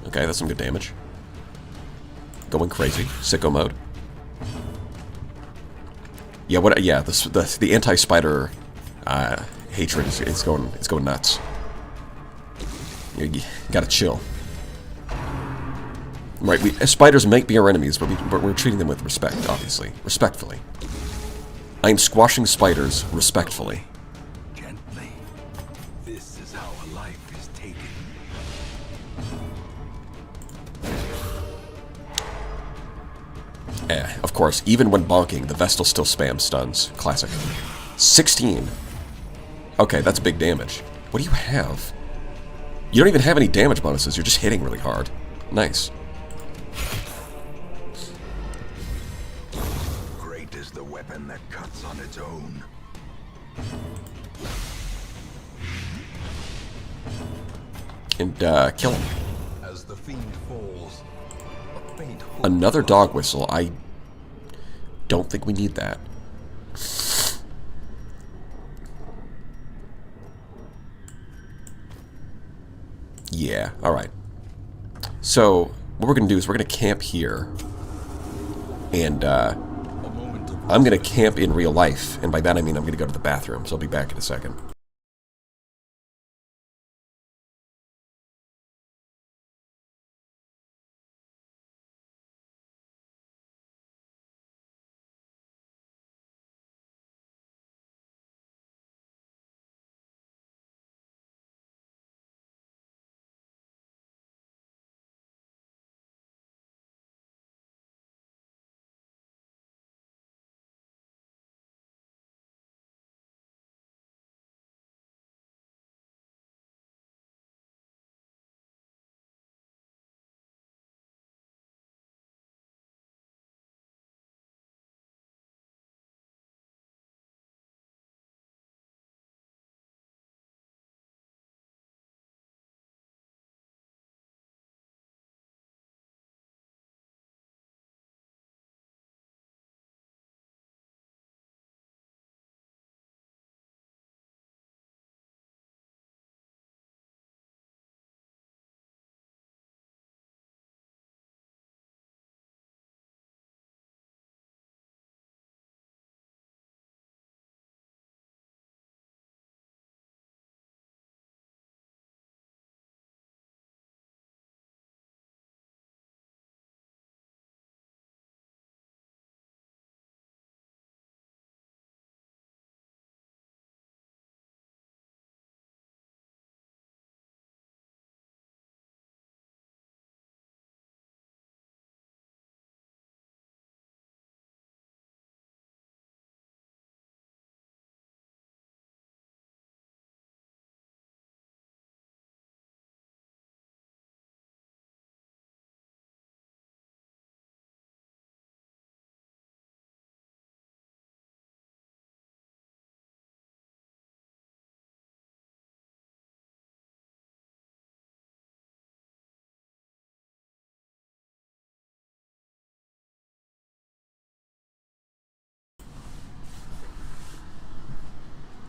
Okay, that's some good damage. Going crazy. Sicko mode. Yeah, what? Yeah, the anti-spider hatred is going nuts. You gotta chill. Right, spiders might be our enemies, but we're treating them with respect, obviously. Respectfully. I am squashing spiders respectfully. Gently. This is how a life is taken. Of course, even when bonking, the Vestal still spams stuns. Classic. 16. Okay, that's big damage. What do you have? You don't even have any damage bonuses, you're just hitting really hard. Nice. Great is the weapon that cuts on its own. And, kill him. As the fiend falls, a faint hope Another dog whistle. I don't think we need that. Yeah, alright. So, what we're going to do is we're going to camp here. And, a moment of I'm going to camp in real life. And by that I mean I'm going to go to the bathroom. So I'll be back in a second.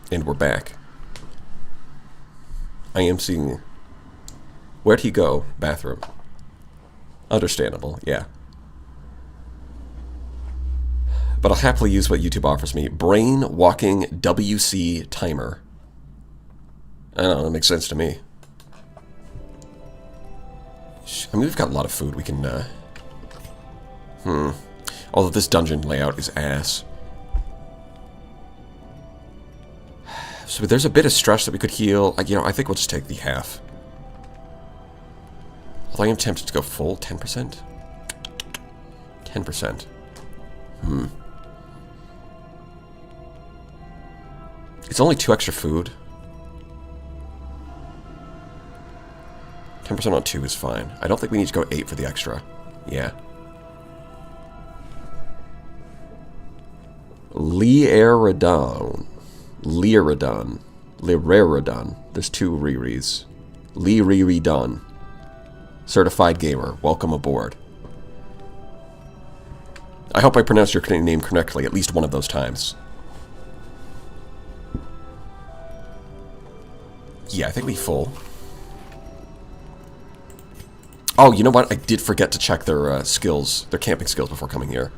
And we're back. I am seeing... Where'd he go? Bathroom. Understandable, yeah. But I'll happily use what YouTube offers me. Brain Walking WC Timer. I don't know, that makes sense to me. I mean, we've got a lot of food we can, Although this dungeon layout is ass. So there's a bit of stress that we could heal. You know, I think we'll just take the half. Although I am tempted to go full. 10%? 10%. It's only 2 extra food. 10% on 2 is fine. I don't think we need to go 8 for the extra. Yeah. Liaridon. Lireridon. There's 2 Riris. Lireridon. Certified gamer. Welcome aboard. I hope I pronounced your name correctly at least one of those times. Yeah, I think we full. Oh, you know what? I did forget to check their skills, their camping skills before coming here.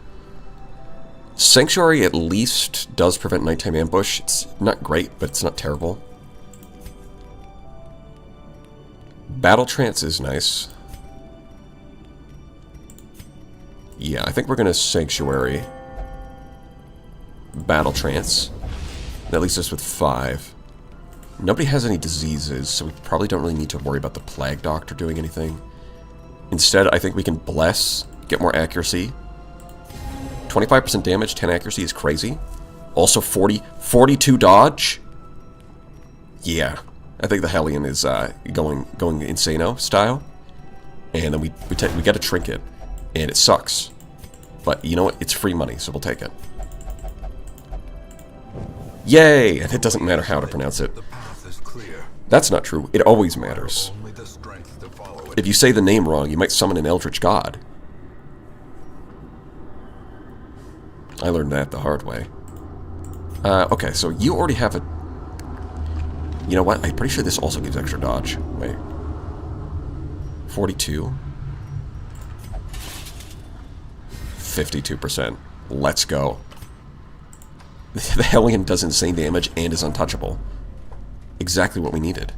Sanctuary at least does prevent nighttime ambush. It's not great, but it's not terrible. Battle Trance is nice. Yeah, I think we're going to Sanctuary. Battle Trance. That leaves us with 5. Nobody has any diseases, so we probably don't really need to worry about the Plague Doctor doing anything. Instead, I think we can Bless, get more accuracy. 25% damage, 10 accuracy is crazy. Also 42 dodge. Yeah, I think the Hellion is going insano style. And then we get a trinket, and it sucks. But you know what? It's free money, so we'll take it. Yay! And it doesn't matter how to pronounce it. The path is clear. That's not true. It always matters. Only the strength to follow it. If you say the name wrong, you might summon an eldritch god. I learned that the hard way. Okay, so you already have a... You know what? I'm pretty sure this also gives extra dodge. Wait. 42. 52%. Let's go. The Hellion does insane damage and is untouchable. Exactly what we needed.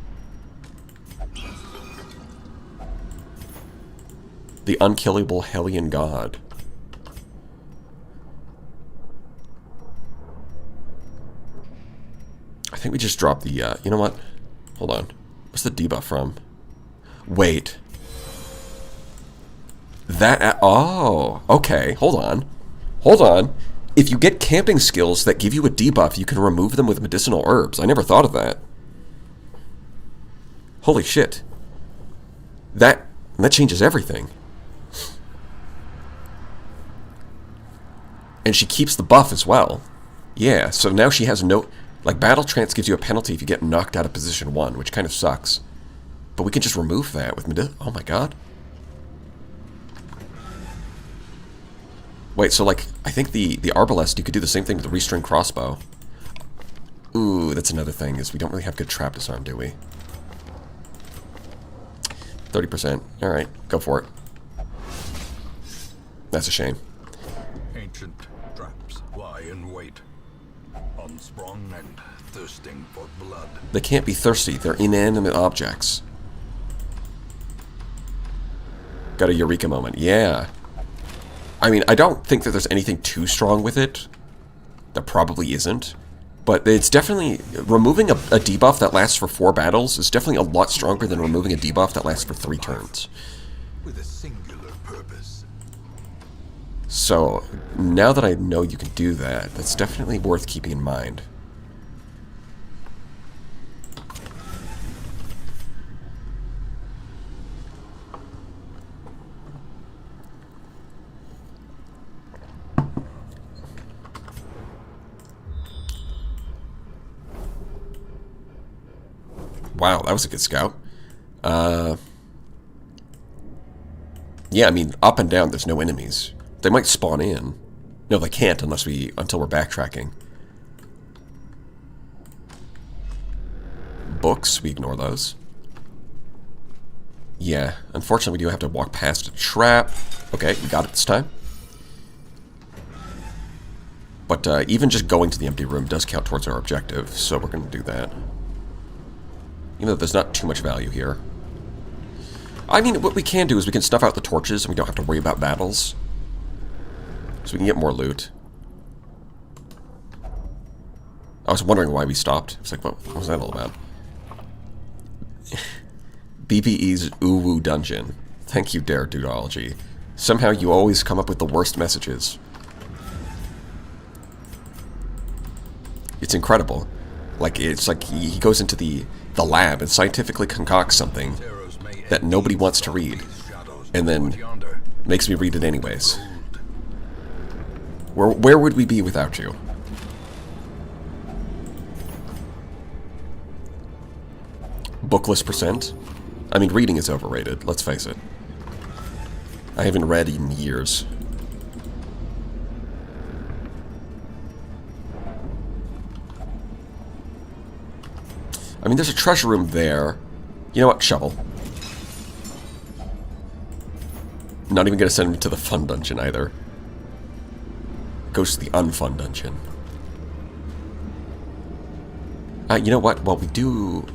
The unkillable Hellion God. I think we just dropped the, you know what? Hold on. What's the debuff from? Wait. That, oh, okay, hold on. Hold on. If you get camping skills that give you a debuff, you can remove them with medicinal herbs. I never thought of that. Holy shit. That changes everything. And she keeps the buff as well. Yeah, so now she has no... Like, Battle Trance gives you a penalty if you get knocked out of position 1, which kind of sucks. But we can just remove that with oh my god. Wait, so like, I think the Arbalest, you could do the same thing with the Restring Crossbow. Ooh, that's another thing, is we don't really have good trap disarm, do we? 30%. Alright, go for it. That's a shame. Ancient traps lie in wait, unsprung and thirsting for blood. They can't be thirsty, they're inanimate objects. Got a Eureka moment, yeah. I mean, I don't think that there's anything too strong with it. There probably isn't. But it's definitely... Removing a debuff that lasts for 4 battles is definitely a lot stronger than removing a debuff that lasts for 3 turns. With a singular purpose. So, now that I know you can do that, that's definitely worth keeping in mind. Wow, that was a good scout. Yeah, I mean, up and down, there's no enemies. They might spawn in. No, they can't until we're backtracking. Books, we ignore those. Yeah, unfortunately, we do have to walk past a trap. Okay, we got it this time. But even just going to the empty room does count towards our objective, so we're going to do that. Even though there's not too much value here. I mean, what we can do is we can snuff out the torches and we don't have to worry about battles. So we can get more loot. I was wondering why we stopped. It's like, what was that all about? BPE's Uwu Dungeon. Thank you, Dare Dudology. Somehow you always come up with the worst messages. It's incredible. Like, it's like he goes into the lab and scientifically concocts something that nobody wants to read, and then makes me read it anyways. Where would we be without you? Bookless percent? I mean, reading is overrated, let's face it. I haven't read in years. I mean, there's a treasure room there. You know what? Shovel. Not even gonna send him to the fun dungeon either. Goes to the unfun dungeon. You know what? Well, we do...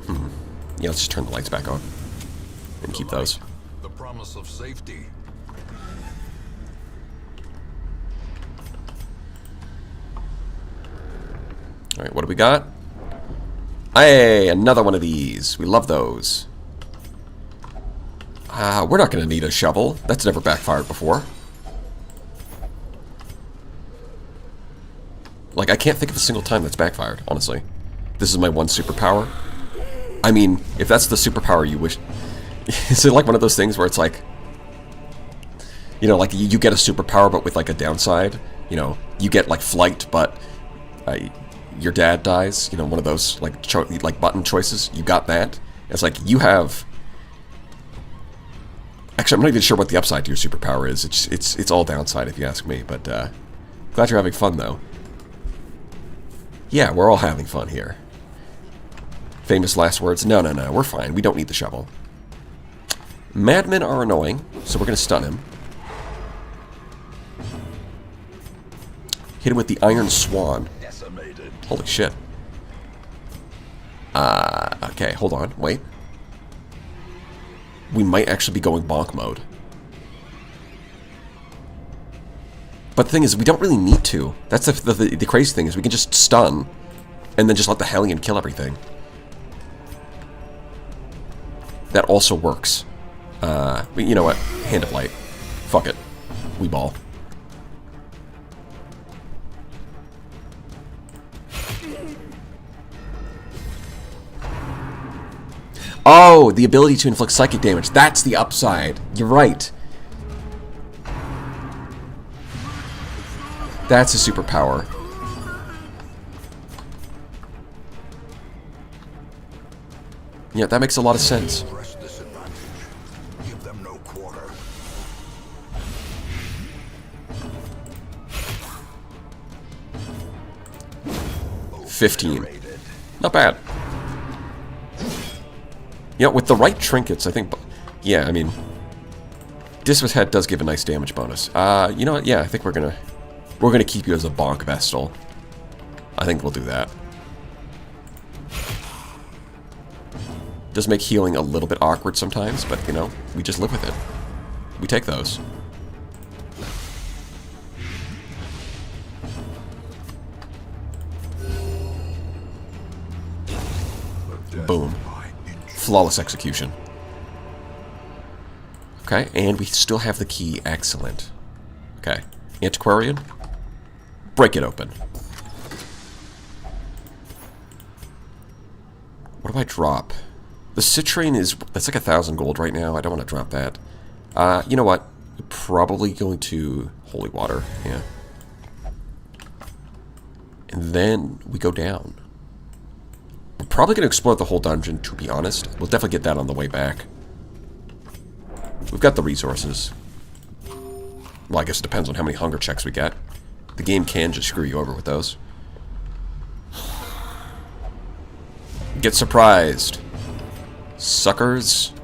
Yeah, let's just turn the lights back on. And keep those. The promise of safety. Alright, what do we got? Hey, another one of these. We love those. We're not going to need a shovel. That's never backfired before. Like, I can't think of a single time that's backfired, honestly. This is my one superpower. I mean, if that's the superpower you wish... Is it like one of those things where it's like... You know, like, you get a superpower, but with, like, a downside? You know, you get, like, flight, but... your dad dies, you know, one of those like button choices. You got that. It's like you have. Actually, I'm not even sure what the upside to your superpower is. It's all downside if you ask me. But glad you're having fun though. Yeah, we're all having fun here. Famous last words. No, we're fine. We don't need the shovel. Madmen are annoying, so we're gonna stun him. Hit him with the Iron Swan. Holy shit. Okay, hold on. Wait. We might actually be going bonk mode. But the thing is, we don't really need to. That's the crazy thing, is we can just stun and then just let the Hellion kill everything. That also works. You know what? Hand of Light. Fuck it. We ball. Oh, the ability to inflict psychic damage. That's the upside. You're right. That's a superpower. Yeah, that makes a lot of sense. 15. Not bad. You know, with the right trinkets, I think... Yeah, I mean... Discus Head does give a nice damage bonus. You know what? Yeah, I think we're gonna keep you as a bonk Vestal. I think we'll do that. Does make healing a little bit awkward sometimes, but, you know, we just live with it. We take those. Boom. Flawless execution. Okay, and we still have the key. Excellent. Okay. Antiquarian. Break it open. What do I drop? The citrine is... That's like 1,000 gold right now. I don't want to drop that. You know what? Probably going to Holy Water. Yeah. And then we go down. We're probably going to explore the whole dungeon, to be honest. We'll definitely get that on the way back. We've got the resources. Well, I guess it depends on how many hunger checks we get. The game can just screw you over with those. Get surprised. Suckers.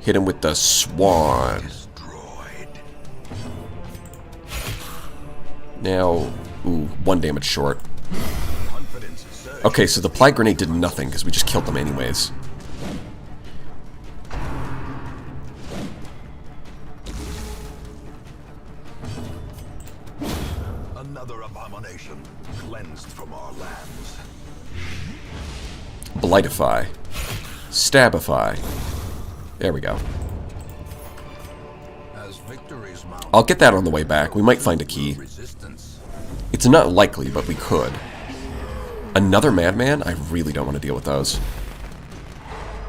Hit him with the Swan. Now... Ooh, 1 damage short. Okay, so the Plague Grenade did nothing, because we just killed them anyways. Another abomination cleansed from our lands. Blightify. Stabify. There we go. I'll get that on the way back. We might find a key. It's not likely, but we could. Another Madman? I really don't want to deal with those.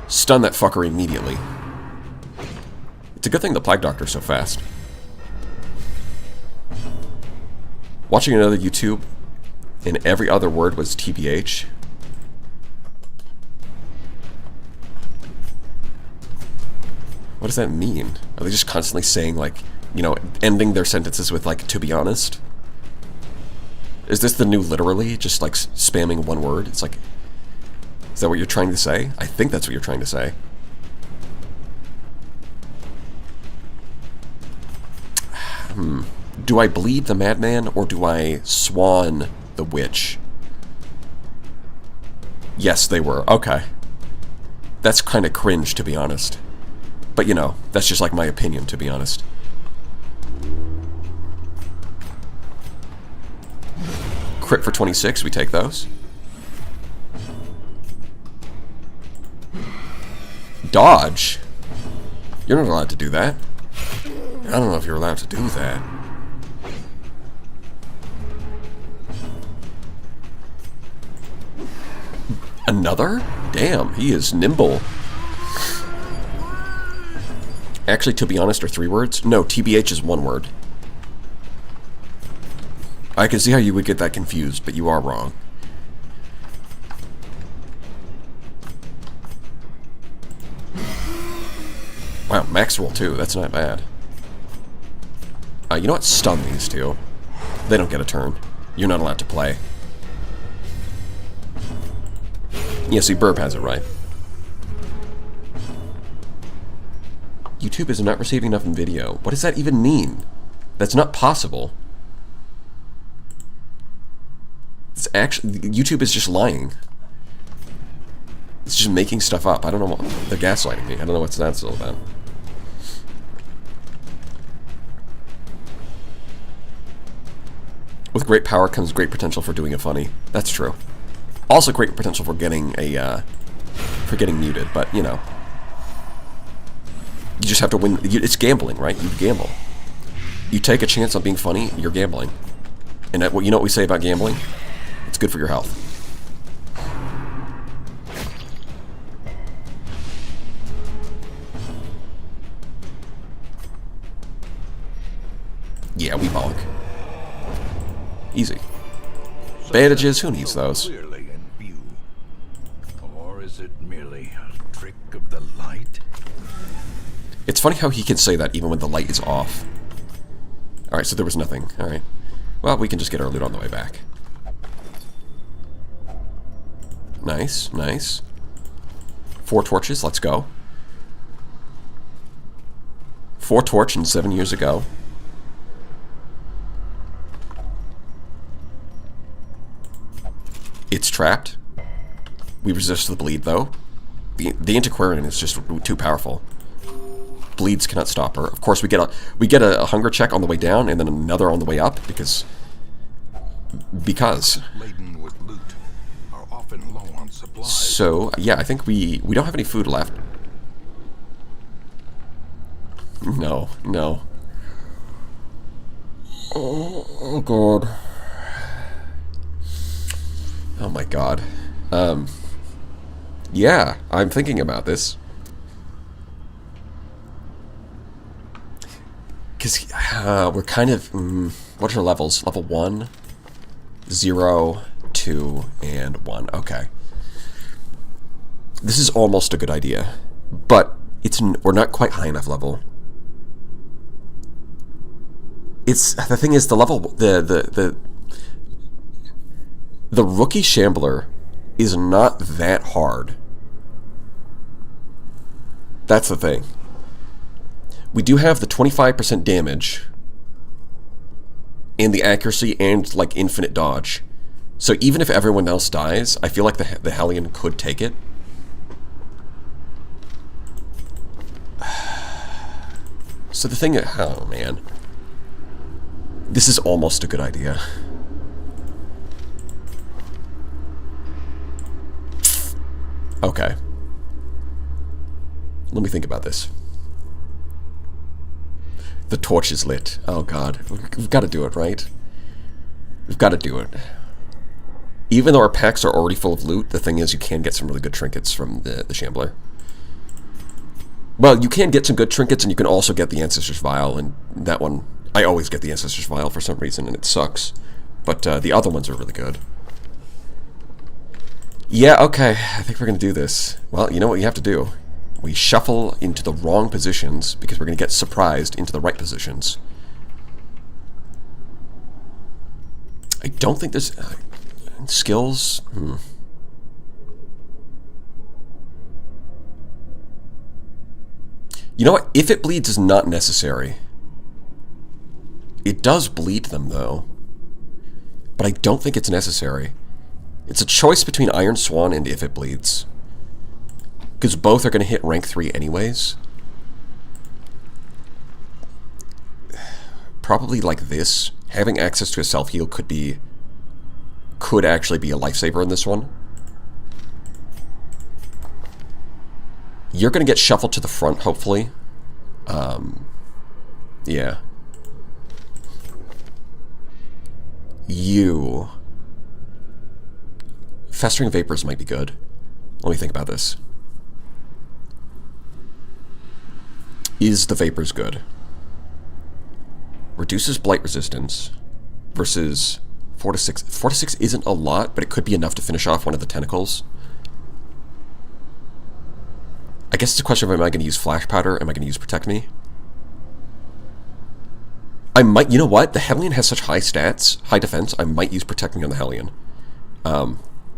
Stun that fucker immediately. It's a good thing the Plague Doctor's so fast. Watching another YouTube, and every other word was TBH. What does that mean? Are they just constantly saying, like, you know, ending their sentences with, like, to be honest? Is this the new literally? Just, like, spamming one word? It's like... Is that what you're trying to say? I think that's what you're trying to say. Do I bleed the Madman, or do I swan the witch? Yes, they were. Okay. That's kind of cringe, to be honest. But, you know, that's just like my opinion, to be honest. Crit for 26, we take those. Dodge? You're not allowed to do that. I don't know if you're allowed to do that. Another? Damn, he is nimble. Actually, to be honest, are 3 words? No, TBH is 1 word. I can see how you would get that confused, but you are wrong. Wow, max roll too. That's not bad. You know what? Stun these two. They don't get a turn. You're not allowed to play. Yeah, see, Burb has it right. YouTube is not receiving enough in video. What does that even mean? That's not possible. It's actually... YouTube is just lying. It's just making stuff up. I don't know what... They're gaslighting me. I don't know what that's all about. With great power comes great potential for doing it funny. That's true. Also great potential for getting a, for getting muted, but, you know. You just have to win. It's gambling, right? You gamble. You take a chance on being funny, you're gambling. And that, you know what we say about gambling? It's good for your health. Yeah, we bonk. Easy. Bandages, who needs those? Clearly in view. Or is it merely a trick of the light? It's funny how he can say that even when the light is off. Alright, so there was nothing. Alright. Well, we can just get our loot on the way back. Nice, nice. 4 torches, let's go. 4 torch and 7 years ago. It's trapped. We resist the bleed, though. The Antiquarian is just too powerful. Bleeds cannot stop her. Of course, we get a hunger check on the way down, and then another on the way up because. Laden with loot are often low on supplies. So yeah, I think we don't have any food left. No, no. Oh god. Oh my god. Yeah, I'm thinking about this. Because we're kind of... what are our levels? Level 1, 0, 2, and 1. Okay. This is almost a good idea. But we're not quite high enough level. The thing is, the level... The rookie Shambler is not that hard. That's the thing. We do have the 25% damage and the accuracy and like infinite dodge. So even if everyone else dies, I feel like the Hellion could take it. So the thing, oh man. This is almost a good idea. Okay. Let me think about this. The torch is lit. Oh god. We've got to do it, right? We've got to do it. Even though our packs are already full of loot, the thing is you can get some really good trinkets from the Shambler. Well, you can get some good trinkets, and you can also get the Ancestor's Vial, and that one... I always get the Ancestor's Vial for some reason, and it sucks. But the other ones are really good. Yeah, okay, I think we're going to do this. Well, you know what you have to do. We shuffle into the wrong positions because we're going to get surprised into the right positions. I don't think there's... skills? You know what? If it bleeds is not necessary. It does bleed them, though. But I don't think it's necessary. It's a choice between Iron Swan and If It Bleeds. Because both are going to hit rank 3 anyways. Probably like this. Having access to a self-heal could be could actually be a lifesaver in this one. You're going to get shuffled to the front, hopefully. Yeah. You... Festering Vapors might be good. Let me think about this. Is the Vapors good? Reduces blight resistance versus 4 to 6. 4 to 6 isn't a lot, but it could be enough to finish off one of the tentacles. I guess it's a question of, am I going to use Flash Powder? Am I going to use Protect Me? I might, you know what? The Hellion has such high stats, high defense, I might use Protect Me on the Hellion.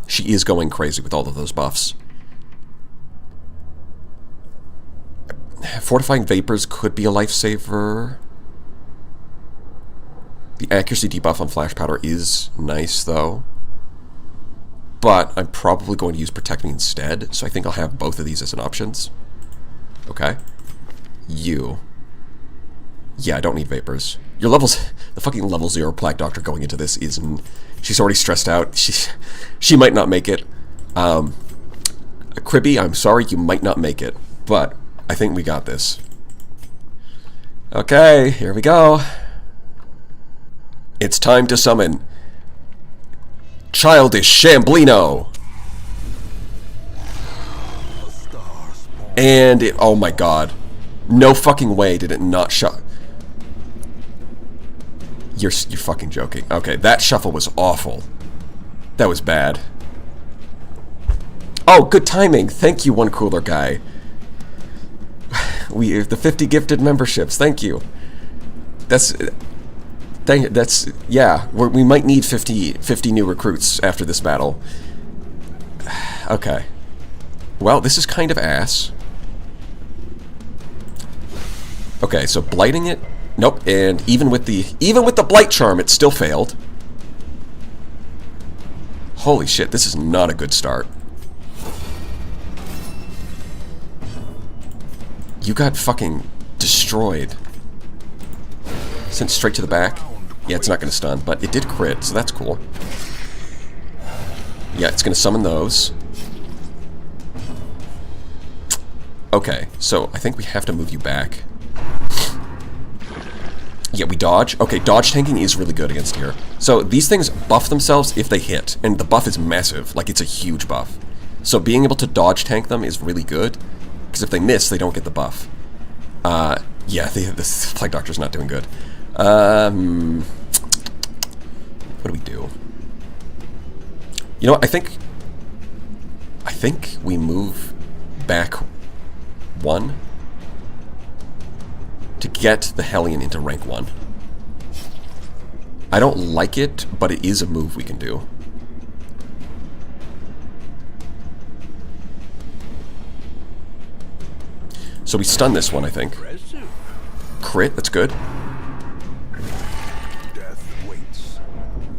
She is going crazy with all of those buffs. Fortifying Vapors could be a lifesaver. The accuracy debuff on Flash Powder is nice, though. But I'm probably going to use Protect Me instead, so I think I'll have both of these as an options. Okay. You. Yeah, I don't need Vapors. Your levels... The fucking level 0 Plague Doctor going into this isn't... She's already stressed out. She might not make it. Cribby, I'm sorry, you might not make it. But I think we got this. Okay, here we go. It's time to summon... Childish Shamblino! And it... Oh my god. No fucking way did it not shut... You're fucking joking. Okay, that shuffle was awful. That was bad. Oh, good timing. Thank you, one cooler guy. We the 50 gifted memberships. Thank you. That's yeah. We might need 50 new recruits after this battle. Okay. Well, this is kind of ass. Okay, so blighting it. Nope, and even with the blight charm, it still failed. Holy shit, this is not a good start. You got fucking destroyed. Sent straight to the back. Yeah, it's not going to stun, but it did crit, so that's cool. Yeah, it's going to summon those. Okay, so I think we have to move you back. Yeah, we dodge. Okay, dodge tanking is really good against here. So these things buff themselves if they hit, and the buff is massive. Like, it's a huge buff. So being able to dodge tank them is really good, because if they miss, they don't get the buff. Yeah, this Plague Doctor's not doing good. What do we do? You know what, I think we move back 1 to get the Hellion into rank 1. I don't like it, but it is a move we can do. So we stun this one, I think. Crit, that's good. Death waits.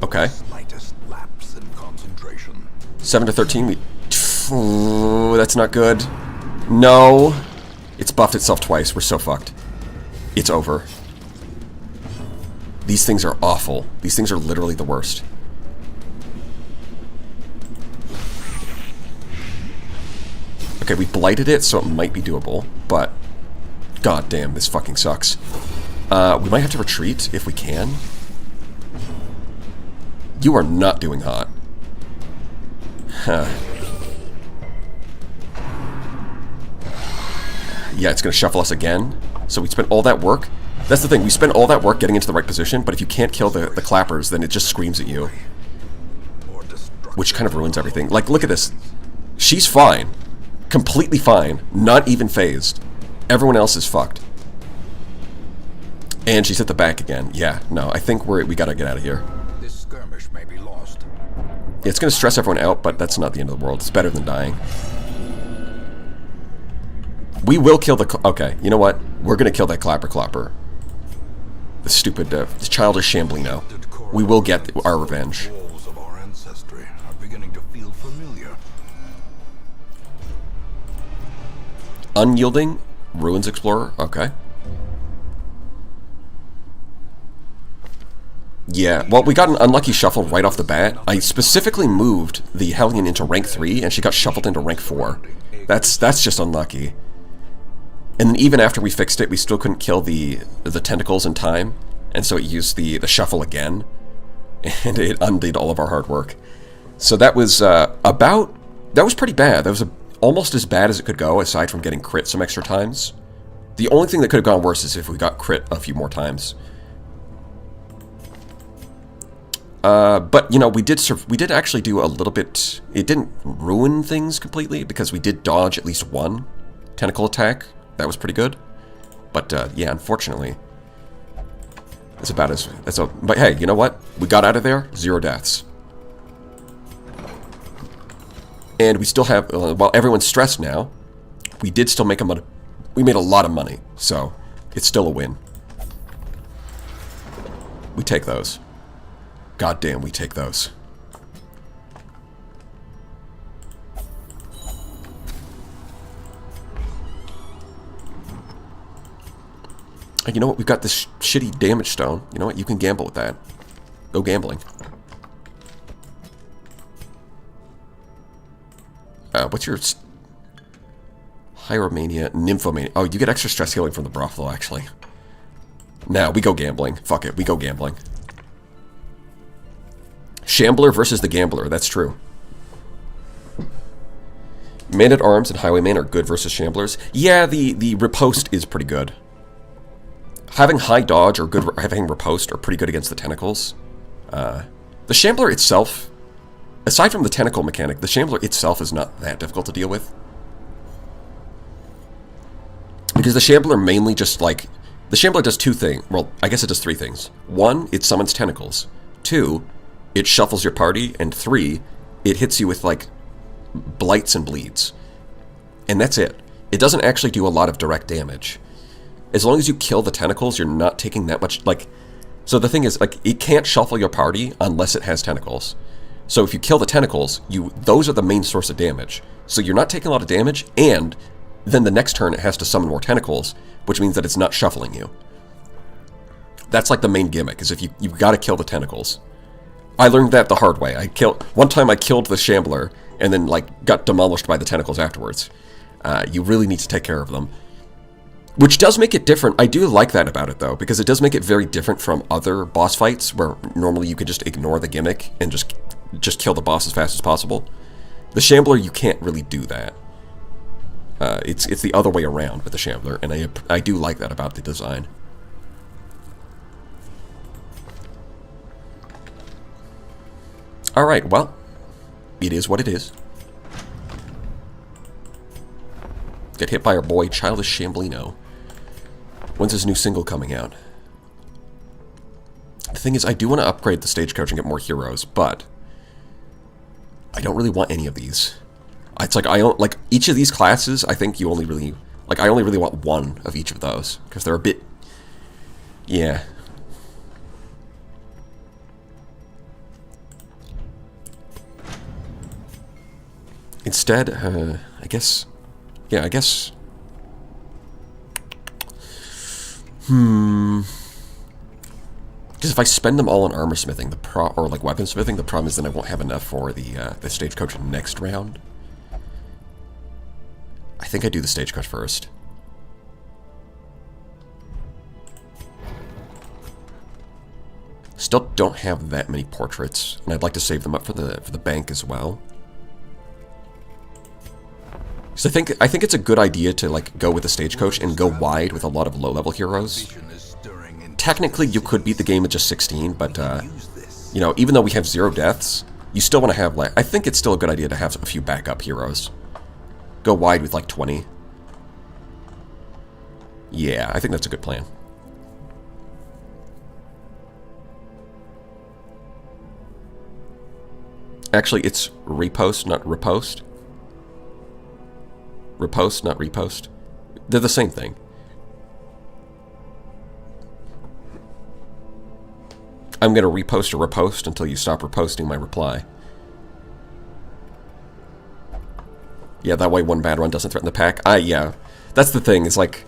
Okay. Slightest lapse in concentration. 7 to 13, we... Ooh, that's not good. No. It's buffed itself twice, we're so fucked. It's over. These things are awful. These things are literally the worst. Okay, we blighted it, so it might be doable, but... God damn, this fucking sucks. We might have to retreat if we can. You are not doing hot. Huh. Yeah, it's gonna shuffle us again. So we spent all that work. That's the thing, we spent all that work getting into the right position, but if you can't kill the clappers, then it just screams at you. Which kind of ruins everything. Like, look at this. She's fine. Completely fine. Not even phased. Everyone else is fucked. And she's at the back again. Yeah, no, I think we gotta get out of here. This skirmish may be lost. Yeah, it's gonna stress everyone out, but that's not the end of the world. It's better than dying. We will kill the... Okay, you know what? We're gonna kill that Clapper. The stupid, the childish Shamblino. We will get our revenge. Walls of our ancestry are beginning to feel familiar. Unyielding Ruins Explorer. Okay. Yeah, well, we got an unlucky shuffle right off the bat. I specifically moved the Hellion into rank 3, and she got shuffled into rank 4. That's just unlucky. And then even after we fixed it, we still couldn't kill the tentacles in time, and so it used the shuffle again, and it undid all of our hard work. So that was that was pretty bad. That was almost as bad as it could go, aside from getting crit some extra times. The only thing that could have gone worse is if we got crit a few more times. But, you know, we did actually do a little bit. It didn't ruin things completely, because we did dodge at least one tentacle attack. That was pretty good. But, yeah, unfortunately, it's about as... But hey, you know what? We got out of there, 0 deaths. And we still have... while everyone's stressed now, we did still make we made a lot of money, so it's still a win. We take those. God damn, we take those. And you know what? We've got this shitty damage stone. You know what? You can gamble with that. Go gambling. What's your... Hieromania, Nymphomania. Oh, you get extra stress healing from the brothel, actually. Now, we go gambling. Fuck it, we go gambling. Shambler versus the Gambler, that's true. Man-at-Arms and Highwayman are good versus Shamblers. Yeah, the riposte is pretty good. Having high dodge or having riposte are pretty good against the tentacles. The Shambler itself, aside from the tentacle mechanic, the Shambler itself is not that difficult to deal with. Because the Shambler mainly just, like... The Shambler does 2 things. Well, I guess it does 3 things. 1, it summons tentacles. 2, it shuffles your party. And 3, it hits you with, like, blights and bleeds. And that's it. It doesn't actually do a lot of direct damage. As long as you kill the tentacles, you're not taking that much, like... So the thing is, like, it can't shuffle your party unless it has tentacles. So if you kill the tentacles, those are the main source of damage. So you're not taking a lot of damage, and... then the next turn it has to summon more tentacles, which means that it's not shuffling you. That's like the main gimmick, is if you've got to kill the tentacles. I learned that the hard way. One time I killed the Shambler, and then like got demolished by the tentacles afterwards. You really need to take care of them. Which does make it different. I do like that about it, though, because it does make it very different from other boss fights, where normally you could just ignore the gimmick and just kill the boss as fast as possible. The Shambler, you can't really do that. It's the other way around with the Shambler, and I do like that about the design. Alright, well, it is what it is. Get hit by our boy, Childish Shamblino. When's his new single coming out? The thing is, I do want to upgrade the stagecoach and get more heroes, but I don't really want any of these. It's like, like, each of these classes, I think you only really... Like, I only really want one of each of those, because they're a bit... Yeah. Instead, I guess... Yeah, I guess... Because if I spend them all on armor smithing, or like weapon smithing, the problem is then I won't have enough for the stagecoach next round. I think I do the stagecoach first. Still don't have that many portraits, and I'd like to save them up for the bank as well. So I think it's a good idea to like go with the stagecoach and go wide with a lot of low-level heroes. Technically, you could beat the game at just 16, but you know, even though we have 0 deaths, you still want to have like... I think it's still a good idea to have a few backup heroes. Go wide with like 20. Yeah, I think that's a good plan. Actually, it's repost, not riposte. Riposte, not repost. They're the same thing. I'm going to repost or riposte until you stop reposting my reply. Yeah, that way one bad run doesn't threaten the pack. Yeah. That's the thing, is like...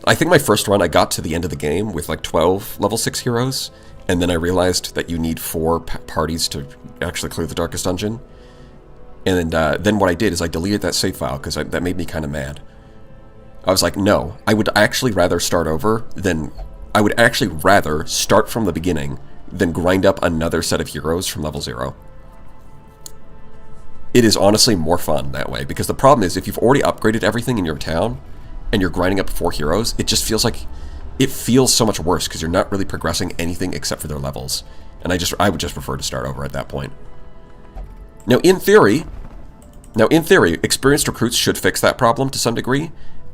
I think my first run, I got to the end of the game with like 12 level 6 heroes, and then I realized that you need 4 parties to actually clear the Darkest Dungeon. And then what I did is I deleted that save file, because that made me kind of mad. I was like, no, I would actually rather start over than... I would actually rather start from the beginning than grind up another set of heroes from level 0. It is honestly more fun that way, because the problem is if you've already upgraded everything in your town and you're grinding up 4 heroes, it just feels like... It feels so much worse because you're not really progressing anything except for their levels. And I would just prefer to start over at that point. Now, in theory, experienced recruits should fix that problem to some degree,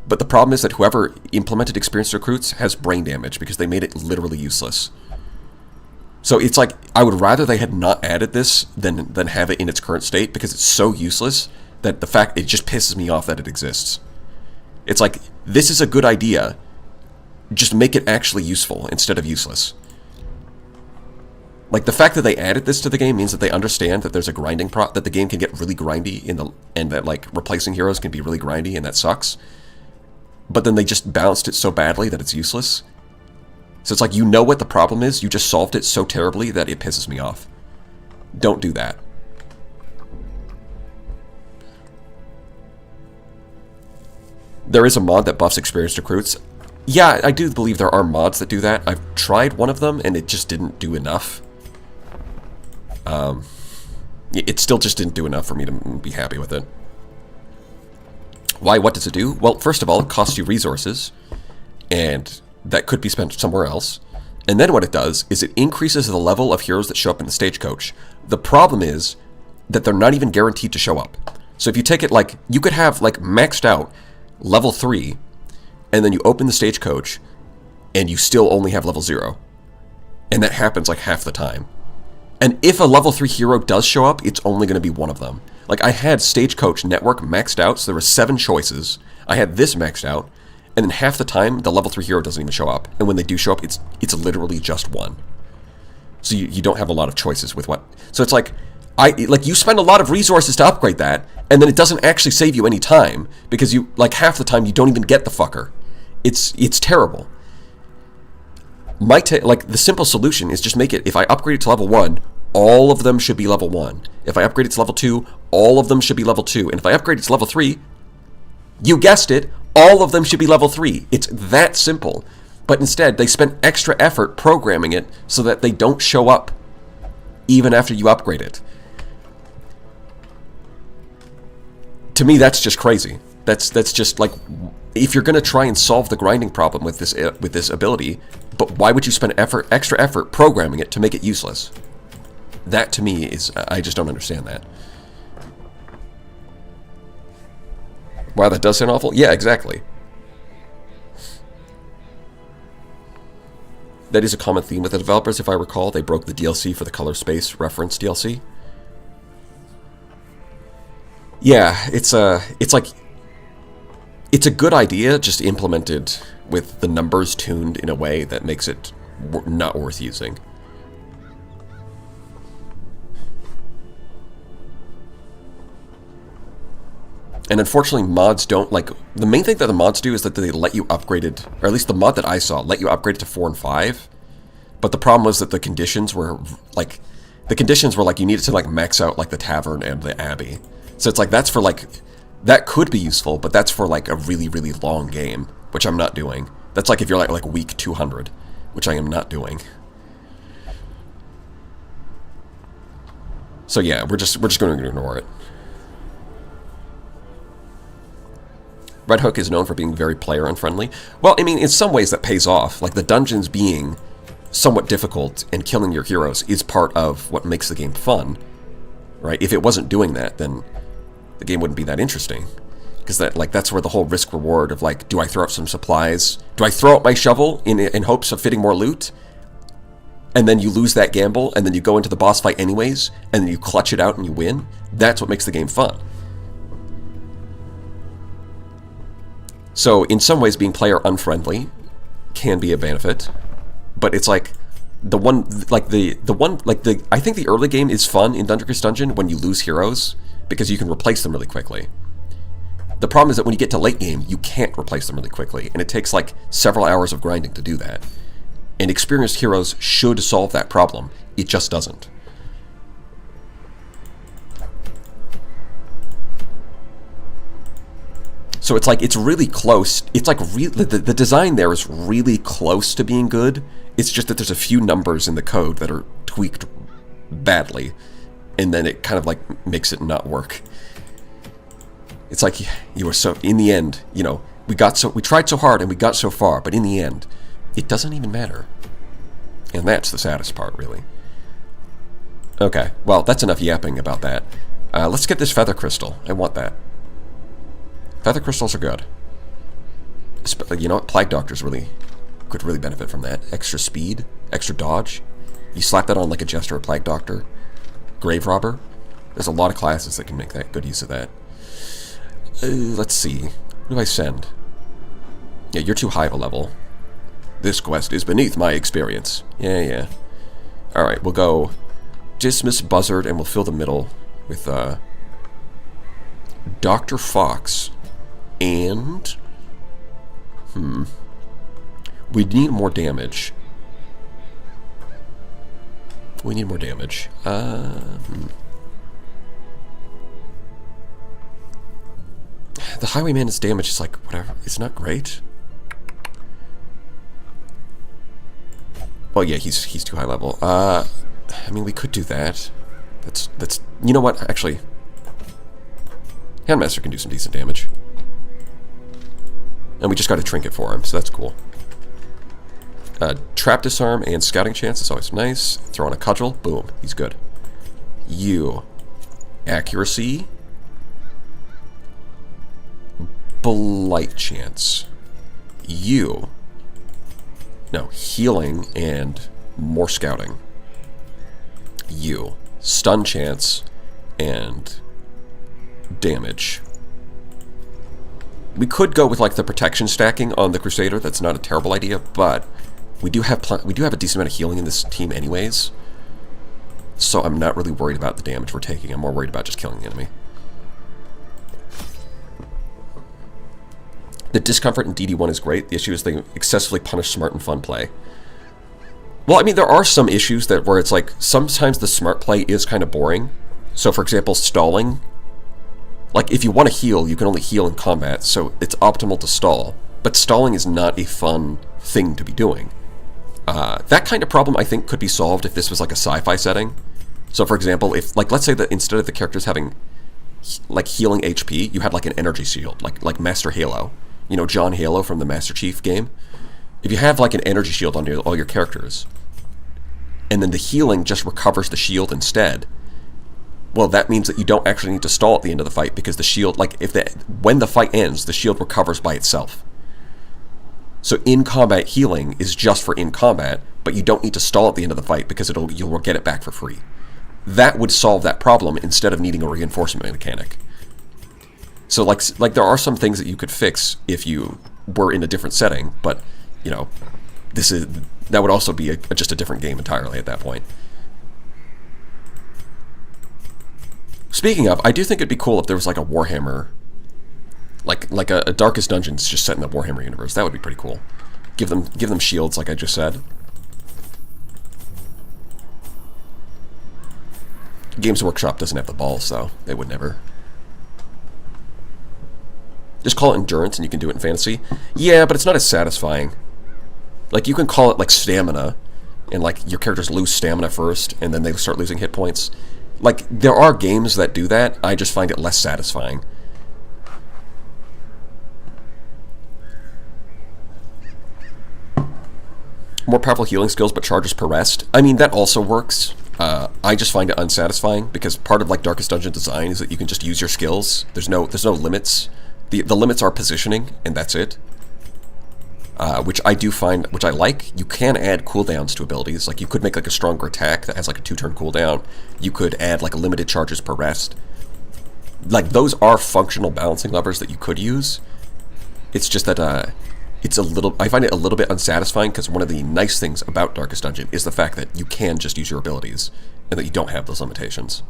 but the problem is that whoever implemented experienced recruits has brain damage because they made it literally useless. So it's like, I would rather they had not added this than have it in its current state, because it's so useless that the fact, it just pisses me off that it exists. It's like, this is a good idea, just make it actually useful instead of useless. Like, the fact that they added this to the game means that they understand that there's a grinding that the game can get really grindy and that, like, replacing heroes can be really grindy, and that sucks. But then they just balanced it so badly that it's useless. So it's like, you know what the problem is, you just solved it so terribly that it pisses me off. Don't do that. There is a mod that buffs experienced recruits. Yeah, I do believe there are mods that do that. I've tried one of them, and it just didn't do enough. It still just didn't do enough for me to be happy with it. Why? What does it do? Well, first of all, it costs you resources, and that could be spent somewhere else. And then what it does is it increases the level of heroes that show up in the stagecoach. The problem is that they're not even guaranteed to show up. So if you take it like, you could have like maxed out level 3, and then you open the stagecoach, and you still only have level 0. And that happens like half the time. And if a level 3 hero does show up, it's only going to be one of them. Like, I had Stagecoach Network maxed out, so there were 7 choices. I had this maxed out, and then half the time, the level 3 hero doesn't even show up. And when they do show up, it's literally just one. So you don't have a lot of choices with what... So it's like, you spend a lot of resources to upgrade that, and then it doesn't actually save you any time, because you, like, half the time, you don't even get the fucker. It's terrible. Like, the simple solution is just make it, if I upgrade it to level 1, all of them should be level 1. If I upgrade it to level 2, all of them should be level 2. And if I upgrade it to level 3, you guessed it, all of them should be level 3. It's that simple. But instead, they spent extra effort programming it so that they don't show up even after you upgrade it. To me, that's just crazy. That's just like, if you're going to try and solve the grinding problem with this ability, but why would you spend extra effort programming it to make it useless? That to me is, I just don't understand that. Wow, that does sound awful? Yeah, exactly. That is a common theme with the developers, if I recall. They broke the DLC for the Color Space reference DLC. Yeah, it's like, it's a good idea, just implemented with the numbers tuned in a way that makes it not worth using. And unfortunately, mods don't, like, the main thing that the mods do is that they let you upgrade it, or at least the mod that I saw, let you upgrade it to 4 and 5. But the problem was that the conditions were, like, you needed to, like, max out, like, the tavern and the abbey. So it's like, that's for, like, that could be useful, but that's for, like, a really, really long game, which I'm not doing. That's like if you're, like week 200, which I am not doing. So yeah, we're just going to ignore it. Red Hook is known for being very player unfriendly. Well, I mean, in some ways that pays off. Like, the dungeons being somewhat difficult and killing your heroes is part of what makes the game fun, right? If it wasn't doing that, then the game wouldn't be that interesting. Because that's where the whole risk reward of, like, do I throw out some supplies? Do I throw out my shovel in hopes of fitting more loot? And then you lose that gamble, and then you go into the boss fight anyways, and then you clutch it out and you win? That's what makes the game fun. So, in some ways, being player unfriendly can be a benefit, but it's like, I think the early game is fun in Darkest Dungeon when you lose heroes, because you can replace them really quickly. The problem is that when you get to late game, you can't replace them really quickly, and it takes like several hours of grinding to do that. And experienced heroes should solve that problem. It just doesn't. So it's like, it's really close. It's like, the design there is really close to being good. It's just that there's a few numbers in the code that are tweaked badly. And then it kind of like makes it not work. It's like, you were so, in the end, you know, we tried so hard and we got so far, but in the end, it doesn't even matter. And that's the saddest part, really. Okay, well, that's enough yapping about that. Let's get this feather crystal. I want that. Feather crystals are good. You know what? Plague Doctors could really benefit from that. Extra speed, extra dodge. You slap that on like a Jester or Plague Doctor. Grave Robber. There's a lot of classes that can make that good use of that. Let's see. Who do I send? Yeah, you're too high of a level. This quest is beneath my experience. Yeah. Alright, we'll go Dismiss Buzzard, and we'll fill the middle with Dr. Fox. And... we need more damage. We need more damage. The Highwayman's damage is like, whatever. It's not great. Well, yeah, he's too high level. I mean, we could do that. That's you know what? Actually, Handmaster can do some decent damage. And we just got a trinket for him, so that's cool. Trap Disarm and Scouting Chance is always nice. Throw on a Cudgel. Boom. He's good. You. Accuracy. Blight Chance. You. No, Healing and more Scouting. You. Stun Chance and damage. We could go with like the protection stacking on the Crusader. That's not a terrible idea, but we do have a decent amount of healing in this team anyways. So I'm not really worried about the damage we're taking. I'm more worried about just killing the enemy. The discomfort in DD1 is great. The issue is they excessively punish smart and fun play. Well, I mean, there are some issues where it's like, sometimes the smart play is kind of boring. So, for example, stalling. Like, if you want to heal, you can only heal in combat, so it's optimal to stall. But stalling is not a fun thing to be doing. That kind of problem, I think, could be solved if this was like a sci-fi setting. So, for example, if, like, let's say that instead of the characters having, like, healing HP, you had, like, an energy shield, like Master Halo. You know, John Halo from the Master Chief game. If you have, like, an energy shield on all your characters, and then the healing just recovers the shield instead, well, that means that you don't actually need to stall at the end of the fight, because the shield, like, when the fight ends, the shield recovers by itself. So in-combat healing is just for in-combat, but you don't need to stall at the end of the fight, because you'll get it back for free. That would solve that problem instead of needing a reinforcement mechanic. So, like there are some things that you could fix if you were in a different setting, but, you know, that would also be just a different game entirely at that point. Speaking of, I do think it'd be cool if there was like a Warhammer, like a Darkest Dungeons just set in the Warhammer universe. That would be pretty cool. Give them shields, like I just said. Games Workshop doesn't have the balls, so they would never. Just call it endurance and you can do it in fantasy. Yeah, but it's not as satisfying. Like, you can call it like stamina, and like your characters lose stamina first and then they start losing hit points. Like, there are games that do that. I just find it less satisfying. More powerful healing skills but charges per rest. I mean, that also works. I just find it unsatisfying because part of like Darkest Dungeon design is that you can just use your skills. There's no limits. The limits are positioning, and that's it. Which I do find, which I like. You can add cooldowns to abilities. Like, you could make like a stronger attack that has like a 2-turn cooldown. You could add like limited charges per rest. Like, those are functional balancing levers that you could use. It's just that I find it a little bit unsatisfying because one of the nice things about Darkest Dungeon is the fact that you can just use your abilities and that you don't have those limitations.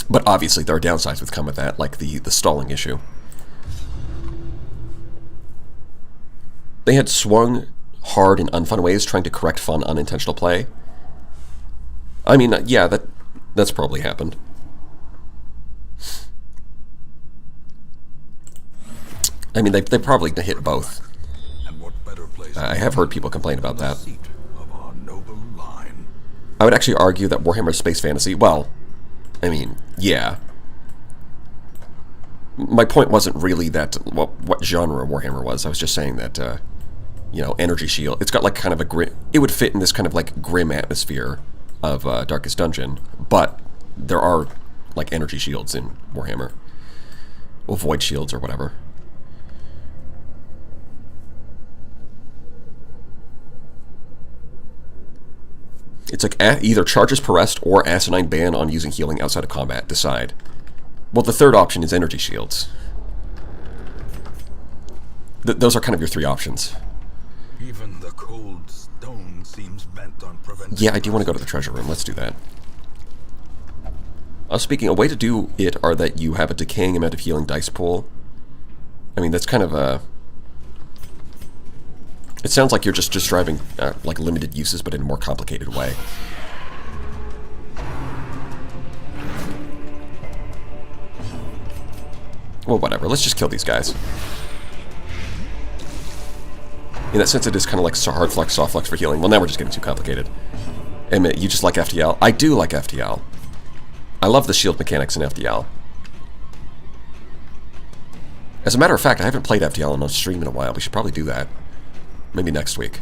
But obviously there are downsides that come with that, like the stalling issue. they had swung hard in unfun ways, trying to correct fun, unintentional play. I mean, yeah, that's probably happened. I mean, they probably hit both. And what better place I have heard people complain about than the that. seat of our noble line? I would actually argue that Warhammer Space Fantasy, well, I mean, yeah. My point wasn't really that what genre Warhammer was. I was just saying that, you know, Energy Shield, it's got like kind of a grim, it would fit in this kind of like grim atmosphere of Darkest Dungeon, but there are like energy shields in Warhammer. Or void shields or whatever. It's like either charges per rest or asinine ban on using healing outside of combat. Decide. Well, the third option is energy shields. Those are kind of your three options. Even the cold stone seems bent on preventing. Yeah, I do want to go to the treasure room. Let's do that. Speaking, a way to do it are that you have a decaying amount of healing dice pool. I mean, that's kind of a... It sounds like you're just describing like limited uses, but in a more complicated way. Well, whatever. Let's just kill these guys. In that sense, it is kind of like hard flex, soft flex for healing. Well, now we're just getting too complicated. Admit, you just like FTL? I do like FTL. I love the shield mechanics in FTL. As a matter of fact, I haven't played FTL on a stream in a while. We should probably do that. Maybe next week.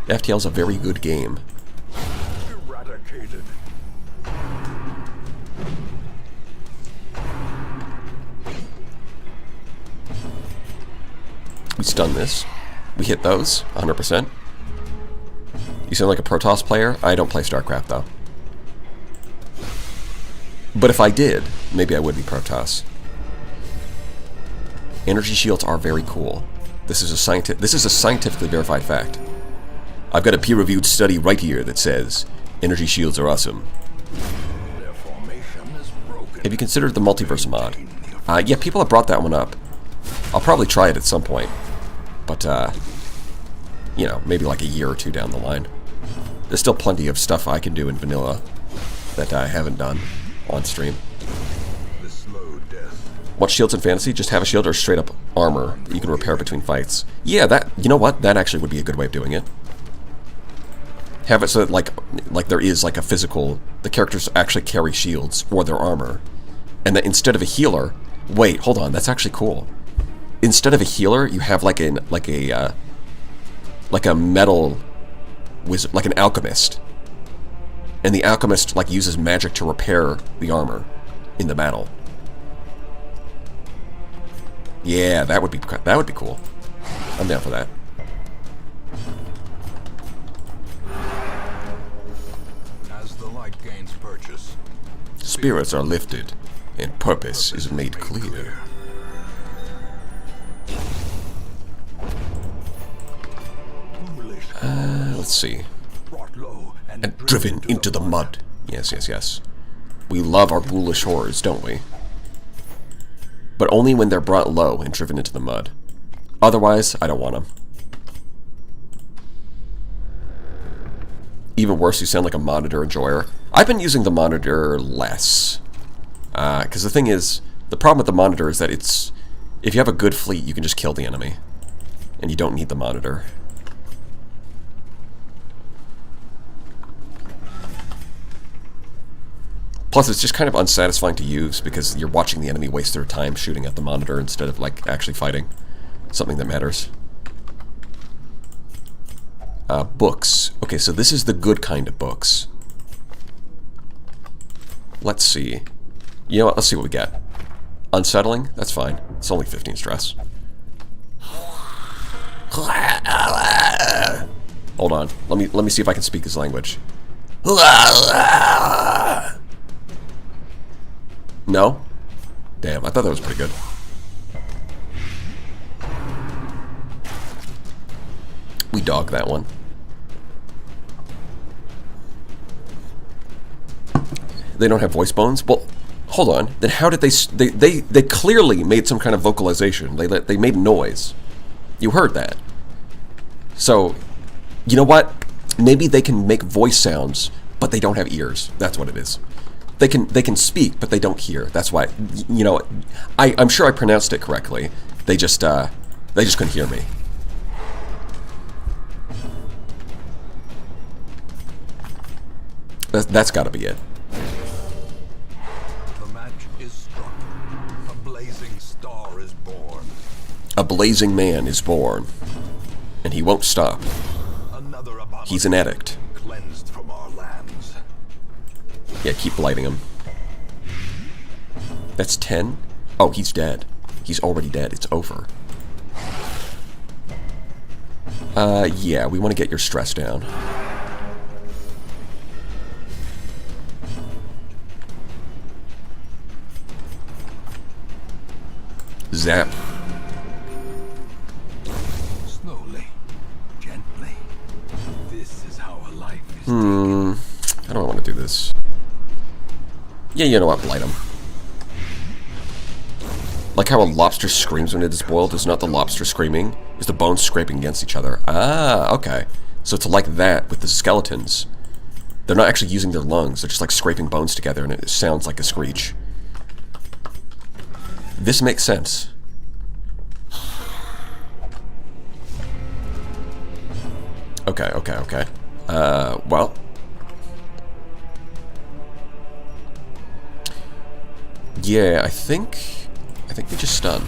FTL is a very good game. Eradicated. We stun this. We hit those, 100%. You sound like a Protoss player? I don't play StarCraft, though. But if I did, maybe I would be Protoss. Energy shields are very cool. This is a scientifically verified fact. I've got a peer-reviewed study right here that says energy shields are awesome. Their formation is broken. Have you considered the multiverse mod? Yeah, people have brought that one up. I'll probably try it at some point. But, you know, maybe like a year or two down the line. There's still plenty of stuff I can do in vanilla that I haven't done on stream. The slow death. What shields in fantasy? Just have a shield or straight up armor that you can repair between fights. Yeah, that, you know what? That actually would be a good way of doing it. Have it so that like there is like a physical, the characters actually carry shields or their armor. And that instead of a healer, wait, hold on, that's actually cool. Instead of a healer, you have like a metal wizard, like an alchemist. And the alchemist like uses magic to repair the armor in the battle. Yeah, that would be cool. I'm down for that. As the light gains purchase, Spirits are lifted, and purpose is made clear. Let's see. brought low And driven into the mud. Yes, yes, yes. We love our ghoulish horrors, don't we? But only when they're brought low and driven into the mud. Otherwise, I don't want them. Even worse, you sound like a monitor enjoyer. I've been using the monitor less. Because the thing is, the problem with the monitor is that it's... If you have a good fleet, you can just kill the enemy. And you don't need the monitor. Plus, it's just kind of unsatisfying to use because you're watching the enemy waste their time shooting at the monitor instead of, like, actually fighting. Something that matters. Books. Okay, so this is the good kind of books. Let's see. You know what? Let's see what we get. Unsettling? That's fine. It's only 15 stress. Hold on. Let me see if I can speak his language. No? Damn, I thought that was pretty good. We dog that one. They don't have voice bones? Well, Hold on. Then how did they clearly made some kind of vocalization. They made noise. You heard that. So, you know what? Maybe they can make voice sounds, but they don't have ears. That's what it is. They can speak, but they don't hear. That's why. You know, I'm sure I pronounced it correctly. They just couldn't hear me. That's got to be it. The match is struck. A blazing star is born. A blazing man is born, and he won't stop. Another He's an addict. cleansed from our lands. Yeah, keep blighting him. That's 10? Oh, he's dead. He's already dead. It's over. Yeah, we want to get your stress down. Zap. Slowly, gently. This is how a life is I don't want to do this. Yeah, you know what? Blight him. Like how a lobster screams when it is boiled is not the lobster screaming, it's the bones scraping against each other. Ah, okay. So it's like that with the skeletons. They're not actually using their lungs, they're just like scraping bones together and it sounds like a screech. This makes sense. Okay. Well. Yeah, I think we just stun.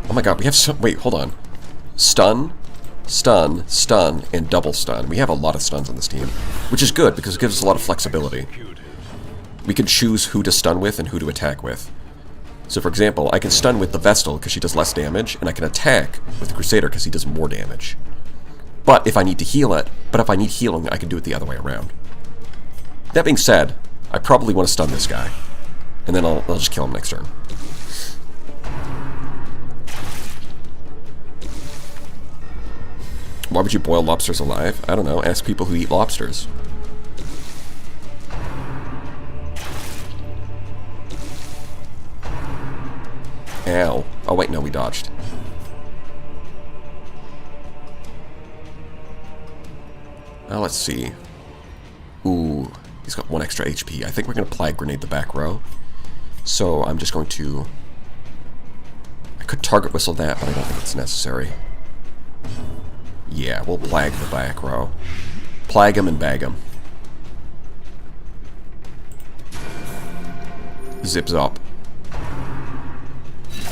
Oh my god, we have some... Wait, hold on. Stun, stun, stun, and double stun. We have a lot of stuns on this team, which is good because it gives us a lot of flexibility. We can choose who to stun with and who to attack with. So for example, I can stun with the Vestal because she does less damage, and I can attack with the Crusader because he does more damage. But if I need to heal it, if I need healing, I can do it the other way around. That being said, I probably want to stun this guy, and then I'll just kill him next turn. Why would you boil lobsters alive? I don't know. Ask people who eat lobsters. Ow. Oh wait, no, we dodged. Now let's see. Ooh, he's got 1 extra HP. I think we're going to Plague Grenade the back row. So I'm just going to... I could Target Whistle that, but I don't think it's necessary. Yeah, we'll Plague the back row. Plague him and bag him. Zips up.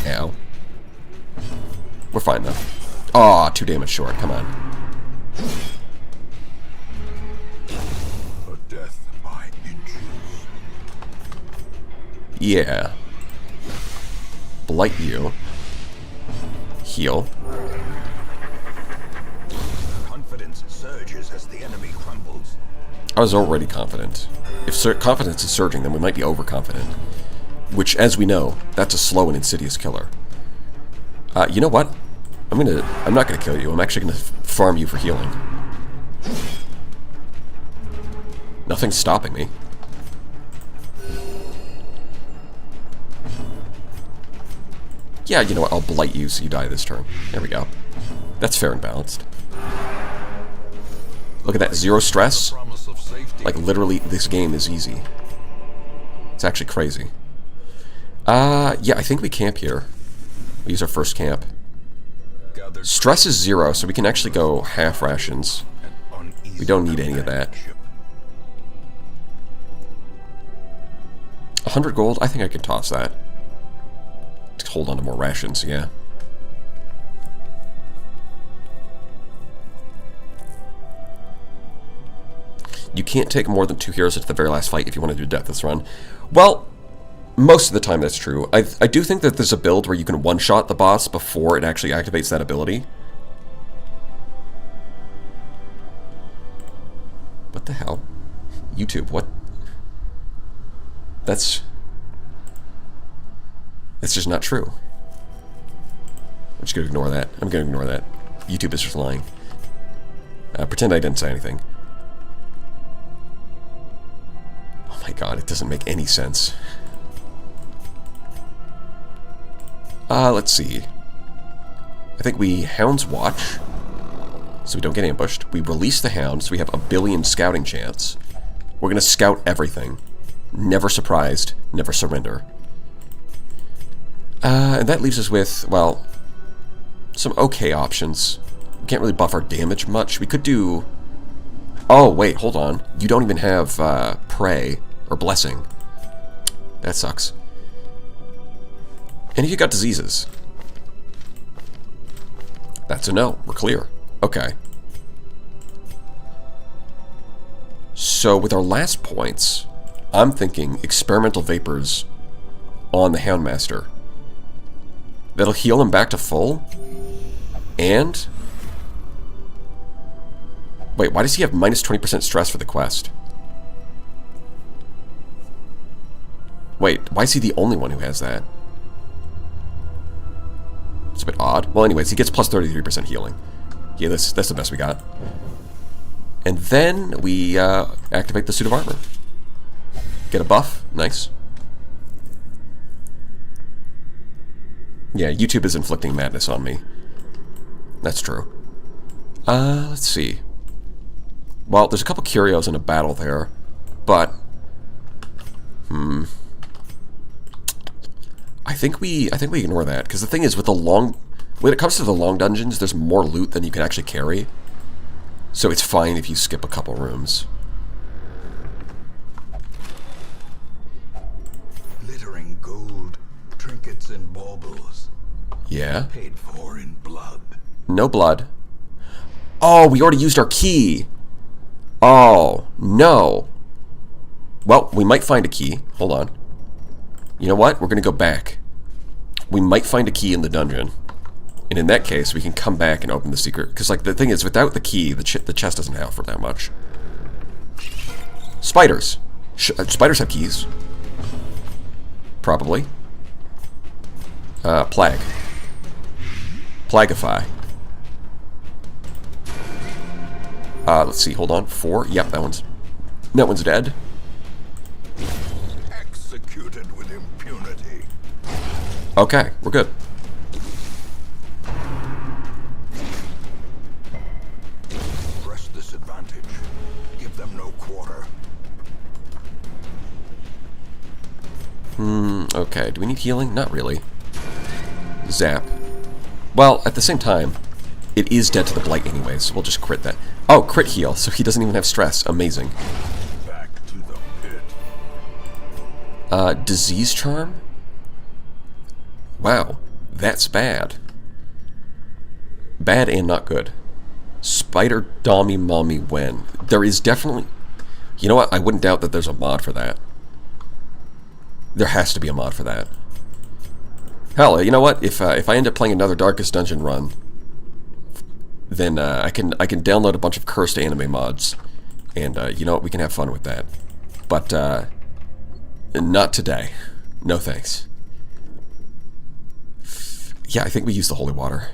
Ow. We're fine though. Aw, 2 damage short, come on. A death by inches. Yeah. Blight you. Heal. Confidence surges as the enemy crumbles. I was already confident. If confidence is surging, then we might be overconfident. Which, as we know, that's a slow and insidious killer. You know what? I'm not gonna kill you. I'm actually gonna farm you for healing. Nothing's stopping me. Yeah, you know what? I'll blight you so you die this turn. There we go. That's fair and balanced. Look at that, 0 stress. Promise of safety. Like, literally, this game is easy. It's actually crazy. Yeah, I think we camp here. We use our first camp. Gathered Stress is 0, so we can actually go half rations. and uneasy We don't need any of that. companionship. 100 gold? I think I can toss that. To hold on to more rations, yeah. You can't take more than 2 heroes at the very last fight if you want to do a Deathless run. Well, most of the time that's true. I do think that there's a build where you can one-shot the boss before it actually activates that ability. What the hell? YouTube, what? That's just not true. I'm just gonna ignore that. I'm gonna ignore that. YouTube is just lying. Pretend I didn't say anything. Oh my god, it doesn't make any sense. Let's see. I think we Hound's Watch, so we don't get ambushed. We release the Hound, so we have a billion scouting chance. We're gonna scout everything. Never surprised, never surrender. And that leaves us with, well, some okay options. We can't really buff our damage much. We could do... Oh, wait, hold on. You don't even have Prey or Blessing. That sucks. And if you got diseases? That's a no. We're clear. Okay. So with our last points, I'm thinking experimental vapors on the Houndmaster. That'll heal him back to full. And... Wait, why does he have minus 20% stress for the quest? Wait, why is he the only one who has that? It's a bit odd. Well, anyways, he gets plus 33% healing. Yeah, that's the best we got. And then we activate the suit of armor. Get a buff. Nice. Yeah, YouTube is inflicting madness on me. That's true. Let's see. Well, there's a couple curios in a battle there, but... I think we ignore that, because the thing is, with the long... When it comes to the long dungeons, there's more loot than you can actually carry. So it's fine if you skip a couple rooms. Glittering gold, trinkets and baubles. Yeah? Paid for in blood. No blood. Oh, we already used our key! Oh, no. Well, we might find a key. Hold on. You know what? We're going to go back. We might find a key in the dungeon. And in that case, we can come back and open the secret. Because, like, the thing is, without the key, the chest doesn't have for that much. Spiders. Spiders have keys. Probably. Plague. Plaguify. Let's see. Hold on. 4. Yep, that one's dead. Executed with impunity. Okay, we're good. Press this advantage. Give them no quarter. Okay. Do we need healing? Not really. Zap. Well, at the same time, it is dead to the blight anyways, so we'll just crit that. Oh, crit heal, so he doesn't even have stress. Amazing. Back to the pit. Disease charm? Wow, that's bad. Bad and not good. Spider Dommy Mommy Wen. There is definitely... You know what? I wouldn't doubt that there's a mod for that. There has to be a mod for that. Hell, you know what? If I end up playing another Darkest Dungeon run, then I can download a bunch of cursed anime mods, and you know what? We can have fun with that. But not today. No thanks. Yeah, I think we use the holy water.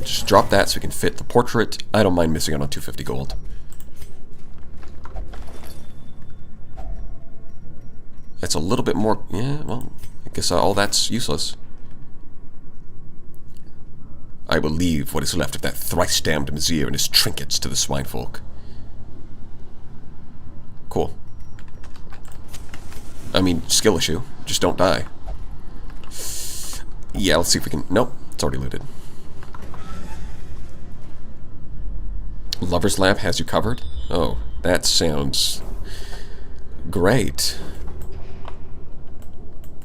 Just drop that so we can fit the portrait. I don't mind missing out on 250 gold. That's a little bit more... Yeah, well, I guess all that's useless. I will leave what is left of that thrice-damned Mizir and his trinkets to the swine folk. Cool. I mean, skill issue. Just don't die. Yeah, let's see if we can... Nope, it's already looted. Lover's Lab has you covered? Oh, that sounds... great.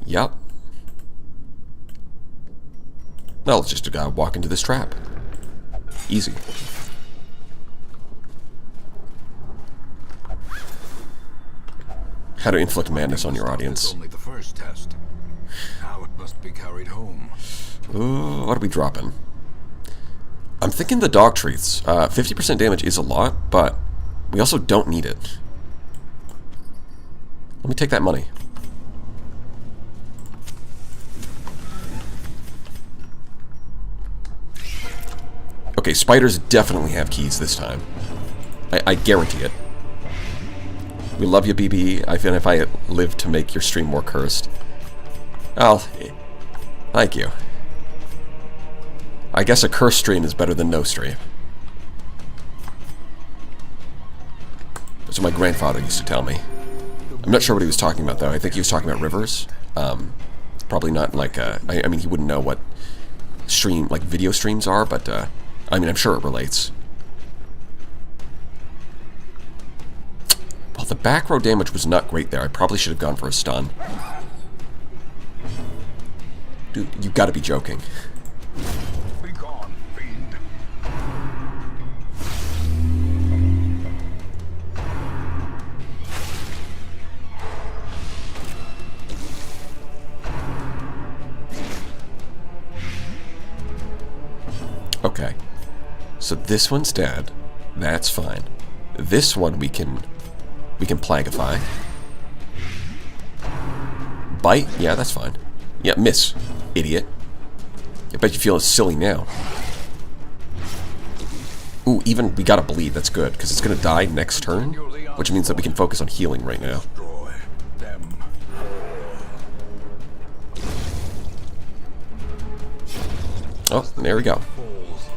Yup. Now let's just walk into this trap. Easy. How to inflict madness on your audience. It's only the first test. Now it must be carried home. Ooh, what are we dropping? I'm thinking the dog treats. 50% damage is a lot, but we also don't need it. Let me take that money. Okay, spiders definitely have keys this time. I guarantee it. We love you, BB. I feel if I live to make your stream more cursed. Oh, thank you. I guess a cursed stream is better than no stream. That's what my grandfather used to tell me. I'm not sure what he was talking about, though. I think he was talking about rivers. Probably not like, I mean, he wouldn't know what stream, like video streams are, but, I mean, I'm sure it relates. Well, the back row damage was not great there. I probably should have gone for a stun. Dude, you gotta be joking. Be gone, fiend. Okay. So this one's dead. That's fine. This one we can Plagify. Bite? Yeah, that's fine. Yeah, miss. Idiot. I bet you feel silly now. Ooh, even we gotta bleed. That's good, because it's gonna die next turn, which means that we can focus on healing right now. Destroy them all. Oh, there we go. Falls.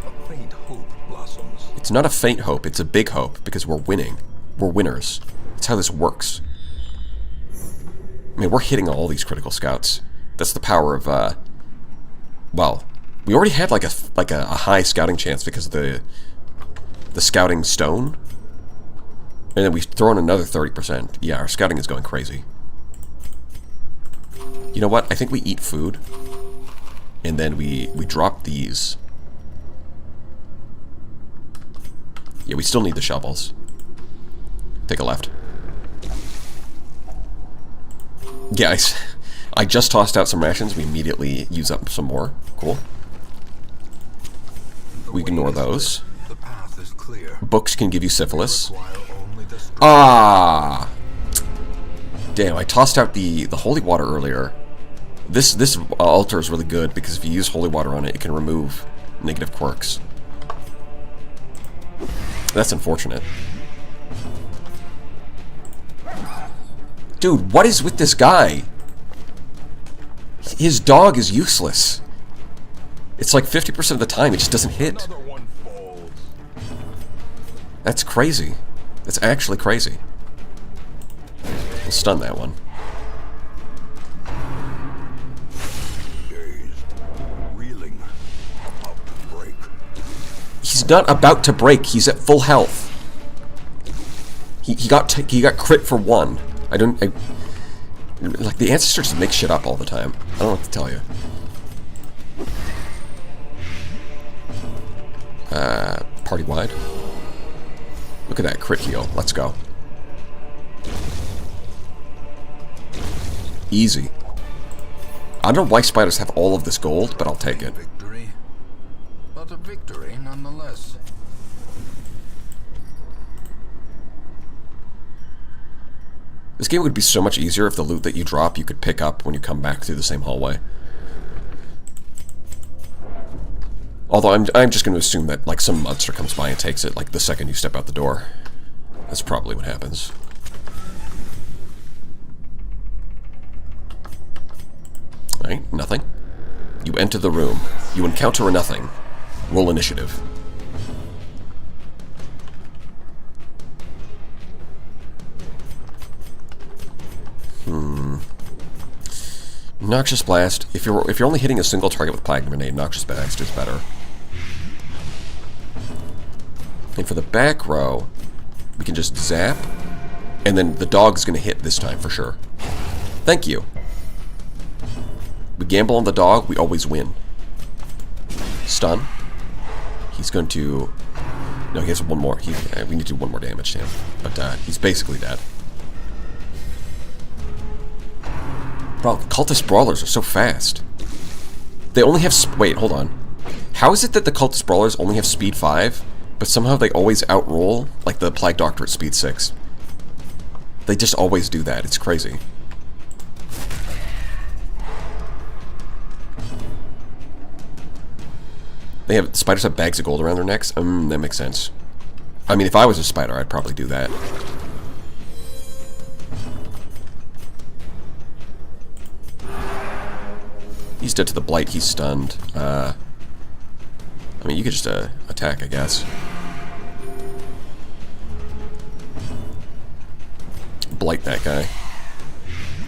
A faint hope blossoms. It's not a faint hope, it's a big hope, because we're winning. We're winners. That's how this works. I mean, we're hitting all these critical scouts. That's the power of, well, we already had like a high scouting chance because of the scouting stone. And then we throw in another 30%. Yeah, our scouting is going crazy. You know what? I think we eat food. And then we drop these. Yeah, we still need the shovels. Take a left. Yeah, I just tossed out some rations. We immediately use up some more. Cool. We ignore those. The path is clear. Books can give you syphilis. Require only the strength. Ah! Damn, I tossed out the holy water earlier. This altar is really good because if you use holy water on it, it can remove negative quirks. That's unfortunate. Dude, what is with this guy? His dog is useless. It's like 50% of the time it just doesn't hit. Another one falls. That's crazy. That's actually crazy. We'll stun that one. Dazed, reeling, about to break. He's not about to break. He's at full health. He got crit for 1. Like, the ancestors make shit up all the time. I don't know what to tell you. Party wide. Look at that crit heal. Let's go. Easy. I don't know why spiders have all of this gold, but I'll take it. Victory, but a victory nonetheless. This game would be so much easier if the loot that you drop you could pick up when you come back through the same hallway. Although I'm just going to assume that like some monster comes by and takes it like the second you step out the door. That's probably what happens. Alright, nothing. You enter the room. You encounter a nothing. Roll initiative. Noxious Blast. If you're only hitting a single target with Plague Grenade, Noxious Blast is better. And for the back row, we can just zap, and then the dog's gonna hit this time for sure. Thank you. We gamble on the dog, we always win. Stun. He's going to... No, he has one more. We need to do one more damage to him. But he's basically dead. Bro, the Cultist Brawlers are so fast. They only have... Wait, hold on. How is it that the Cultist Brawlers only have speed 5, but somehow they always outroll, like the Plague Doctor at speed 6? They just always do that. It's crazy. Spiders have bags of gold around their necks? That makes sense. I mean, if I was a spider, I'd probably do that. He's dead to the blight. He's stunned. I mean, you could just attack, I guess. Blight that guy.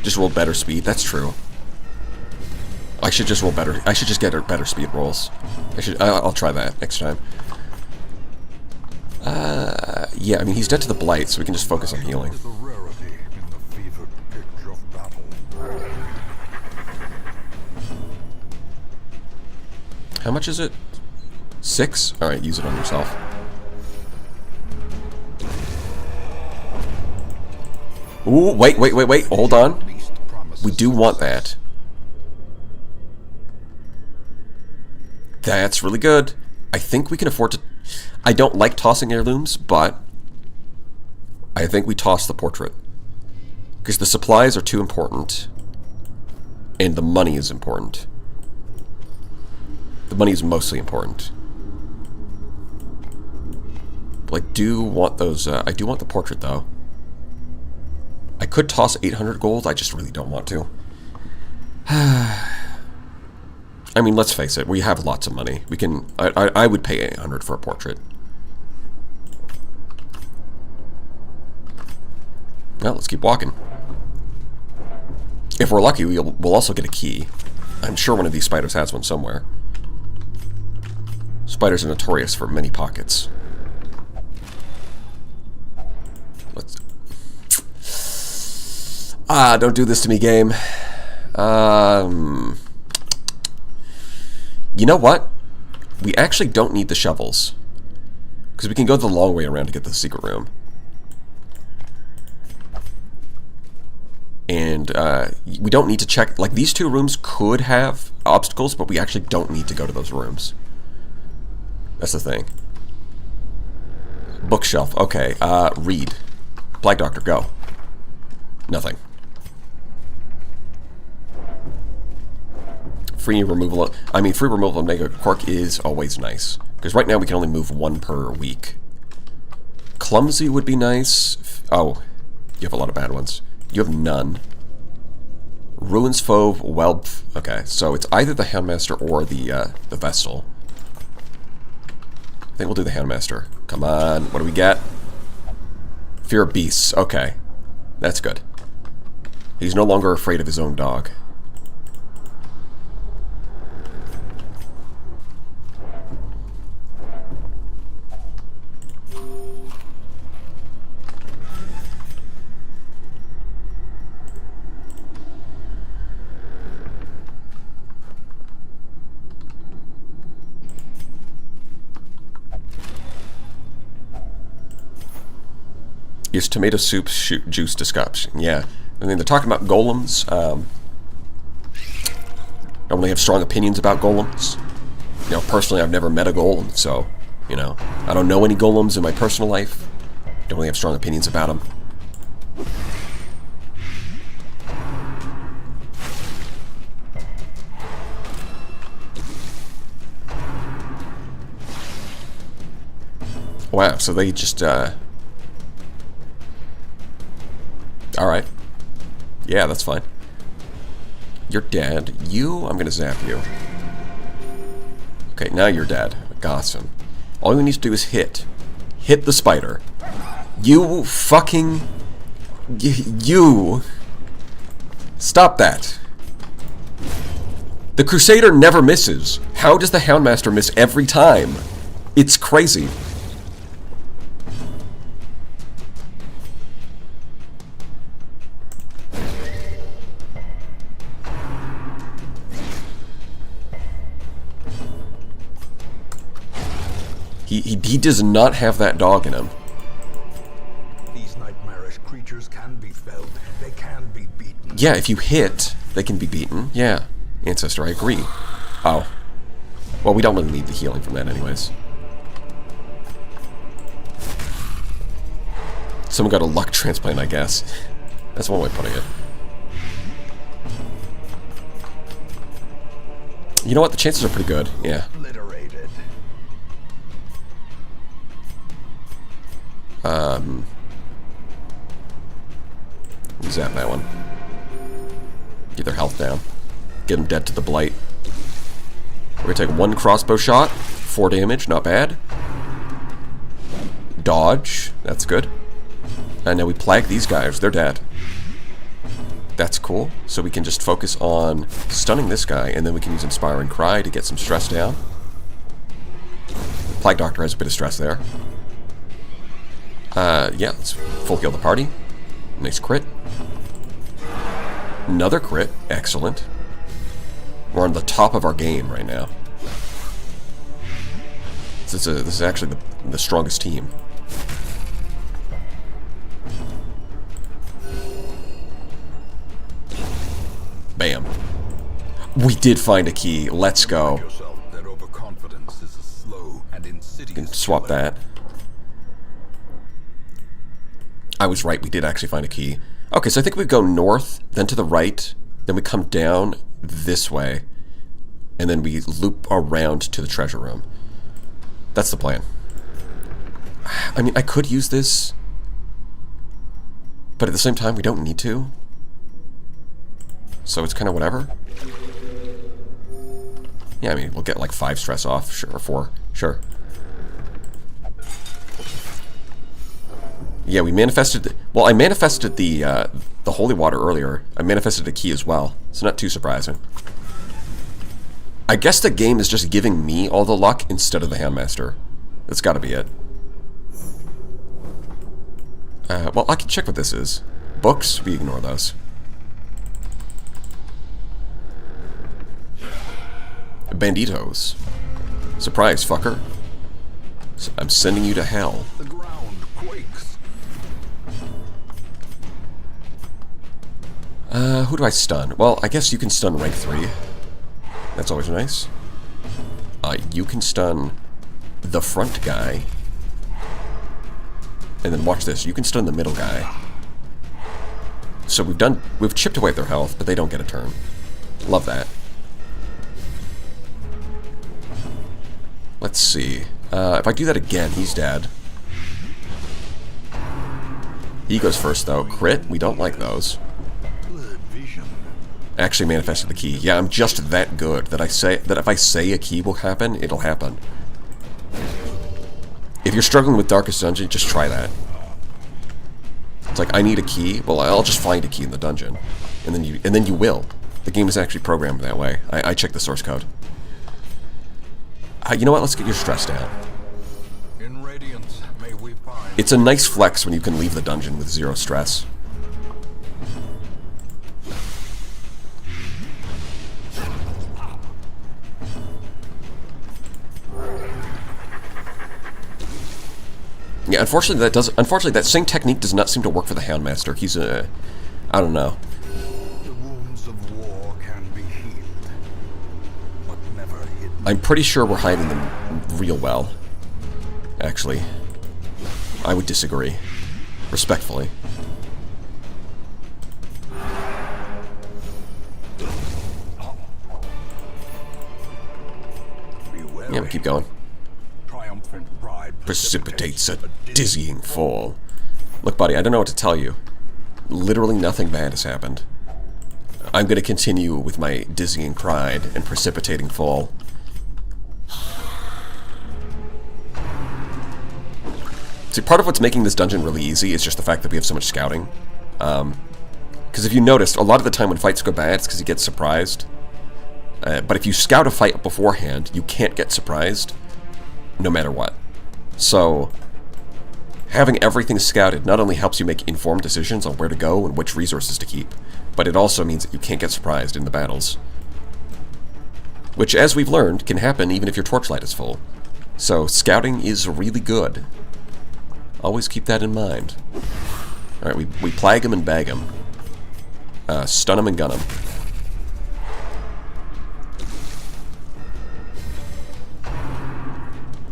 Just roll better speed. That's true. I should just roll better. I should just get better speed rolls. I'll try that next time. Yeah, I mean, he's dead to the blight, so we can just focus on healing. Is a rarity in the fevered pitch of battle. How much is it? 6? Alright, use it on yourself. Ooh, wait. Hold on. We do want that. That's really good. I think we can afford to... I don't like tossing heirlooms, but I think we toss the portrait. Because the supplies are too important. And the money is important. The money is mostly important. But I do want those... I do want the portrait, though. I could toss 800 gold, I just really don't want to. I mean, let's face it, we have lots of money. We can... I would pay 800 for a portrait. Well, let's keep walking. If we're lucky, we'll also get a key. I'm sure one of these spiders has one somewhere. Spiders are notorious for many pockets. Let's... don't do this to me, game. You know what? We actually don't need the shovels. Because we can go the long way around to get the secret room. And we don't need to check... Like, these two rooms could have obstacles, but we actually don't need to go to those rooms. That's the thing. Bookshelf. Okay, read. Plague Doctor, go. Nothing. Free removal of... I mean, free removal of Mega Quark is always nice. Because right now we can only move 1 per week. Clumsy would be nice. Oh, you have a lot of bad ones. You have none. Ruins Fauve, Whelp. Okay, so it's either the Houndmaster or the Vestal. I think we'll do the Houndmaster. Come on, what do we get? Fear of Beasts. Okay, that's good. He's no longer afraid of his own dog. Is tomato soup juice discussion? Yeah. I mean, they're talking about golems. I don't really have strong opinions about golems. You know, personally, I've never met a golem, so, you know, I don't know any golems in my personal life. Don't really have strong opinions about them. Wow, so they just, Alright. Yeah, that's fine. You're dead. I'm gonna zap you. Okay, now you're dead. Awesome. All we need to do is hit. Hit the spider. You fucking... You... Stop that. The Crusader never misses. How does the Houndmaster miss every time? It's crazy. He does not have that dog in him. These nightmarish creatures can be felled. They can be beaten. Yeah, if you hit, they can be beaten. Yeah. Ancestor, I agree. Oh. Well, we don't really need the healing from that anyways. Someone got a luck transplant, I guess. That's one way of putting it. You know what? The chances are pretty good. Yeah. Obliterated. Zap that one. Get their health down. Get them dead to the blight. We're gonna take 1 crossbow shot, 4 damage, not bad. Dodge, that's good. And now we plague these guys, they're dead. That's cool. So we can just focus on stunning this guy, and then we can use Inspiring Cry to get some stress down. Plague Doctor has a bit of stress there. Yeah, let's full heal the party. Nice crit. Another crit, excellent. We're on the top of our game right now. This is actually the strongest team. Bam. We did find a key. Let's go. Yourself that overconfidence is a slow and insidious Can swap that. I was right, we did actually find a key. Okay, so I think we go north, then to the right, then we come down this way, and then we loop around to the treasure room. That's the plan. I mean, I could use this, but at the same time, we don't need to. So it's kind of whatever. Yeah, I mean, we'll get like 5 stress off, sure, or 4, sure. Yeah, we manifested. Well, I manifested the holy water earlier. I manifested a key as well, so not too surprising. I guess the game is just giving me all the luck instead of the Handmaster. That's got to be it. Well, I can check what this is. Books, we ignore those. Banditos. Surprise, fucker. I'm sending you to hell. The ground quakes. Who do I stun? Well, I guess you can stun rank 3. That's always nice. You can stun the front guy. And then watch this. You can stun the middle guy. So we've chipped away at their health, but they don't get a turn. Love that. Let's see. If I do that again, he's dead. He goes first, though. Crit? We don't like those. Good vision. Actually manifested the key. Yeah, I'm just that good that if I say a key will happen, it'll happen. If you're struggling with Darkest Dungeon, just try that. It's like, I need a key. Well, I'll just find a key in the dungeon, and then you will. The game is actually programmed that way. I checked the source code. You know what? Let's get your stress down. In Radiance, may we find. It's a nice flex when you can leave the dungeon with 0 stress. Yeah, unfortunately that same technique does not seem to work for the Houndmaster. He's I don't know. The wounds of war can be healed, but never hidden. I'm pretty sure we're hiding them real well. Actually, I would disagree. Respectfully. Be wary. Yeah, we keep going. Triumphant pride Precipitates a dizzying fall. Look, buddy, I don't know what to tell you. Literally nothing bad has happened. I'm going to continue with my dizzying pride and precipitating fall. See, part of what's making this dungeon really easy is just the fact that we have so much scouting. Because if you noticed, a lot of the time when fights go bad, it's because you get surprised. But if you scout a fight beforehand, you can't get surprised, no matter what. So, having everything scouted not only helps you make informed decisions on where to go and which resources to keep, but it also means that you can't get surprised in the battles. Which, as we've learned, can happen even if your torchlight is full. So, scouting is really good. Always keep that in mind. Alright, we plague him and bag him. Stun him and gun him.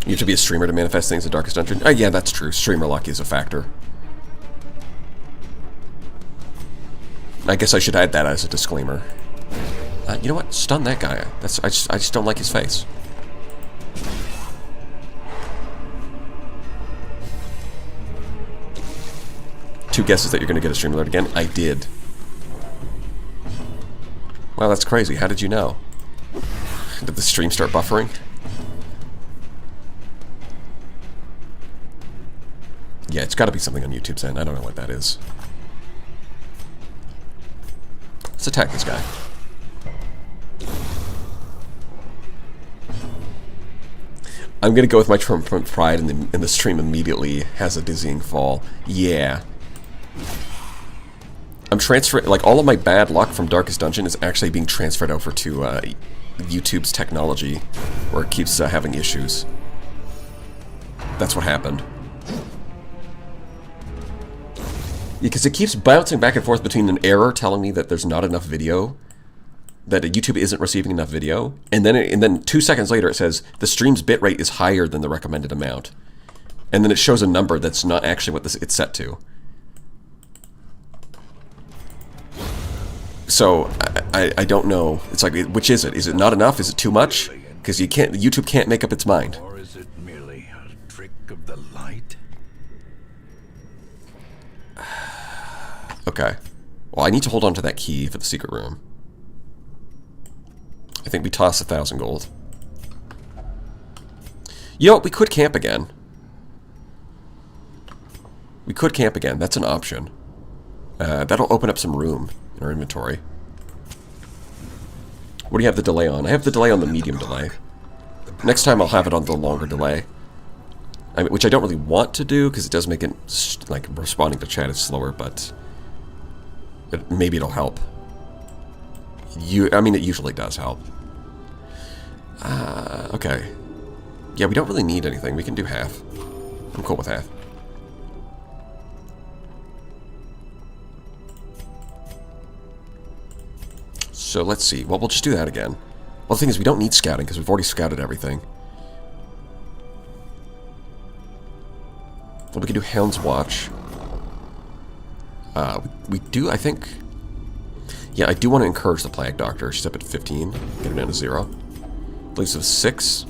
You have to be a streamer to manifest things in Darkest Dungeon? Yeah, that's true. Streamer luck is a factor. I guess I should add that as a disclaimer. You know what? Stun that guy. I just don't like his face. Two guesses that you're going to get a stream alert again? I did. Wow, that's crazy. How did you know? Did the stream start buffering? Yeah, it's got to be something on YouTube's end. I don't know what that is. Let's attack this guy. I'm gonna go with my triumphant pride, and the stream immediately has a dizzying fall. Yeah. I'm transferring, like, all of my bad luck from Darkest Dungeon is actually being transferred over to YouTube's technology, where it keeps having issues. That's what happened. Because it keeps bouncing back and forth between an error telling me that there's not enough video, that YouTube isn't receiving enough video, and then 2 seconds later it says the stream's bitrate is higher than the recommended amount, and then it shows a number that's not actually what it's set to. So I don't know. It's like, which is it? Is it not enough? Is it too much? Because YouTube can't make up its mind. Or is it merely a trick of the light? Okay. Well, I need to hold on to that key for the secret room. I think we toss 1,000 gold. Yo, we could camp again. We could camp again. That's an option. That'll open up some room in our inventory. What do you have the delay on? I have the delay on the medium delay. Next time I'll have it on the longer delay. I mean, which I don't really want to do, because it does make it, like, responding to chat is slower, but maybe it'll help. I mean, it usually does help. Okay. Yeah, we don't really need anything. We can do half. I'm cool with half. So let's see. Well, we'll just do that again. Well, the thing is, we don't need scouting because we've already scouted everything. Well, we can do Hound's Watch. We do, I think... Yeah, I do want to encourage the Plague Doctor. She's up at 15. Get her down to 0. Leaves us 6.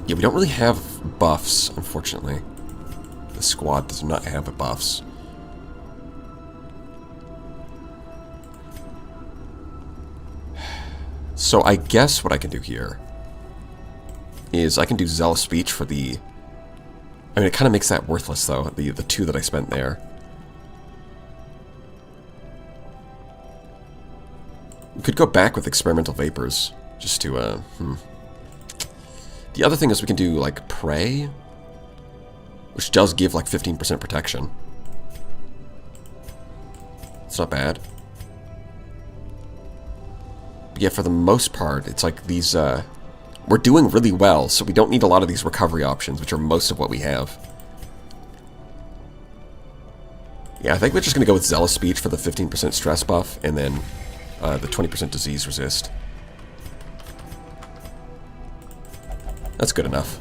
Yeah, we don't really have buffs, unfortunately. The squad does not have buffs. So I guess what I can do here is I can do Zealous Speech for the... I mean, it kind of makes that worthless, though, the 2 that I spent there. We could go back with Experimental Vapors, just to, The other thing is we can do, like, Prey, which does give, like, 15% protection. It's not bad. But yeah, for the most part, it's like these, we're doing really well, so we don't need a lot of these recovery options, which are most of what we have. Yeah, I think we're just going to go with Zealous Speech for the 15% stress buff, and then the 20% disease resist. That's good enough.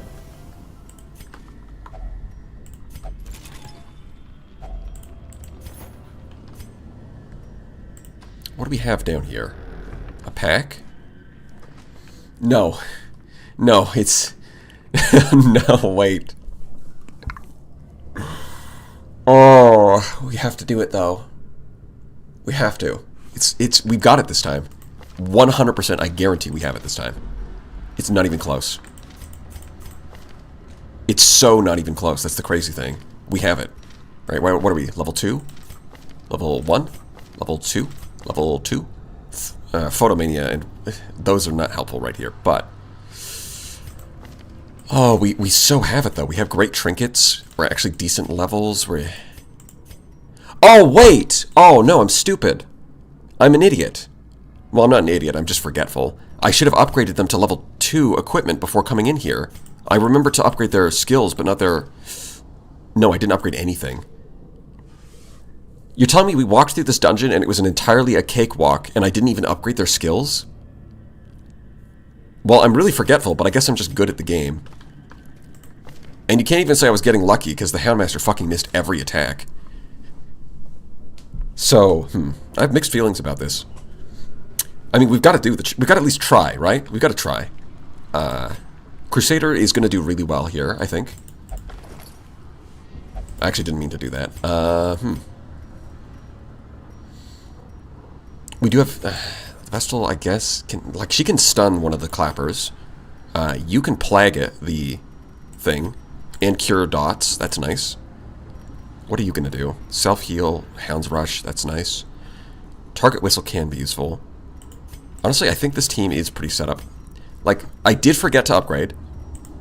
What do we have down here? A pack? No. No, it's... No, wait. Oh, we have to do it, though. We have to. We've got it this time. 100%, I guarantee we have it this time. It's not even close. It's so not even close. That's the crazy thing. We have it. Right, what are we? Level 2? Level 1? Level 2? Level 2? Photomania, and those are not helpful right here, but... Oh, we so have it, though. We have great trinkets. We're actually decent levels. Oh, wait! Oh, no, I'm stupid. I'm an idiot. Well, I'm not an idiot. I'm just forgetful. I should have upgraded them to level 2 equipment before coming in here. I remember to upgrade their skills, but not their... No, I didn't upgrade anything. You're telling me we walked through this dungeon and it was entirely a cakewalk and I didn't even upgrade their skills? Well, I'm really forgetful, but I guess I'm just good at the game. And you can't even say I was getting lucky because the Houndmaster fucking missed every attack. So, I have mixed feelings about this. I mean, we've got to we've got to at least try, right? We've got to try. Crusader is going to do really well here, I think. I actually didn't mean to do that. We do have... Vestal, I guess, can... Like, she can stun one of the clappers. You can plague it, the thing. And cure dots. That's nice. What are you going to do? Self-heal, Hound's Rush. That's nice. Target Whistle can be useful. Honestly, I think this team is pretty set up. Like, I did forget to upgrade.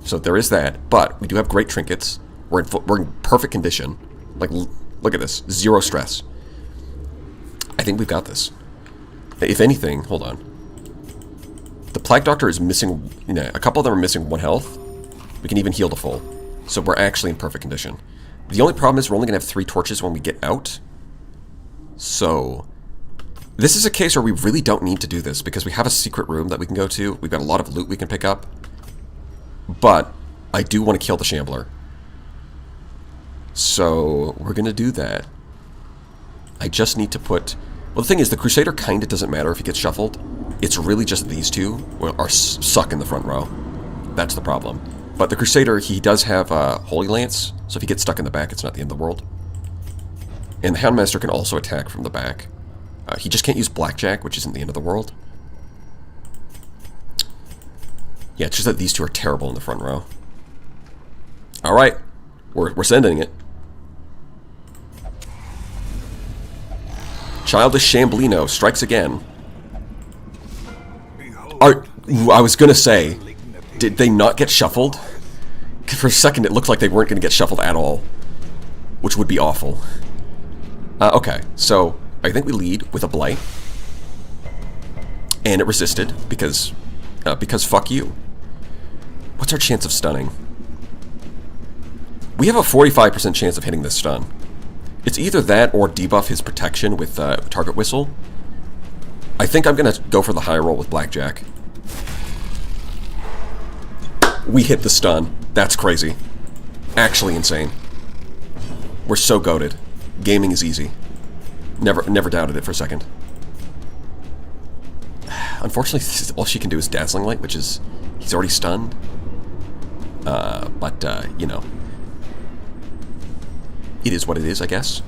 So there is that. But we do have great trinkets. We're in perfect condition. Like, look at this. 0 stress. I think we've got this. If anything, hold on. The Plague Doctor is missing, you know, a couple of them are missing 1 health. We can even heal to full. So we're actually in perfect condition. The only problem is we're only going to have 3 torches when we get out. So, this is a case where we really don't need to do this because we have a secret room that we can go to. We've got a lot of loot we can pick up. But, I do want to kill the Shambler. So, we're going to do that. I just need to put... Well, the thing is, the Crusader kind of doesn't matter if he gets shuffled. It's really just these two are suck in the front row. That's the problem. But the Crusader, he does have Holy Lance, so if he gets stuck in the back, it's not the end of the world. And the Houndmaster can also attack from the back. He just can't use Blackjack, which isn't the end of the world. Yeah, it's just that these two are terrible in the front row. Alright, we're sending it. Childish Shamblino strikes again. I was gonna say, did they not get shuffled? For a second it looked like they weren't gonna get shuffled at all. Which would be awful. Okay, so I think we lead with a Blight. And it resisted, because fuck you. What's our chance of stunning? We have a 45% chance of hitting this stun. It's either that or debuff his protection with Target Whistle. I think I'm going to go for the high roll with Blackjack. We hit the stun. That's crazy. Actually insane. We're so goated. Gaming is easy. Never doubted it for a second. Unfortunately, all she can do is Dazzling Light, which is... He's already stunned. You know... It is what it is, I guess.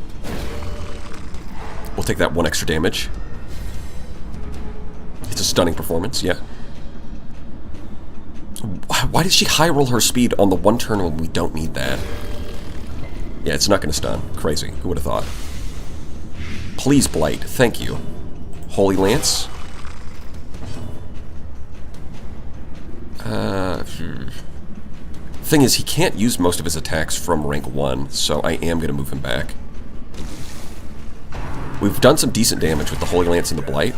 We'll take that 1 extra damage. It's a stunning performance, yeah. Why did she high roll her speed on the 1 turn when we don't need that? Yeah, it's not going to stun. Crazy. Who would have thought? Please, Blight. Thank you. Holy Lance. Thing is, he can't use most of his attacks from rank 1, so I am going to move him back. We've done some decent damage with the Holy Lance and the Blight.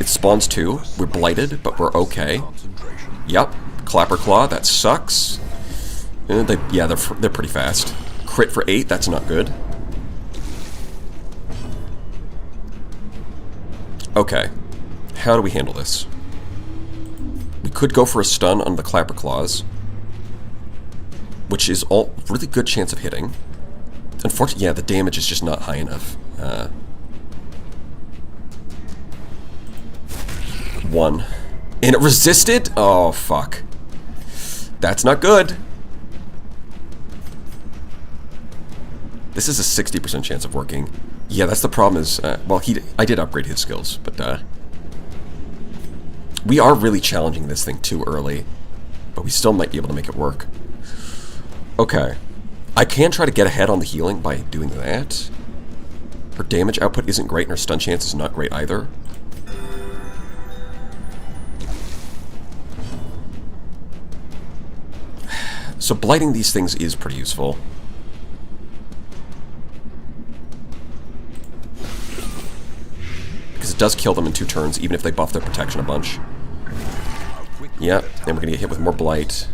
It spawns 2. We're blighted, but we're okay. Yep. Clapper Claw, that sucks. They're pretty fast. Crit for 8, that's not good. Okay. How do we handle this? We could go for a stun on the Clapper Claws, which is all really good chance of hitting. Unfortunately, yeah, the damage is just not high enough. 1. And it resisted? Oh, fuck. That's not good. This is a 60% chance of working. Yeah, that's the problem is... well, I did upgrade his skills, but... we are really challenging this thing too early. But we still might be able to make it work. Okay. I can try to get ahead on the healing by doing that. Her damage output isn't great, and her stun chance is not great either. So blighting these things is pretty useful. Because it does kill them in 2 turns, even if they buff their protection a bunch. Yep, and we're going to get hit with more blight.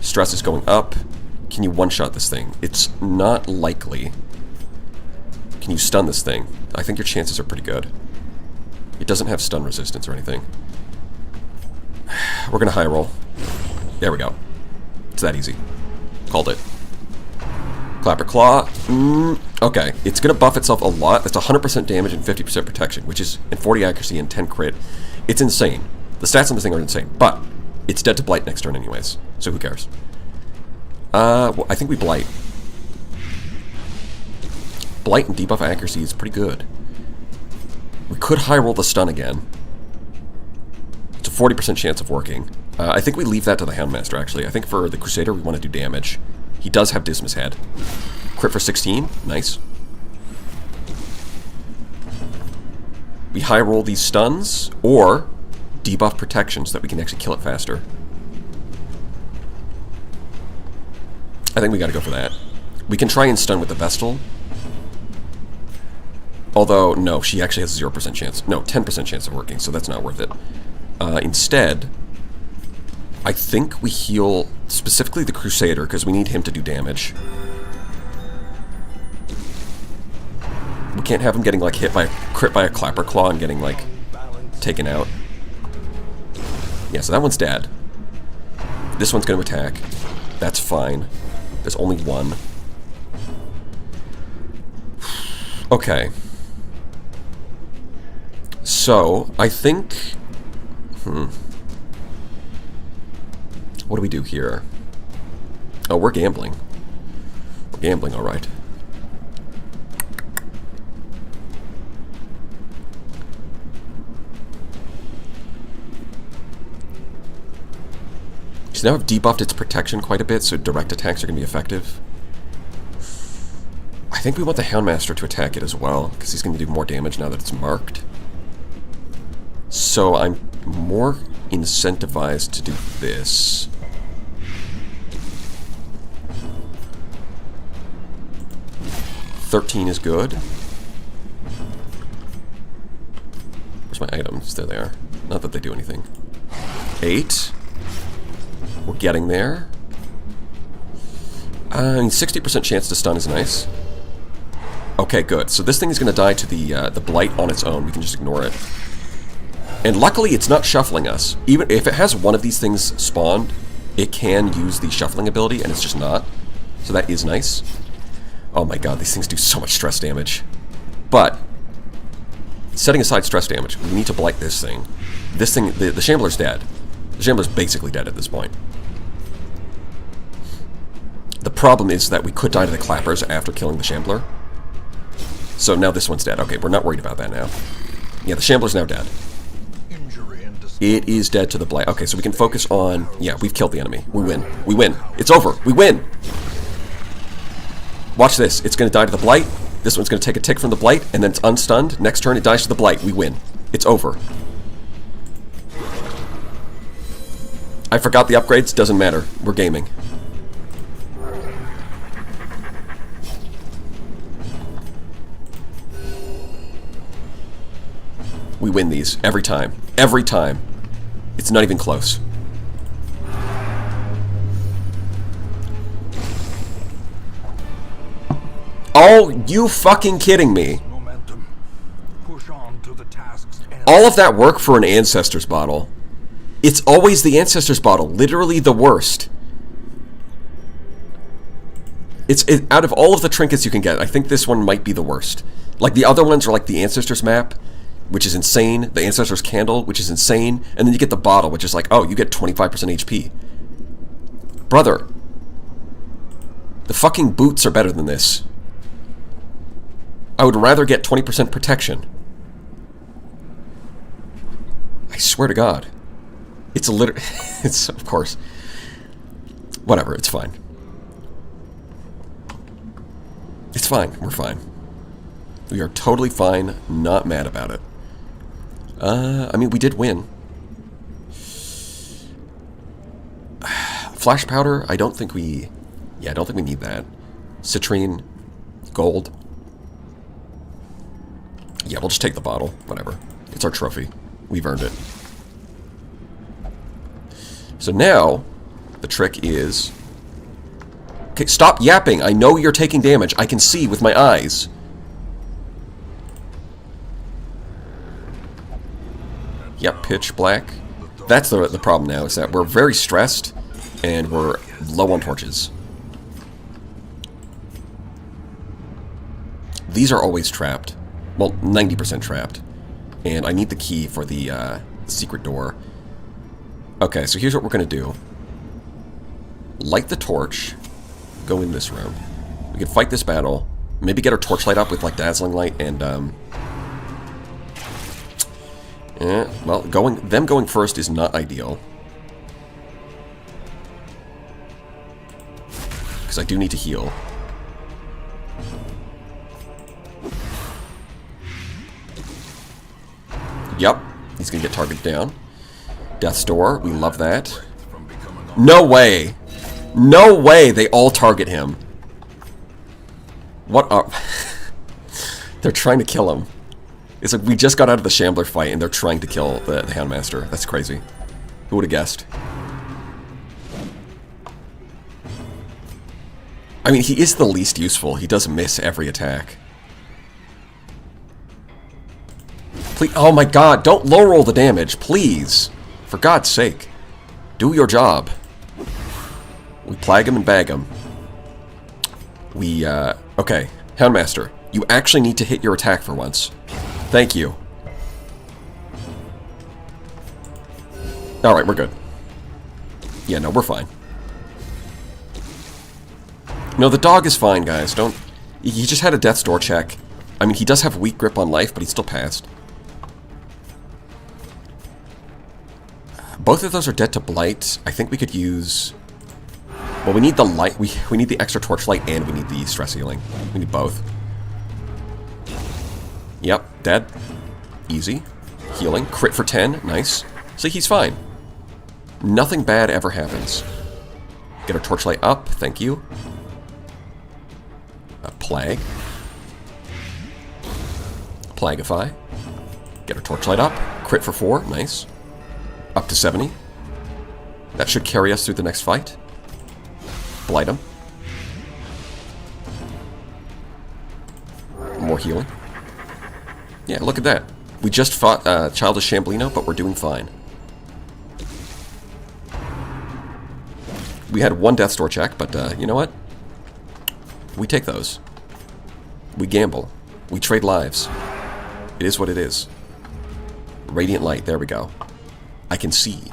Stress is going up. Can you one-shot this thing? It's not likely. Can you stun this thing? I think your chances are pretty good. It doesn't have stun resistance or anything. We're going to high roll. There we go. It's that easy. Called it. Clapper Claw. Okay, it's going to buff itself a lot. That's 100% damage and 50% protection, which is in 40 accuracy and 10 crit. It's insane. The stats on this thing are insane, but it's dead to Blight next turn anyways, so who cares? Well, I think we Blight. Blight and debuff accuracy is pretty good. We could high roll the stun again. It's a 40% chance of working. I think we leave that to the Houndmaster, actually. I think for the Crusader, we want to do damage. He does have Dismas Head. Crit for 16. Nice. We high roll these stuns, or debuff protection so that we can actually kill it faster. I think we gotta go for that. We can try and stun with the Vestal. Although, no, she actually has a 0% chance. No, 10% chance of working, so that's not worth it. Instead, I think we heal specifically the Crusader, because we need him to do damage. We can't have him getting, like, crit by a Clapper Claw and getting, like, taken out. Yeah, so that one's dead. This one's going to attack. That's fine. There's only one. Okay. So, I think... What do we do here? Oh, we're gambling. We're gambling, alright. So now I've debuffed its protection quite a bit, so direct attacks are going to be effective. I think we want the Houndmaster to attack it as well, because he's going to do more damage now that it's marked. So I'm more incentivized to do this. $13 is good. Where's my items? There they are. Not that they do anything. 8. We're getting there. 60% chance to stun is nice. Okay, good. So this thing is going to die to the Blight on its own. We can just ignore it. And luckily, it's not shuffling us. Even if it has one of these things spawned, it can use the shuffling ability, and it's just not. So that is nice. Oh my god, these things do so much stress damage. But, setting aside stress damage, we need to Blight this thing. This thing, the Shambler's dead. The Shambler's basically dead at this point. The problem is that we could die to the Clappers after killing the Shambler. So now this one's dead. Okay, we're not worried about that now. Yeah, the Shambler's now dead. It is dead to the Blight. Okay, so we can focus on... Yeah, we've killed the enemy. We win. We win. It's over. We win! Watch this. It's going to die to the Blight. This one's going to take a tick from the Blight, and then it's unstunned. Next turn, it dies to the Blight. We win. It's over. I forgot the upgrades. Doesn't matter. We're gaming. We win these. Every time. Every time. It's not even close. Oh, you fucking kidding me. All of that work for an Ancestors bottle. It's always the Ancestors bottle. Literally the worst. Out of all of the trinkets you can get, I think this one might be the worst. Like, the other ones are like the Ancestors map, which is insane. The Ancestors candle, which is insane. And then you get the bottle, which is like, oh, you get 25% HP. Brother. The fucking boots are better than this. I would rather get 20% protection. I swear to God. It's a it's, of course. Whatever, it's fine. It's fine, we're fine. We are totally fine, not mad about it. I mean, we did win. Flash powder, I don't think we... Yeah, I don't think we need that. Citrine, gold. Yeah, we'll just take the bottle. Whatever. It's our trophy. We've earned it. So now, the trick is... Okay, stop yapping! I know you're taking damage. I can see with my eyes. Yep, pitch black. That's the problem now, is that we're very stressed, and we're low on torches. These are always trapped. Well, 90% trapped. And I need the key for the secret door. Okay, so here's what we're going to do. Light the torch. Go in this room. We can fight this battle. Maybe get our torchlight up with, like, Dazzling Light and, Well, them going first is not ideal. Because I do need to heal. Yep, he's gonna get targeted down. Death's Door, we love that. No way! No way they all target him. What are... They're trying to kill him. It's like we just got out of the Shambler fight and they're trying to kill the Houndmaster. That's crazy. Who would have guessed? I mean, he is the least useful. He does miss every attack. Please, oh my god, don't low roll the damage, please. For God's sake. Do your job. We plag him and bag him. We, okay. Houndmaster, you actually need to hit your attack for once. Thank you. Alright, we're good. Yeah, no, we're fine. No, the dog is fine, guys. Don't... He just had a Death's Door check. I mean, he does have weak grip on life, but he still passed. Both of those are dead to Blight. I think we could use... Well, we need the light. We need the extra Torchlight, and we need the stress healing. We need both. Yep, dead. Easy. Healing. Crit for 10. Nice. See, he's fine. Nothing bad ever happens. Get our Torchlight up. Thank you. A Plague. Plagify. Get our Torchlight up. Crit for 4. Nice. Up to 70. That should carry us through the next fight. Blight him. More healing. Yeah, look at that. We just fought Childish Shamblino, but we're doing fine. We had one Death's Door check, but you know what? We take those. We gamble. We trade lives. It is what it is. Radiant Light, there we go. I can see.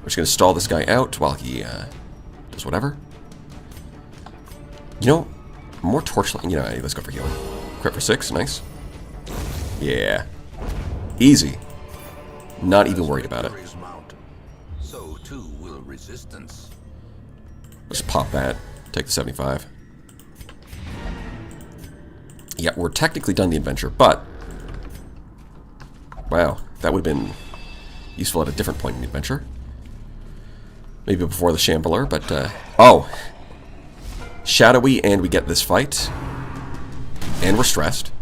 We're just going to stall this guy out while he does whatever. You know, more Torchlight. You know, let's go for healing. Crit for 6, nice. Yeah. Easy. Not even worried about it. So too will resistance. Let's pop that. Take the 75. Yeah, we're technically done the adventure, but... Wow, that would have been useful at a different point in the adventure. Maybe before the Shambler, but... Oh! Shadowy, and we get this fight. And we're stressed.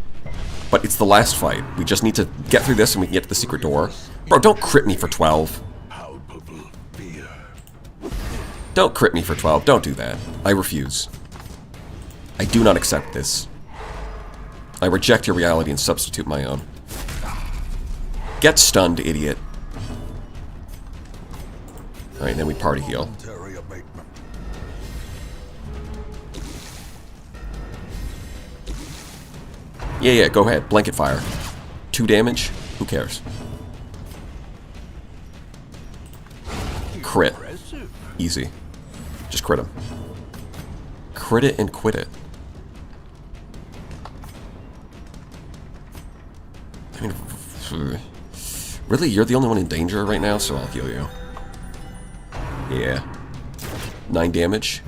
But it's the last fight. We just need to get through this and we can get to the secret door. Bro, don't crit me for 12. Don't crit me for 12. Don't do that. I refuse. I do not accept this. I reject your reality and substitute my own. Get stunned, idiot. Alright, then we party heal. Yeah, go ahead. Blanket fire. 2 damage. Who cares? Crit. Easy. Just crit him. Crit it and quit it. I mean, really? You're the only one in danger right now, so I'll heal you. Yeah. 9 damage.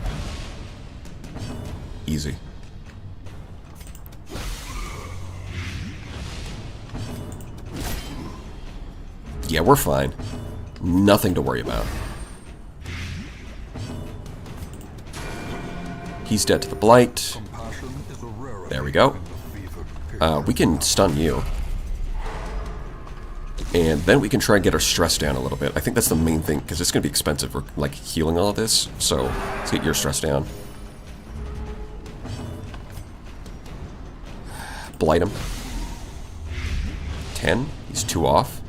Easy. Yeah, we're fine. Nothing to worry about. He's dead to the Blight. There we go. We can stun you. And then we can try and get our stress down a little bit. I think that's the main thing, because it's going to be expensive. We're, like, healing all of this. So, let's get your stress down. Blight him. 10. He's 2 off.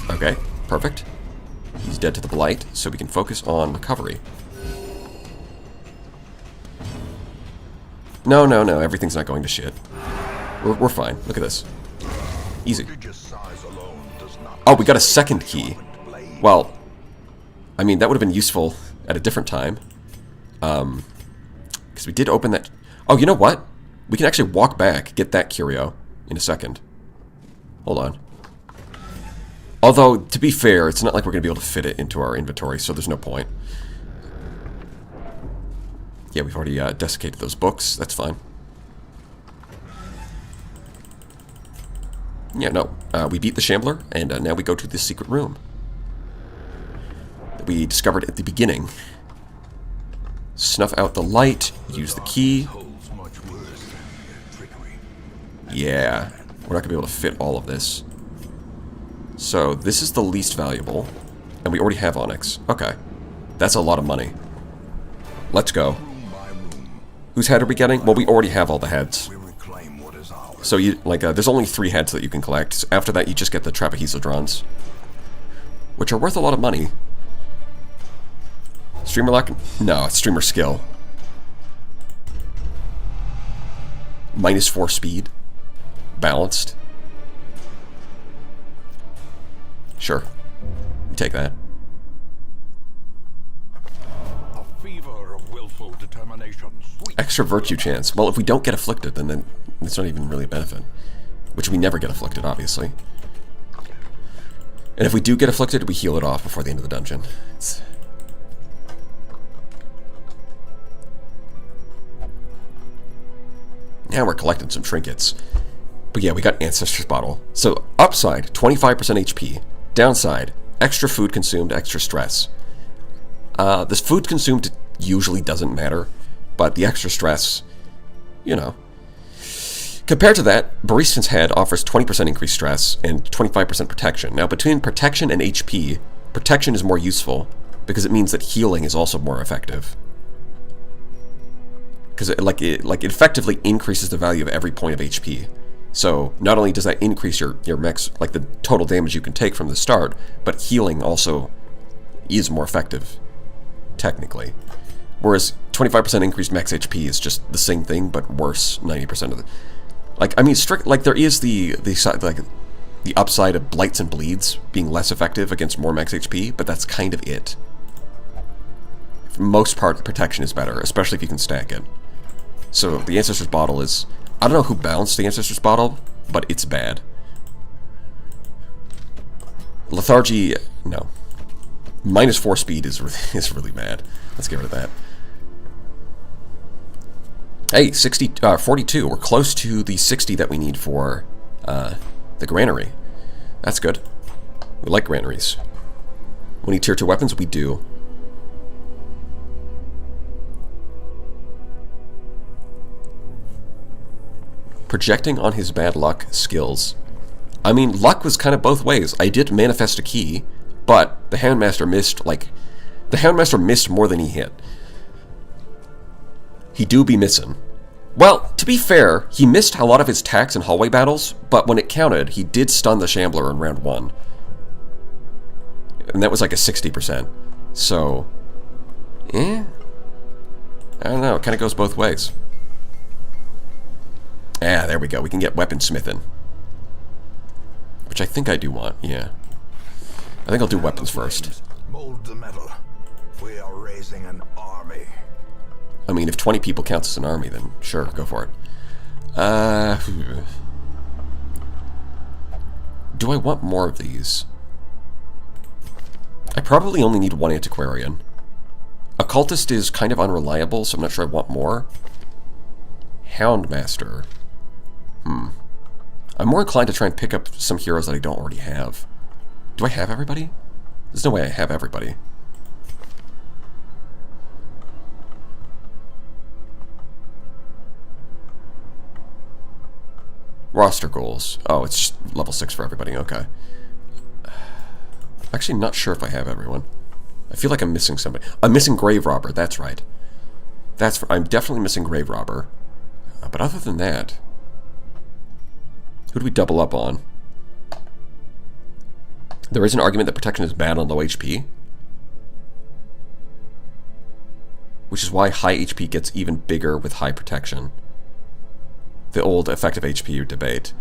Okay, perfect. He's dead to the Blight, so we can focus on recovery. No, everything's not going to shit. We're fine. Look at this. Easy. Oh, we got a second key. Well, I mean, that would have been useful at a different time. Because we did open that... Oh, you know what? We can actually walk back, get that curio, in a second. Hold on. Although, to be fair, it's not like we're going to be able to fit it into our inventory, so there's no point. Yeah, we've already desiccated those books. That's fine. Yeah, no. We beat the Shambler, and now we go to this secret room that we discovered at the beginning. Snuff out the light, use the key. Yeah, we're not going to be able to fit all of this. So, this is the least valuable, and we already have Onyx. Okay, that's a lot of money. Let's go. Whose head are we getting? Well, we already have all the heads. So, there's only 3 heads that you can collect. So after that, you just get the Trapezohedrons, which are worth a lot of money. Streamer luck? No, it's streamer skill. -4 speed. Balanced. Sure. You take that. A fever of willful determination. Sweet. Extra virtue chance. Well, if we don't get afflicted, then it's not even really a benefit. Which we never get afflicted, obviously. And if we do get afflicted, we heal it off before the end of the dungeon. Now we're collecting some trinkets. But yeah, we got Ancestor's Bottle. So, upside, 25% HP. Downside, extra food consumed, extra stress. This food consumed usually doesn't matter, but the extra stress, you know. Compared to that, Baristan's Head offers 20% increased stress and 25% protection. Now, between protection and HP, protection is more useful because it means that healing is also more effective. Because it effectively increases the value of every point of HP. So not only does that increase your max, like the total damage you can take from the start, but healing also is more effective, technically. Whereas 25% increased max HP is just the same thing, but worse 90% of the. There is the upside of blights and bleeds being less effective against more max HP, but that's kind of it. For the most part, protection is better, especially if you can stack it. So the Ancestor's Bottle is. I don't know who balanced the Ancestor's Bottle, but it's bad. Lethargy, no. -4 speed is really bad. Let's get rid of that. Hey, 42. We're close to the 60 that we need for the granary. That's good. We like granaries. We need tier 2 weapons? We do. Projecting on his bad luck skills. I mean, luck was kind of both ways. I did manifest a key, but the Houndmaster missed, the Houndmaster missed more than he hit. He do be missing. Well, to be fair, he missed a lot of his attacks in hallway battles, but when it counted, he did stun the Shambler in round 1. And that was like a 60%. So, I don't know, it kind of goes both ways. Ah, there we go. We can get weaponsmithing. Which I think I do want, yeah. I think I'll do weapons first. Mold the metal. We are raising an army. I mean, if 20 people counts as an army, then sure, go for it. Do I want more of these? I probably only need 1 antiquarian. Occultist is kind of unreliable, so I'm not sure I want more. Houndmaster. I'm more inclined to try and pick up some heroes that I don't already have. Do I have everybody? There's no way I have everybody. Roster goals. Oh, it's just level 6 for everybody. Okay. Actually, not sure if I have everyone. I feel like I'm missing somebody. I'm missing Grave Robber. That's right. I'm definitely missing Grave Robber. But other than that, who do we double up on? There is an argument that protection is bad on low HP, which is why high HP gets even bigger with high protection. The old effective HP debate.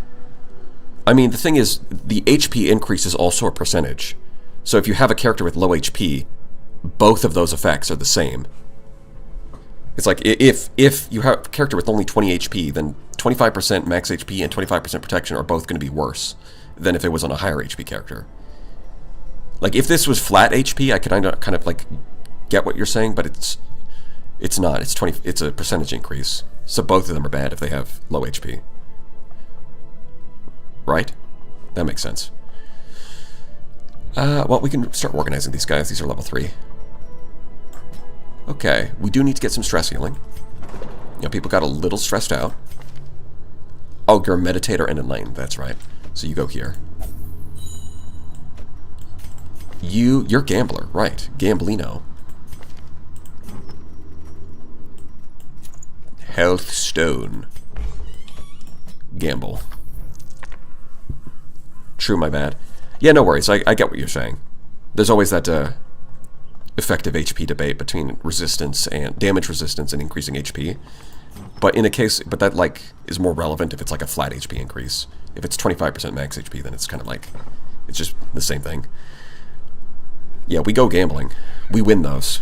I mean, the thing is, the HP increase is also a percentage. So if you have a character with low HP, both of those effects are the same. It's like if you have a character with only 20 HP, then 25% max HP and 25% protection are both going to be worse than if it was on a higher HP character. Like if this was flat HP, I could kind of like get what you're saying, but it's not. It's a percentage increase. So both of them are bad if they have low HP. Right? That makes sense. Well, we can start organizing these guys. These are level 3. Okay, we do need to get some stress healing. You know, people got a little stressed out. Oh, you're a meditator and enlightened. That's right. So you go here. You're gambler, right? Gamblino. Health stone. Gamble. True, my bad. Yeah, no worries. I get what you're saying. There's always that effective HP debate between resistance and damage resistance and increasing HP. But in a case, but that like is more relevant if it's like a flat HP increase. If it's 25% max HP, then it's kind of like it's just the same thing. Yeah, we go gambling. We win those.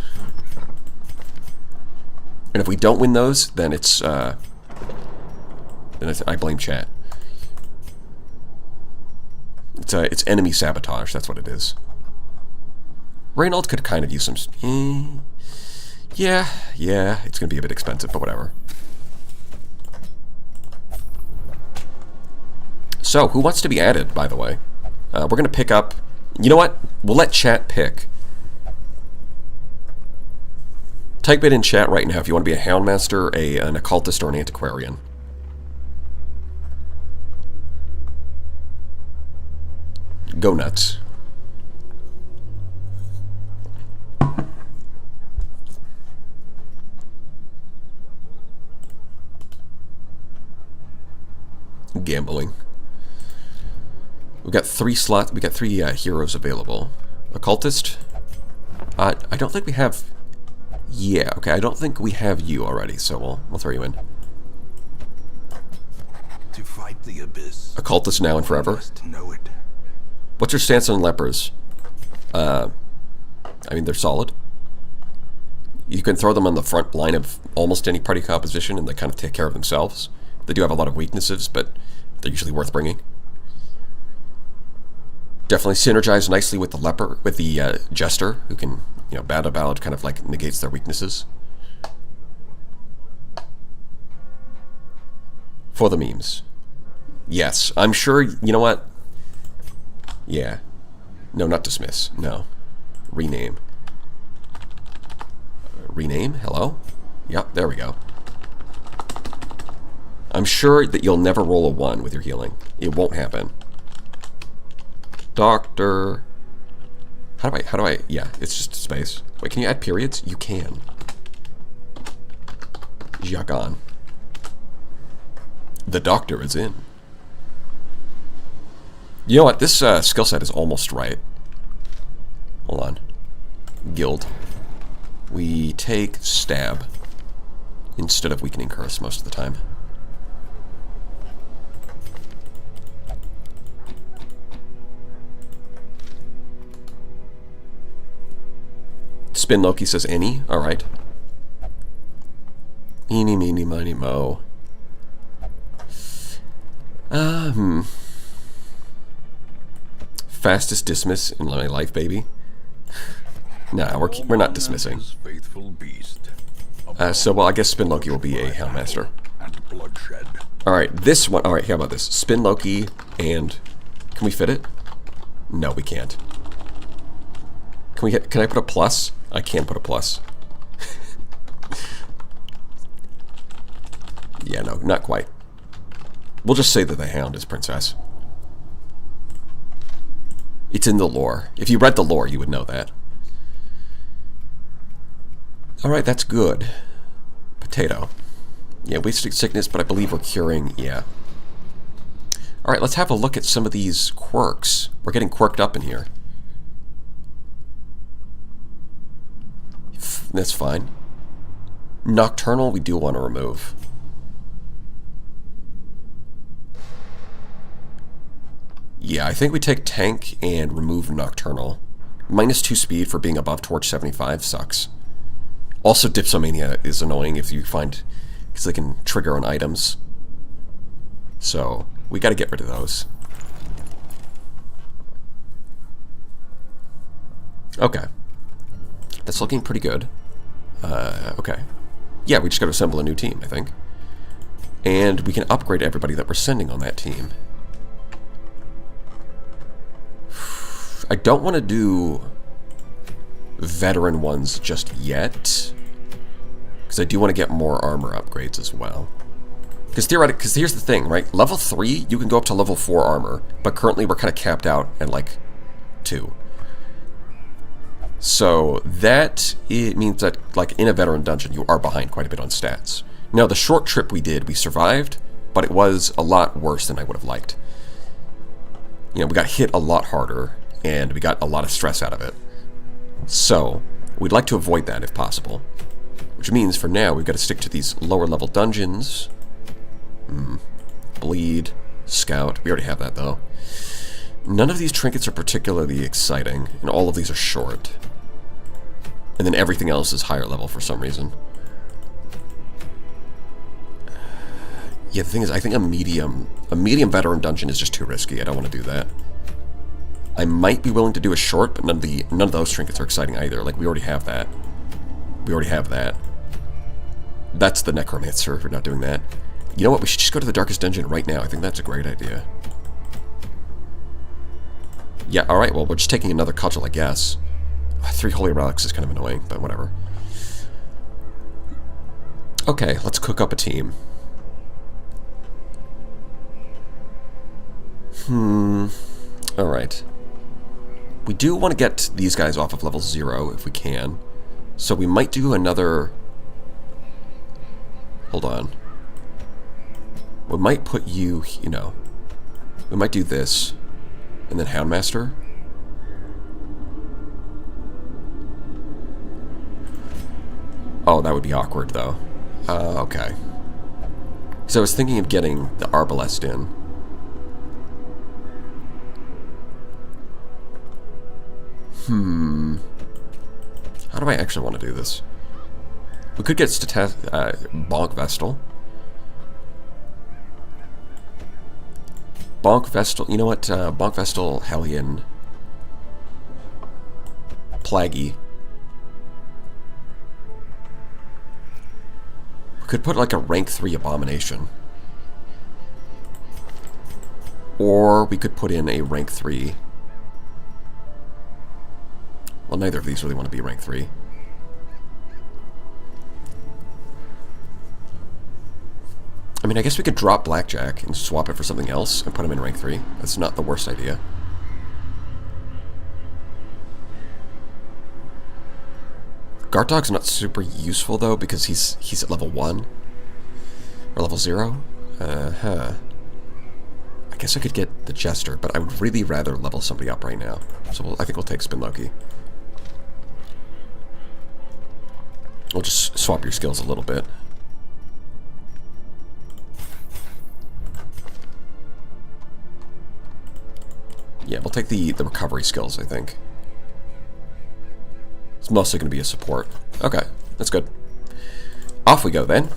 And if we don't win those, then it's I blame chat. It's enemy sabotage. That's what it is. Reynold could kind of use some. Yeah. It's gonna be a bit expensive, but whatever. So, who wants to be added? By the way, we're gonna pick up. You know what? We'll let chat pick. Type it in chat right now if you want to be a Houndmaster, an Occultist, or an Antiquarian. Go nuts. Gambling. We got 3 slots. We got 3 heroes available. Occultist. I don't think we have. Yeah. Okay. I don't think we have you already. So we'll throw you in. To fight the abyss. Occultist now and forever. Must know it. What's your stance on lepers? I mean, they're solid. You can throw them on the front line of almost any party composition, and they kind of take care of themselves. They do have a lot of weaknesses, but they're usually worth bringing. Definitely synergize nicely with the leper, with the jester, who can, you know, bat about, kind of like negates their weaknesses. For the memes. Yes, I'm sure. You know what? Yeah. No, not dismiss. No. Rename. Rename? Hello? Yep, there we go. I'm sure that you'll never roll a 1 with your healing. It won't happen. Doctor. How do I, yeah, it's just space. Wait, can you add periods? You can. Jagan. The doctor is in. You know what? This skill set is almost right. Hold on. Guild. We take stab instead of weakening curse most of the time. Spin Loki says any. All right. Eeny, meeny, miny, mo. Fastest dismiss in my life, baby. Nah, we're not dismissing. Faithful beast. So, well, I guess Spin Loki will be a Houndmaster. And bloodshed. Alright, this one. Alright, how about this? Spin Loki and. Can we fit it? No, we can't. Can I put a plus? I can't put a plus. Yeah, no, not quite. We'll just say that the Hound is Princess. It's in the lore. If you read the lore, you would know that. Alright, that's good. Potato. Yeah, wasted sickness, but I believe we're curing. Yeah. Alright, let's have a look at some of these quirks. We're getting quirked up in here. That's fine. Nocturnal, we do want to remove. Yeah, I think we take tank and remove Nocturnal. -2 speed for being above Torch 75 sucks. Also, Dipsomania is annoying if you find... because they can trigger on items. So, we gotta get rid of those. Okay. That's looking pretty good. Okay. Yeah, we just gotta assemble a new team, I think. And we can upgrade everybody that we're sending on that team. I don't want to do veteran ones just yet, because I do want to get more armor upgrades as well. Because here's the thing, right? Level 3, you can go up to level 4 armor, but currently we're kind of capped out at like 2. So that it means that, like, in a veteran dungeon, you are behind quite a bit on stats. Now, the short trip we did, we survived, but it was a lot worse than I would have liked. You know, we got hit a lot harder, and we got a lot of stress out of it. So, we'd like to avoid that if possible. Which means, for now, we've got to stick to these lower-level dungeons. Bleed, Scout. We already have that, though. None of these trinkets are particularly exciting, and all of these are short. And then everything else is higher level for some reason. Yeah, the thing is, I think a medium veteran dungeon is just too risky. I don't want to do that. I might be willing to do a short, but none of those trinkets are exciting either. Like, we already have that. We already have that. That's the Necromancer, if we're not doing that. You know what? We should just go to the Darkest Dungeon right now. I think that's a great idea. Yeah, alright, well, we're just taking another cudgel, I guess. 3 Holy Relics is kind of annoying, but whatever. Okay, let's cook up a team. Alright. We do want to get these guys off of level 0 if we can. So we might do another... Hold on. We might put you, you know... We might do this. And then Houndmaster. Oh, that would be awkward, though. Okay. So I was thinking of getting the Arbalest in. How do I actually want to do this? We could get Bonk Vestal. Bonk Vestal, you know what? Bonk Vestal, Hellion, Plaggy. We could put like a rank 3 Abomination. Or we could put in a rank 3. Well, neither of these really want to be rank 3. I mean, I guess we could drop Blackjack and swap it for something else and put him in rank 3. That's not the worst idea. Guard Dog's not super useful, though, because he's at level 1. Or level 0. I guess I could get the Jester, but I would really rather level somebody up right now. So I think we'll take Spin Loki. We'll just swap your skills a little bit. Yeah, we'll take the recovery skills, I think. It's mostly going to be a support. Okay, that's good. Off we go, then.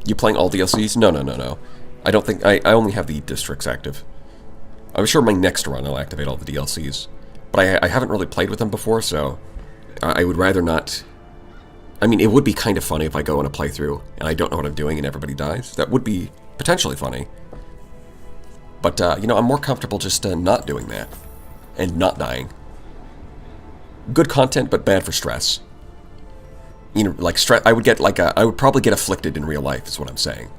You playing all DLCs? No. I don't think... I only have the districts active. I'm sure my next run I'll activate all the DLCs. But I haven't really played with them before, so... I would rather not... I mean, it would be kind of funny if I go on a playthrough and I don't know what I'm doing and everybody dies. That would be potentially funny. But, you know, I'm more comfortable just not doing that. And not dying. Good content, but bad for stress. You know, like, stress... I would get, like, I would probably get afflicted in real life, is what I'm saying.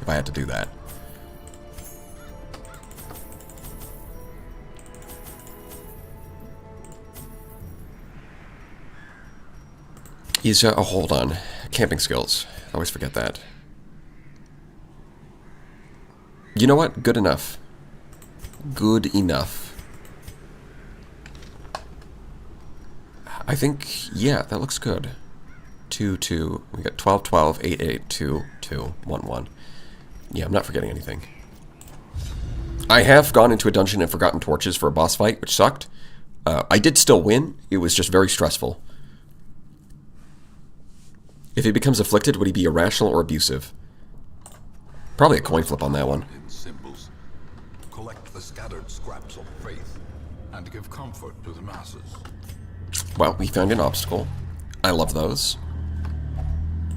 If I had to do that. He's, oh, hold on. Camping skills. I always forget that. You know what? Good enough. Good enough. I think, yeah, that looks good. 2, 2. We got 12, 12, 8, 8, 2, 2, 1, 1. Yeah, I'm not forgetting anything. I have gone into a dungeon and forgotten torches for a boss fight, which sucked. I did still win. It was just very stressful. If he becomes afflicted, would he be irrational or abusive? Probably a coin flip on that one. In symbols. Collect the scattered scraps of faith and give comfort to the masses. Well, we found an obstacle. I love those.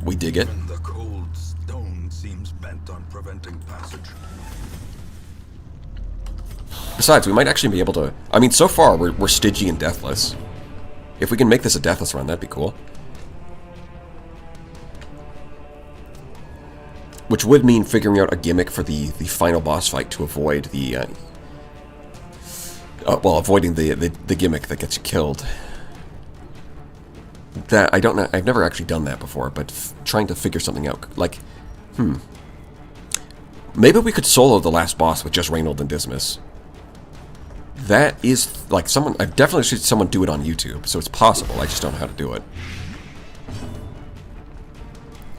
We dig it. Even the cold stone seems bent on preventing passage. Besides, we might actually be able to... I mean, so far, we're Stygian deathless. If we can make this a deathless run, that'd be cool. Which would mean figuring out a gimmick for the final boss fight to avoid the... well, avoiding the gimmick that gets you killed. That, I don't know... I've never actually done that before, but trying to figure something out. Like, maybe we could solo the last boss with just Reynold and Dismas. That is, like, someone... I've definitely seen someone do it on YouTube, so it's possible. I just don't know how to do it.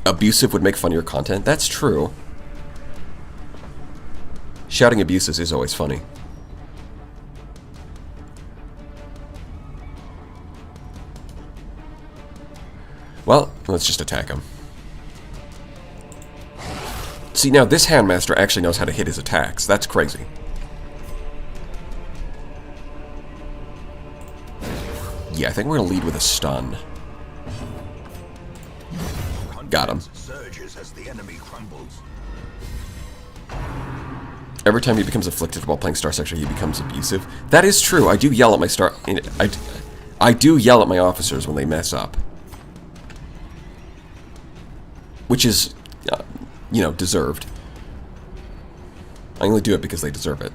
Abusive would make funnier content. That's true. Shouting abuses is always funny. Well, let's just attack him. See, now this Handmaster actually knows how to hit his attacks. That's crazy. Yeah, I think we're going to lead with a stun. Got him. Surges as the enemy crumbles. Every time he becomes afflicted while playing Star Sector, he becomes abusive. That is true. I do yell at my I do yell at my officers when they mess up. Which is, you know, deserved. I only do it because they deserve it.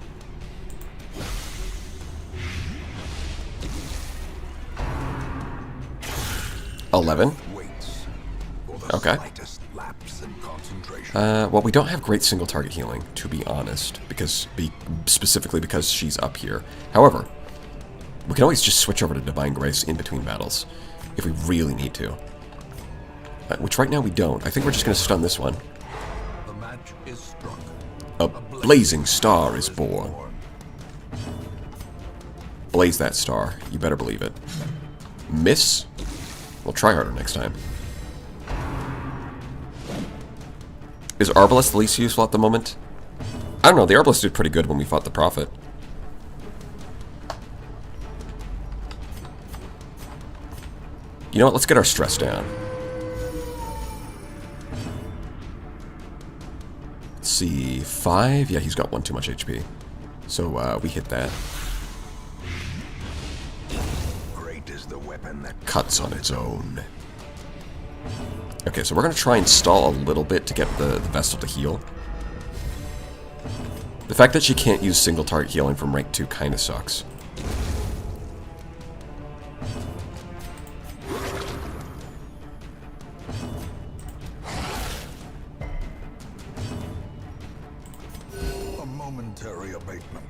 $11. Okay. Well, we don't have great single target healing, to be honest, specifically because she's up here. However, we can always just switch over to Divine Grace in between battles, if we really need to. Which right now we don't. I think we're just going to stun this one. The match is struck. A blazing star is born. Blaze that star. You better believe it. Miss? We'll try harder next time. Is Arbalest the least useful at the moment? I don't know, the Arbalest did pretty good when we fought the Prophet. You know what, let's get our stress down. Let's see, 5? Yeah, he's got 1 too much HP. So, we hit that. Great is the weapon that Cuts on its own. Okay, so we're going to try and stall a little bit to get the Vestal to heal. The fact that she can't use single target healing from rank 2 kind of sucks. a momentary abatement.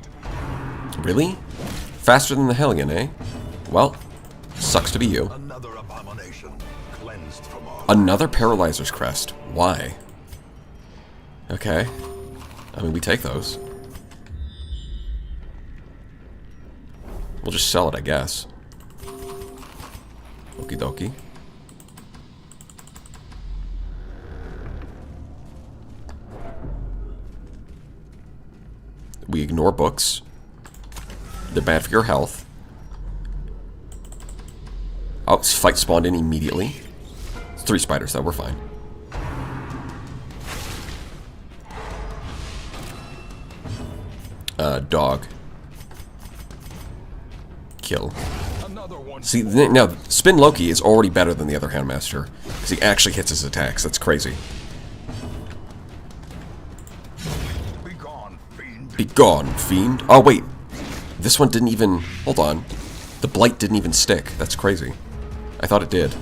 Really? Faster than the Hellion, eh? Well, sucks to be you. Another abomination cleansed from our Another Paralyzer's Crest. Why? Okay. I mean, we take those. We'll just sell it, I guess. Okie dokie. We ignore books. They're bad for your health. Oh, fight spawned in immediately. It's 3 spiders, though. We're fine. Dog. Kill. another one. See, now, Spin Loki is already better than the other Handmaster, because he actually hits his attacks. That's crazy. Be gone, fiend. Be gone, fiend. Oh, wait. This one didn't even... Hold on. The Blight didn't even stick. That's crazy. I thought it did.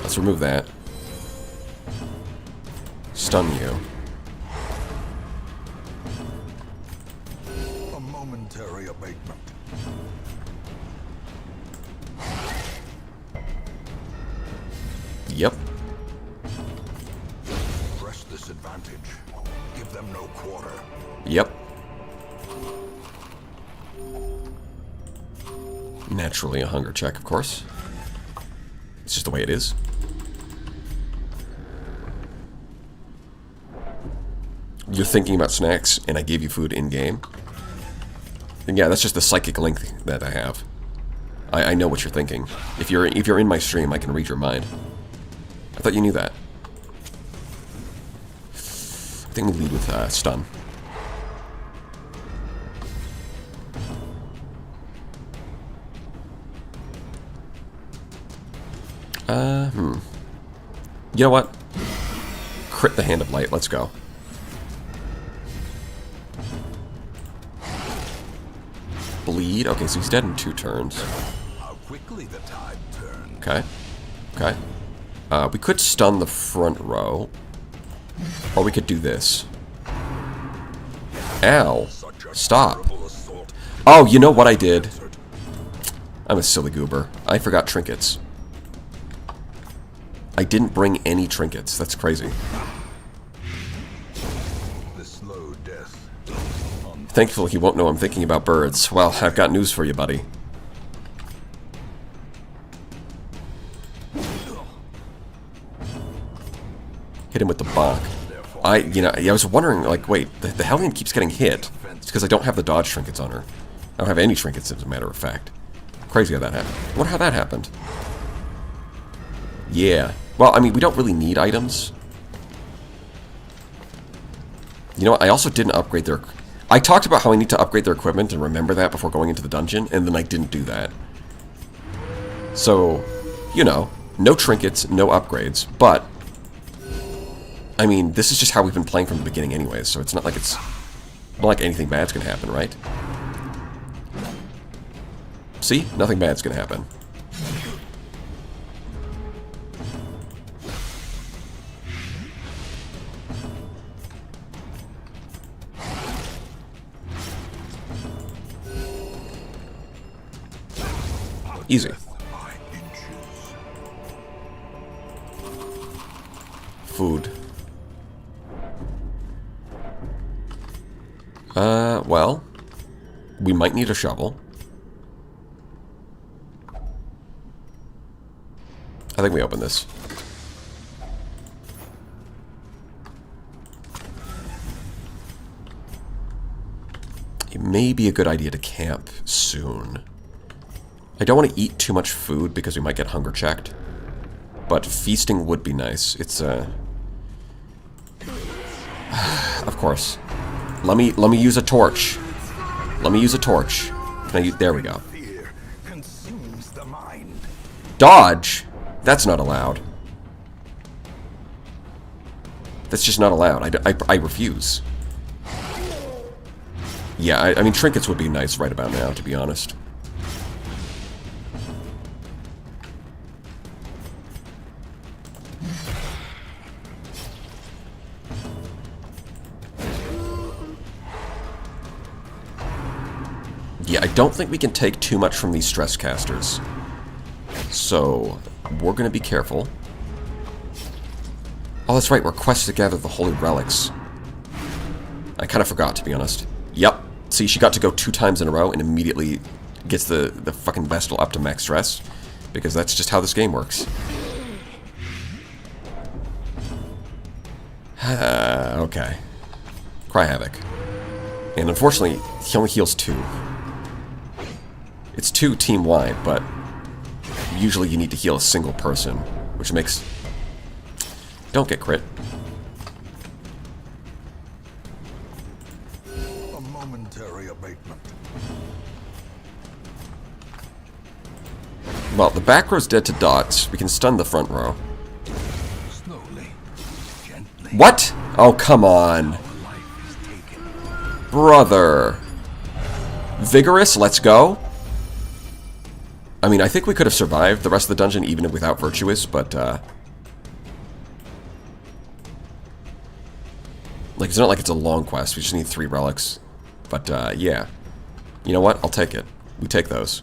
Let's remove that. Stun you. A momentary abatement. Yep. Press this advantage. Give them no quarter. Yep. Naturally a hunger check, of course. It's just the way it is. you're thinking about snacks and I gave you food in-game, then yeah, that's just the psychic link that I have. I know what you're thinking. If you're in my stream, I can read your mind. I thought you knew that. I think we lead with stun. You know what? Crit the Hand of Light. Let's go. Bleed. Okay, so he's dead in 2 turns. How quickly the tide turns. Okay. Okay. We could stun the front row. Or we could do this. Ow. Stop. Oh, you know what I did? I'm a silly goober. I forgot trinkets. I didn't bring any trinkets. That's crazy. The slow death. Thankfully, he won't know I'm thinking about birds. Well, I've got news for you, buddy. Hit him with the bonk. I was wondering, like, wait, the Hellion keeps getting hit. It's because I don't have the dodge trinkets on her. I don't have any trinkets, as a matter of fact. Crazy how that happened. I wonder how that happened. Yeah. Well, I mean, we don't really need items. You know what? I also didn't upgrade their... I talked about how I need to upgrade their equipment and remember that before going into the dungeon, and then I didn't do that. So, you know, no trinkets, no upgrades, but... I mean, this is just how we've been playing from the beginning anyways, so it's not like anything bad's gonna happen, right? See? Nothing bad's gonna happen. Easy. Food. Well, we might need a shovel. I think we open this. It may be a good idea to camp soon. I don't want to eat too much food because we might get hunger checked. But feasting would be nice. It's of course. Let me use a torch. Let me use a torch. There we go. Dodge? That's not allowed. That's just not allowed. I refuse. Yeah, I mean, trinkets would be nice right about now, to be honest. Yeah, I don't think we can take too much from these stress casters. So, we're going to be careful. Oh, that's right, we're quests to gather the holy relics. I kind of forgot, to be honest. Yep. See, she got to go 2 times in a row and immediately gets the fucking Vestal up to max stress. Because that's just how this game works. Okay. Cry Havoc. And unfortunately, he only heals 2. It's 2 team-wide, but usually you need to heal a single person, which makes... Don't get crit. A momentary abatement. Well, the back row's dead to dots. We can stun the front row. Slowly, gently. What? Oh, come on. Life is taken. Brother. Vigorous, let's go. I mean, I think we could have survived the rest of the dungeon even without Virtuous, but, like, it's not like it's a long quest. We just need 3 relics. But, yeah. You know what? I'll take it. We take those.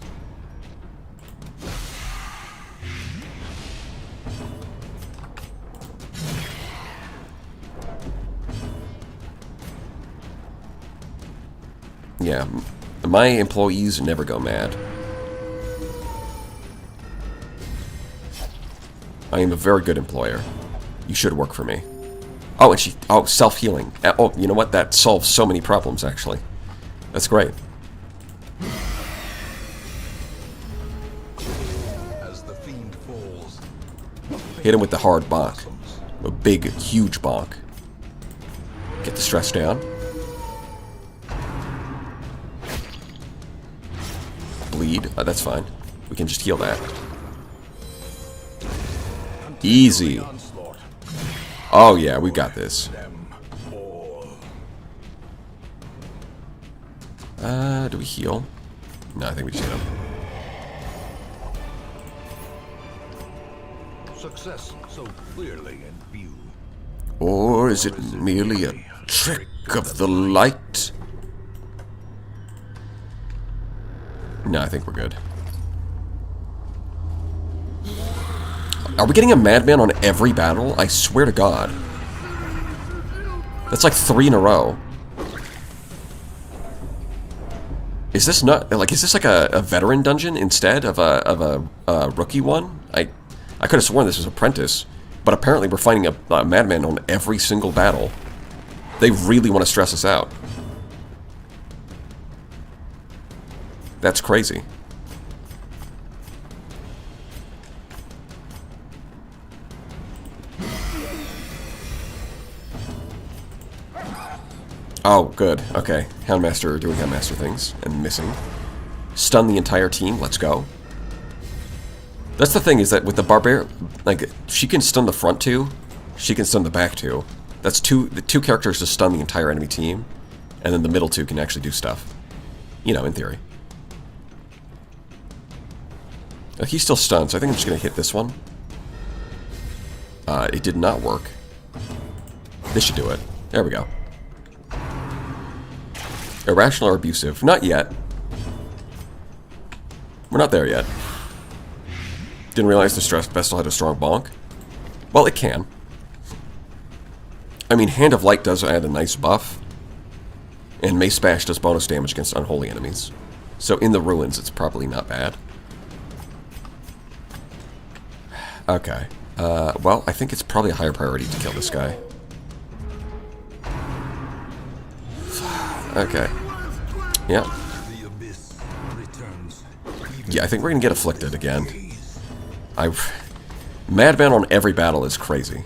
Yeah. My employees never go mad. I am a very good employer. You should work for me. Oh, and she... Oh, self-healing. Oh, you know what? That solves so many problems, actually. That's great. As the fiend falls, Hit him with the hard bonk. A big, huge bonk. Get the stress down. Bleed. That's fine. We can just heal that. Easy. onslaught. Oh yeah, we got this. Them all. Do we heal? No, I think we just hit him. Success so clearly in view. Or is it merely a trick of the light? No, I think we're good. Are we getting a madman on every battle? I swear to God. That's like 3 in a row. Is this not like? Is this like a veteran dungeon instead of a rookie one? I could have sworn this was Apprentice, but apparently we're finding a madman on every single battle. They really want to stress us out. That's crazy. Oh, good. Okay. Houndmaster doing Houndmaster things and missing. Stun the entire team. Let's go. That's the thing, is that with the Barbarian, like, she can stun the front two, she can stun the back two. That's the two characters to stun the entire enemy team, and then the middle two can actually do stuff. You know, in theory. He's still stunned, so I think I'm just going to hit this one. It did not work. This should do it. There we go. Irrational or abusive? Not yet. We're not there yet. Didn't realize the Stress Vestal had a strong bonk. Well, it can. I mean, Hand of Light does add a nice buff. And Mace Bash does bonus damage against unholy enemies. So in the ruins, it's probably not bad. Okay. Well, I think it's probably a higher priority to kill this guy. Okay. Yeah. The abyss returns. Yeah, I think we're gonna get afflicted again. Madman on every battle is crazy.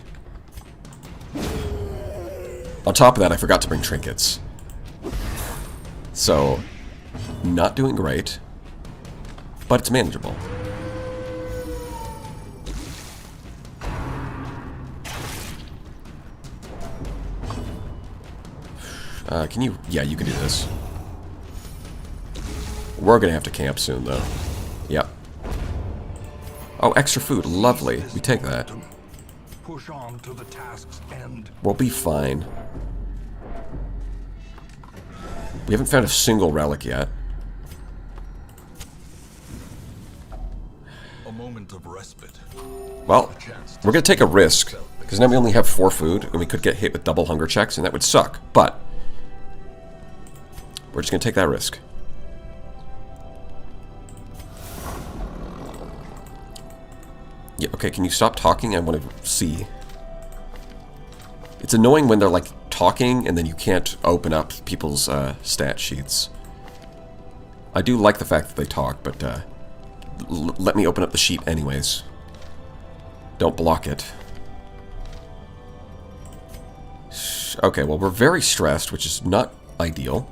On top of that, I forgot to bring trinkets. So, not doing great, but it's manageable. Can you... Yeah, you can do this. We're gonna have to camp soon, though. Yep. Oh, extra food. Lovely. We take that. Push on to the task's end. We'll be fine. We haven't found a single relic yet. A moment of respite. Well, we're gonna take a risk, because now we only have 4 food, and we could get hit with double hunger checks, and that would suck, but we're just gonna take that risk. Yeah, okay, can you stop talking? I want to see. It's annoying when they're, like, talking, and then you can't open up people's stat sheets. I do like the fact that they talk, but let me open up the sheet anyways. Don't block it. Okay, well, we're very stressed, which is not ideal.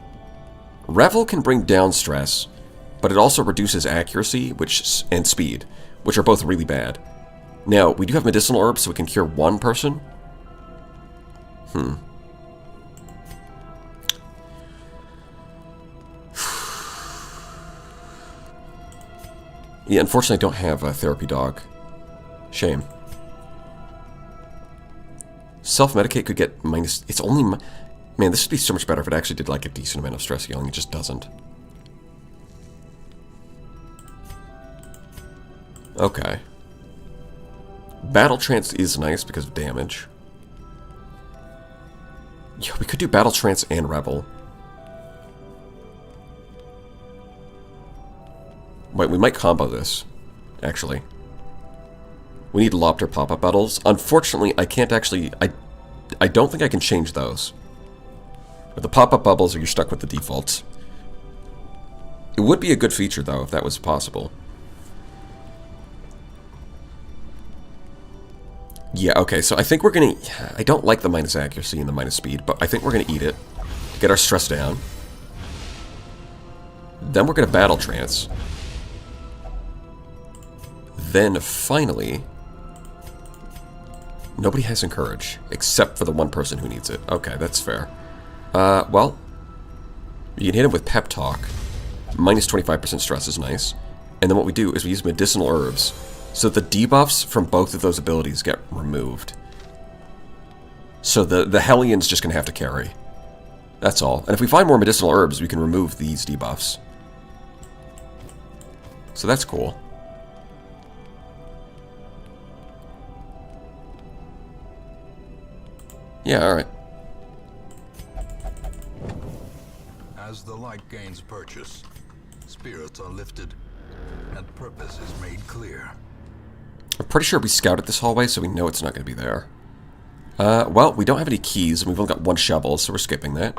Revel can bring down stress, but it also reduces accuracy and speed, which are both really bad. Now, we do have medicinal herbs, so we can cure 1 person. Yeah, unfortunately I don't have a therapy dog. Shame. Self-medicate could get minus... It's only... Man, this would be so much better if it actually did like a decent amount of stress healing. It just doesn't. Okay. Battle Trance is nice because of damage. Yeah, we could do Battle Trance and Rebel. Wait, we might combo this, actually. We need Lobter pop-up battles. Unfortunately, I can't actually... I don't think I can change those. With the pop-up bubbles, or you're stuck with the defaults. It would be a good feature, though, if that was possible. Yeah, okay, so I think we're gonna... I don't like the minus accuracy and the minus speed, but I think we're gonna eat it. Get our stress down. Then we're gonna battle trance. Then, finally... Nobody has Encourage, except for the one person who needs it. Okay, that's fair. Well... You can hit him with Pep Talk. Minus 25% stress is nice. And then what we do is we use medicinal herbs. So the debuffs from both of those abilities get removed. So the Hellion's just going to have to carry. That's all. And if we find more medicinal herbs, we can remove these debuffs. So that's cool. Yeah, alright. As the light gains purchase, spirits are lifted, and purpose is made clear. I'm pretty sure we scouted this hallway, so we know it's not going to be there. Well, we don't have any keys, and we've only got one shovel, so we're skipping that.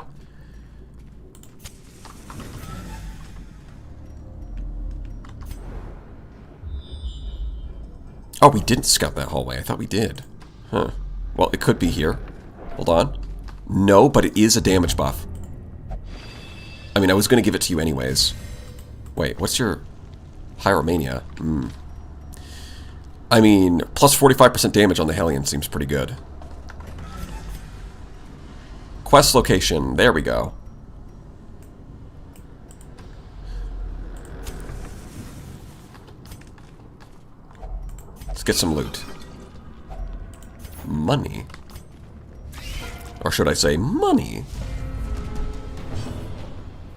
Oh, we didn't scout that hallway. I thought we did. Huh. Well, it could be here. Hold on. No, but it is a damage buff. I mean, I was going to give it to you anyways. Wait, what's your... Hieromania? I mean, plus 45% damage on the Hellion seems pretty good. Quest location. There we go. Let's get some loot. Money. Or should I say money?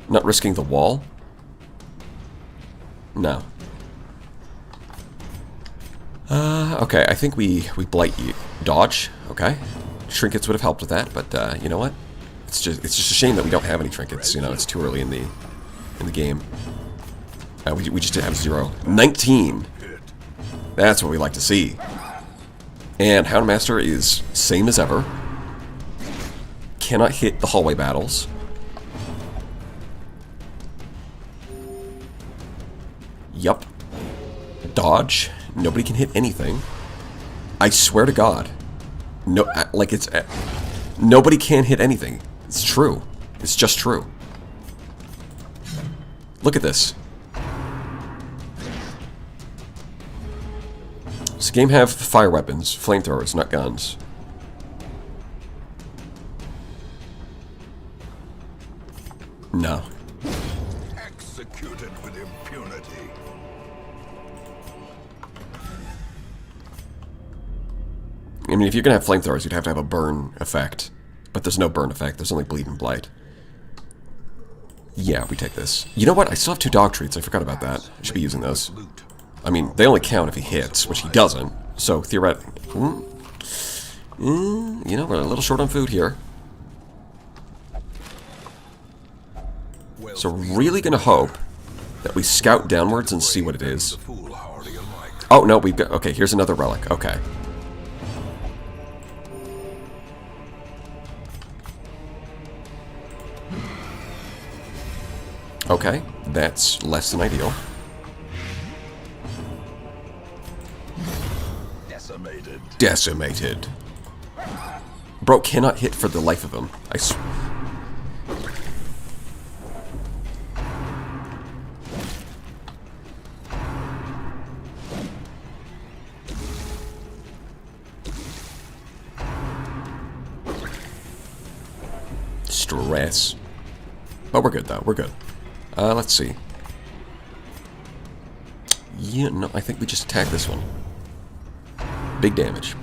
Not risking the wall? No. Okay, I think we blight you. Dodge, okay. Trinkets would have helped with that, but you know what? It's just a shame that we don't have any trinkets. You know, it's too early in the game. We just didn't have 0. 19. That's what we like to see. And Houndmaster is same as ever. Cannot hit the hallway battles. Yup. Dodge. Nobody can hit anything. I swear to God. No, like it's... nobody can hit anything. It's true. It's just true. Look at this. Does the game have fire weapons, flamethrowers, not guns? No. Executed with impunity. I mean, if you're going to have flamethrowers, you'd have to have a burn effect. But there's no burn effect. There's only bleed and blight. Yeah, we take this. You know what? I still have 2 dog treats. I forgot about that. I should be using those. I mean, they only count if he hits, which he doesn't. So, theoretically... you know, we're a little short on food here. So, really going to hope that we scout downwards and see what it is. Oh, no, we've got... Okay, here's another relic. Okay. Okay, that's less than ideal. Decimated. Decimated. Bro cannot hit for the life of him. Stress. But we're good, though. We're good. Let's see. Yeah, no, I think we just attack this one. Big damage.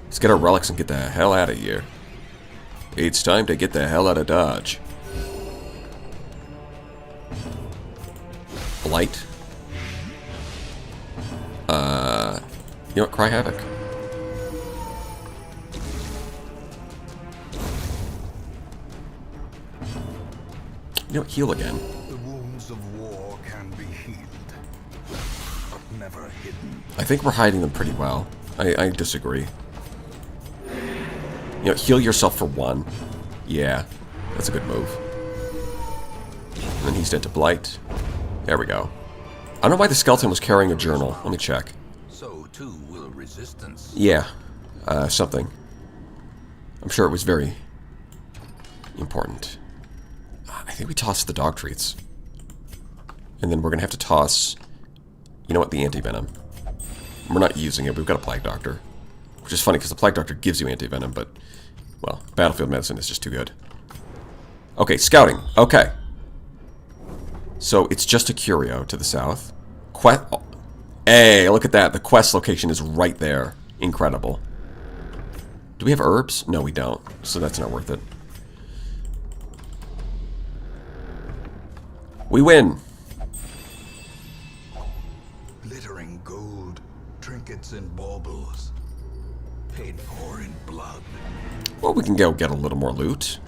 Let's get our relics and get the hell out of here. It's time to get the hell out of Dodge. Blight. You know what? Cry Havoc. You know, heal again. The wounds of war can be healed, but never hidden. I think we're hiding them pretty well. I disagree. You know, heal yourself for 1. Yeah, that's a good move. And then he's dead to blight. There we go. I don't know why the skeleton was carrying a journal. Let me check. So too will resistance. Yeah, something. I'm sure it was very important. I think we tossed the dog treats. And then we're going to have to toss, you know what, the anti-venom. We're not using it. We've got a Plague Doctor. Which is funny because the Plague Doctor gives you anti-venom, but, well, battlefield medicine is just too good. Okay, scouting. Okay. So it's just a curio to the south. Hey, look at that. The quest location is right there. Incredible. Do we have herbs? No, we don't. So that's not worth it. We win. Glittering gold, trinkets and baubles, paid for in blood. Well, we can go get a little more loot.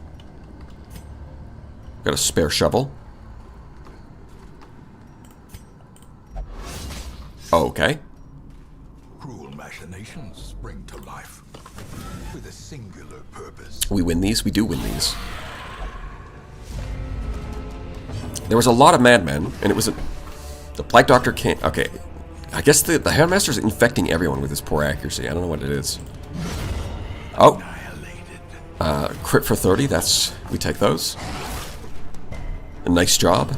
Got a spare shovel. Okay. Cruel machinations spring to life with a singular purpose. We win these. We do win these. There was a lot of madmen, and it was the Plague Doctor can't. Okay, I guess the Handmaster's infecting everyone with his poor accuracy. I don't know what it is. Oh, crit for 30. We take those. A nice job.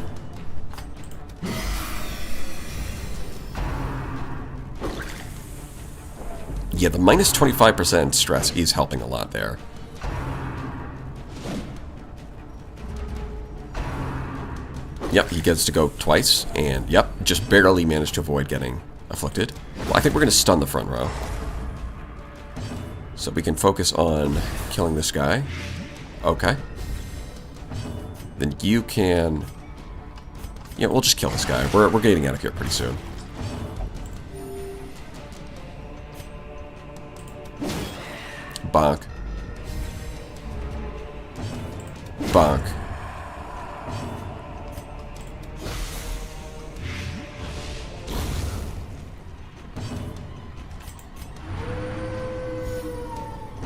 Yeah, the minus 25% stress is helping a lot there. Yep, he gets to go twice, and yep, just barely managed to avoid getting afflicted. Well, I think we're going to stun the front row. So we can focus on killing this guy. Okay. Then you can... Yeah, we'll just kill this guy. We're getting out of here pretty soon. Bonk. Bonk.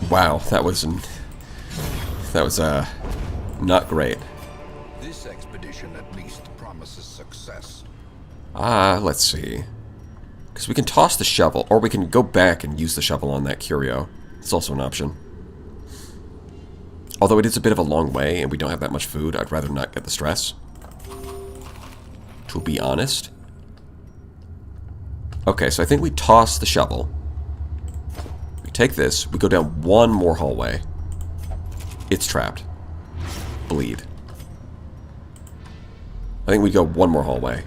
Wow, that was not great. This expedition at least promises success. Let's see. Because we can toss the shovel, or we can go back and use the shovel on that curio. It's also an option. Although it is a bit of a long way, and we don't have that much food, I'd rather not get the stress. To be honest. Okay, so I think we toss the shovel. We take this, we go down one more hallway. It's trapped. Bleed. I think we go one more hallway.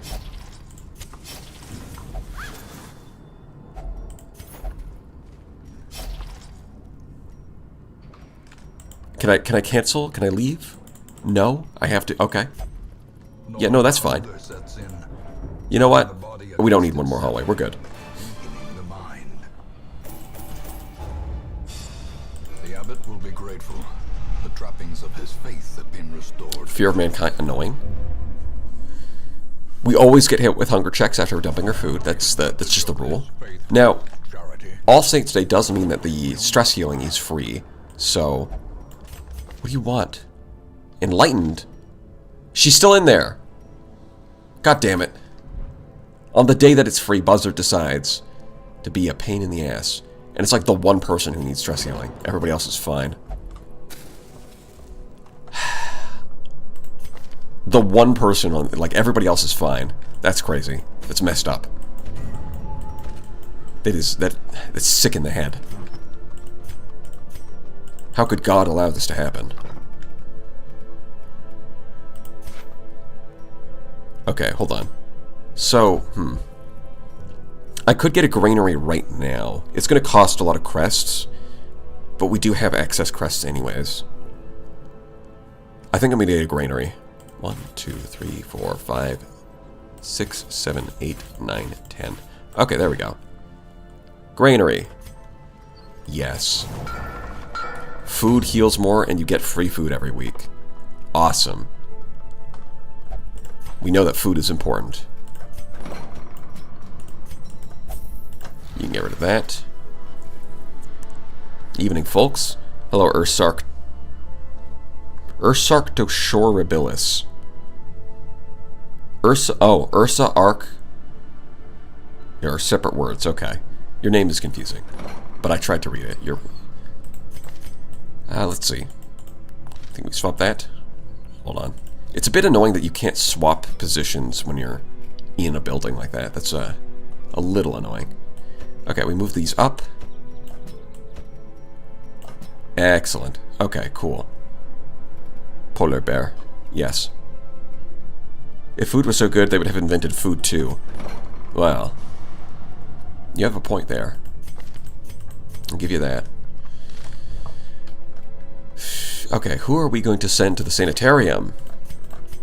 Can I cancel? Can I leave? No? I have to... Okay. Yeah, no, that's fine. You know what? We don't need one more hallway. We're good. The abbot will be grateful. The trappings of his faith have been restored. Fear of mankind. Annoying. We always get hit with hunger checks after dumping our food. That's just the rule. Now, All Saints Day does mean that the stress healing is free. So... What do you want? Enlightened? She's still in there. God damn it. On the day that it's free, Buzzard decides to be a pain in the ass. And it's like the one person who needs stress healing. Everybody else is fine. The one person on... Like, everybody else is fine. That's crazy. That's messed up. That's sick in the head. How could God allow this to happen? Okay, hold on. So, I could get a granary right now. It's going to cost a lot of crests, but we do have excess crests anyways. I think I'm going to get a granary. 1, 2, 3, 4, 5, 6, 7, 8, 9, 10. Okay, there we go. Granary. Yes. Food heals more, and you get free food every week. Awesome. We know that food is important. You can get rid of that. Evening, folks. Hello, Ursark. Ursarctoshorabilis. Ursa Arc. There are separate words, okay. Your name is confusing. But I tried to read it. Let's see. I think we swap that. Hold on. It's a bit annoying that you can't swap positions when you're in a building like that. That's a little annoying. Okay, we move these up. Excellent. Okay, cool. Polar bear. Yes. If food was so good, they would have invented food too. Well, you have a point there. I'll give you that. Okay, who are we going to send to the sanitarium?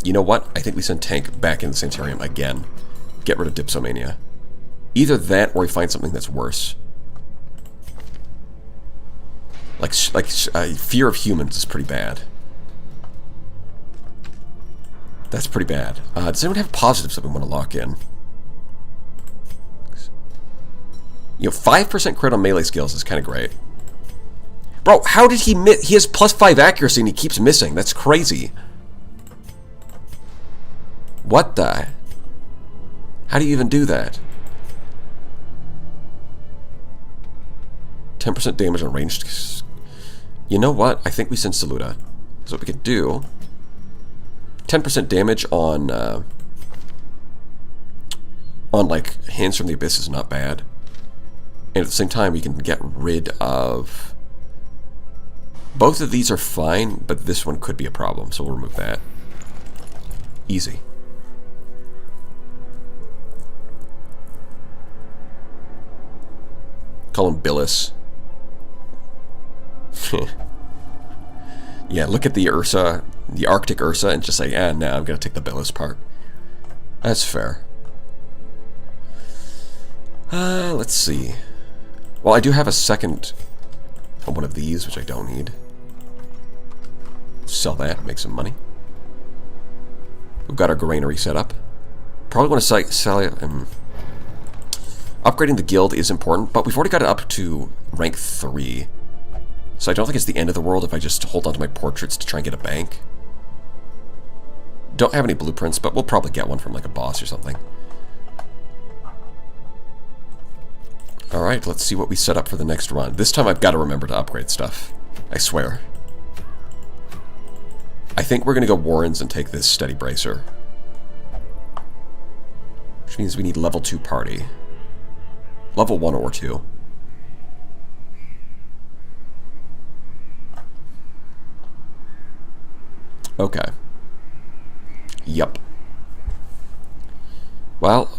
You know what? I think we send Tank back in the sanitarium again. Get rid of Dipsomania. Either that or we find something that's worse. Like fear of humans is pretty bad. That's pretty bad. Does anyone have positives that we want to lock in? You know, 5% crit on melee skills is kind of great. Bro, how did he miss? He has +5 accuracy and he keeps missing. That's crazy. What the? How do you even do that? 10% damage on ranged. You know what? I think we send Saluda. So what we can do... 10% damage on like Hands from the Abyss is not bad. And at the same time, we can get rid of... Both of these are fine, but this one could be a problem, so we'll remove that. Easy. Call him Billis. Yeah, look at the Ursa, the Arctic Ursa, and just say, nah, I'm gonna take the Billis part. That's fair. Let's see. Well, I do have a second one of these, which I don't need. Sell that, make some money. We've got our granary set up. Probably want to sell it. Upgrading the guild is important, but we've already got it up to rank 3. So I don't think it's the end of the world if I just hold on to my portraits to try and get a bank. Don't have any blueprints, but we'll probably get one from like a boss or something. Alright, let's see what we set up for the next run. This time I've got to remember to upgrade stuff. I swear. I think we're going to go Warrens and take this Steady Bracer. Which means we need level 2 party. Level 1 or 2. Okay. Yup. Well,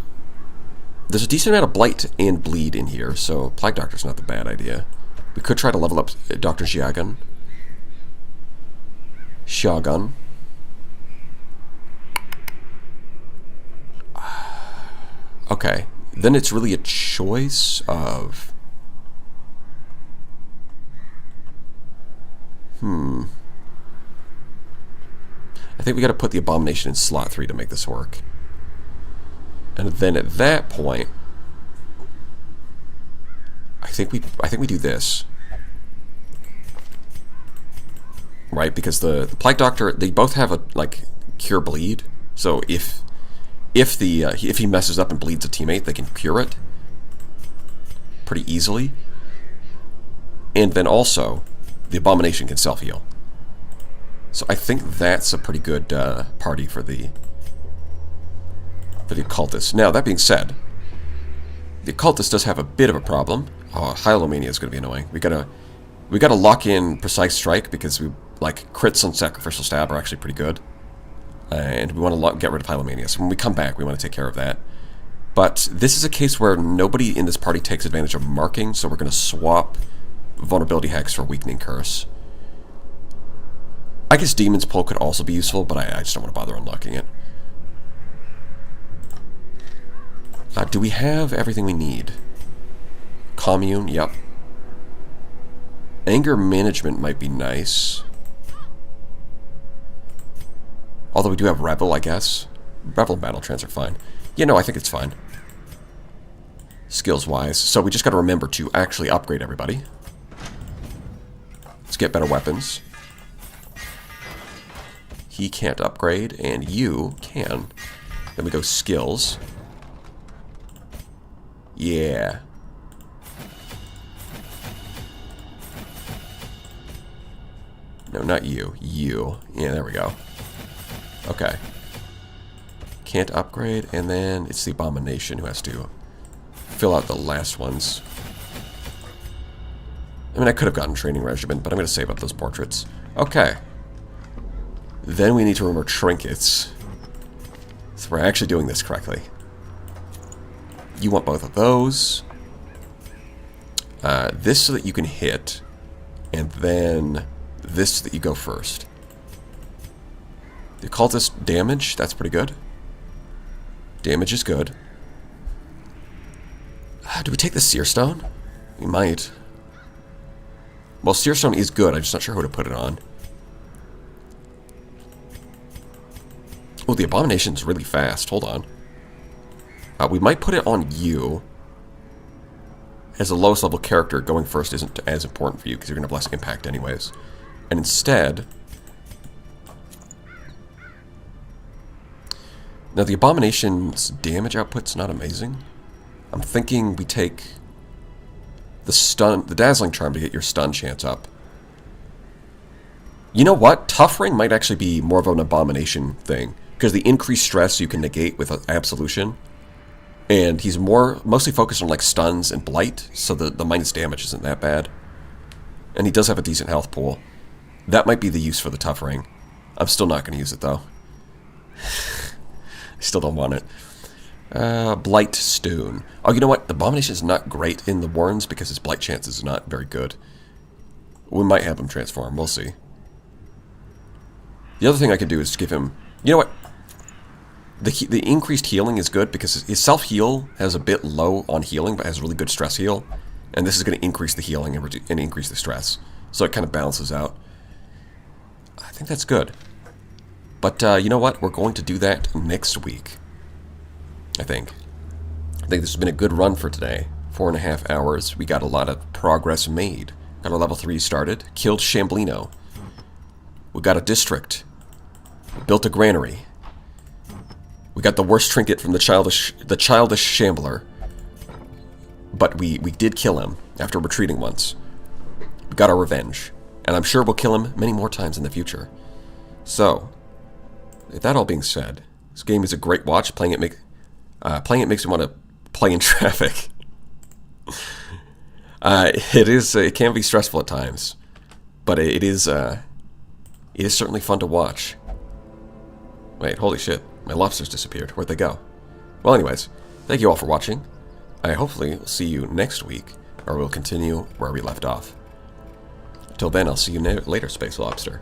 there's a decent amount of Blight and Bleed in here, so Plague Doctor's not the bad idea. We could try to level up Dr. Xiagun. Okay. Then it's really a choice of... I think we gotta put the Abomination in slot 3 to make this work. And then at that point, I think we do this. Right, because the Plague Doctor, they both have a like cure bleed. So if he messes up and bleeds a teammate, they can cure it pretty easily. And then also, the Abomination can self-heal. So I think that's a pretty good party for the Occultist. Now, that being said, the Occultist does have a bit of a problem. Oh, Hylomania is going to be annoying. We gotta lock in Precise Strike because we like crits on Sacrificial Stab are actually pretty good, and we want to get rid of Hylomania. So when we come back, we want to take care of that. But this is a case where nobody in this party takes advantage of marking, so we're going to swap Vulnerability Hex for Weakening Curse. I guess Demon's Pull could also be useful, but I just don't want to bother unlocking it. Do we have everything we need? Commune, yep. Anger Management might be nice. Although we do have Revel, I guess. Revel and Battle Trance are fine. Yeah, no, I think it's fine. Skills-wise. So we just got to remember to actually upgrade everybody. Let's get better weapons. He can't upgrade, and you can. Then we go skills. Yeah. No, not you. You. Yeah, there we go. Okay. Can't upgrade, and then it's the Abomination who has to fill out the last ones. I mean, I could have gotten Training Regimen, but I'm going to save up those portraits. Okay. Then we need to remember trinkets. So we're actually doing this correctly. You want both of those. This so that you can hit, and then this so that you go first. The Occultist damage, that's pretty good. Damage is good. Do we take the Seer Stone? We might. Well, Seer Stone is good, I'm just not sure who to put it on. Oh, the Abomination's really fast. Hold on. We might put it on you. As the lowest level character, going first isn't as important for you because you're going to have less impact anyways. And instead... Now, the Abomination's damage output's not amazing. I'm thinking we take the Dazzling Charm to get your stun chance up. You know what? Tough Ring might actually be more of an Abomination thing. Because the increased stress you can negate with Absolution. And he's mostly focused on like stuns and blight, so the minus damage isn't that bad. And he does have a decent health pool. That might be the use for the Tough Ring. I'm still not going to use it though. I still don't want it. Blight Stone. Oh, you know what? The Abomination is not great in the Warrens because his blight chance is not very good. We might have him transform. We'll see. The other thing I can do is give him... You know what? The increased healing is good because his self-heal has a bit low on healing, but has really good stress heal. And this is going to increase the healing and increase the stress. So it kind of balances out. I think that's good. But you know what? We're going to do that next week. I think this has been a good run for today. 4.5 hours. We got a lot of progress made. Got our level 3 started. Killed Shamblino. We got a district. We built a granary. We got the worst trinket from the childish Shambler. But we did kill him after retreating once. We got our revenge. And I'm sure we'll kill him many more times in the future. So, with that all being said, this game is a great watch. Playing it makes me want to play in traffic. It can be stressful at times. But it is certainly fun to watch. Wait, holy shit. My lobsters disappeared. Where'd they go? Well, anyways, thank you all for watching. I hopefully will see you next week, or we'll continue where we left off. Till then, I'll see you later, Space Lobster.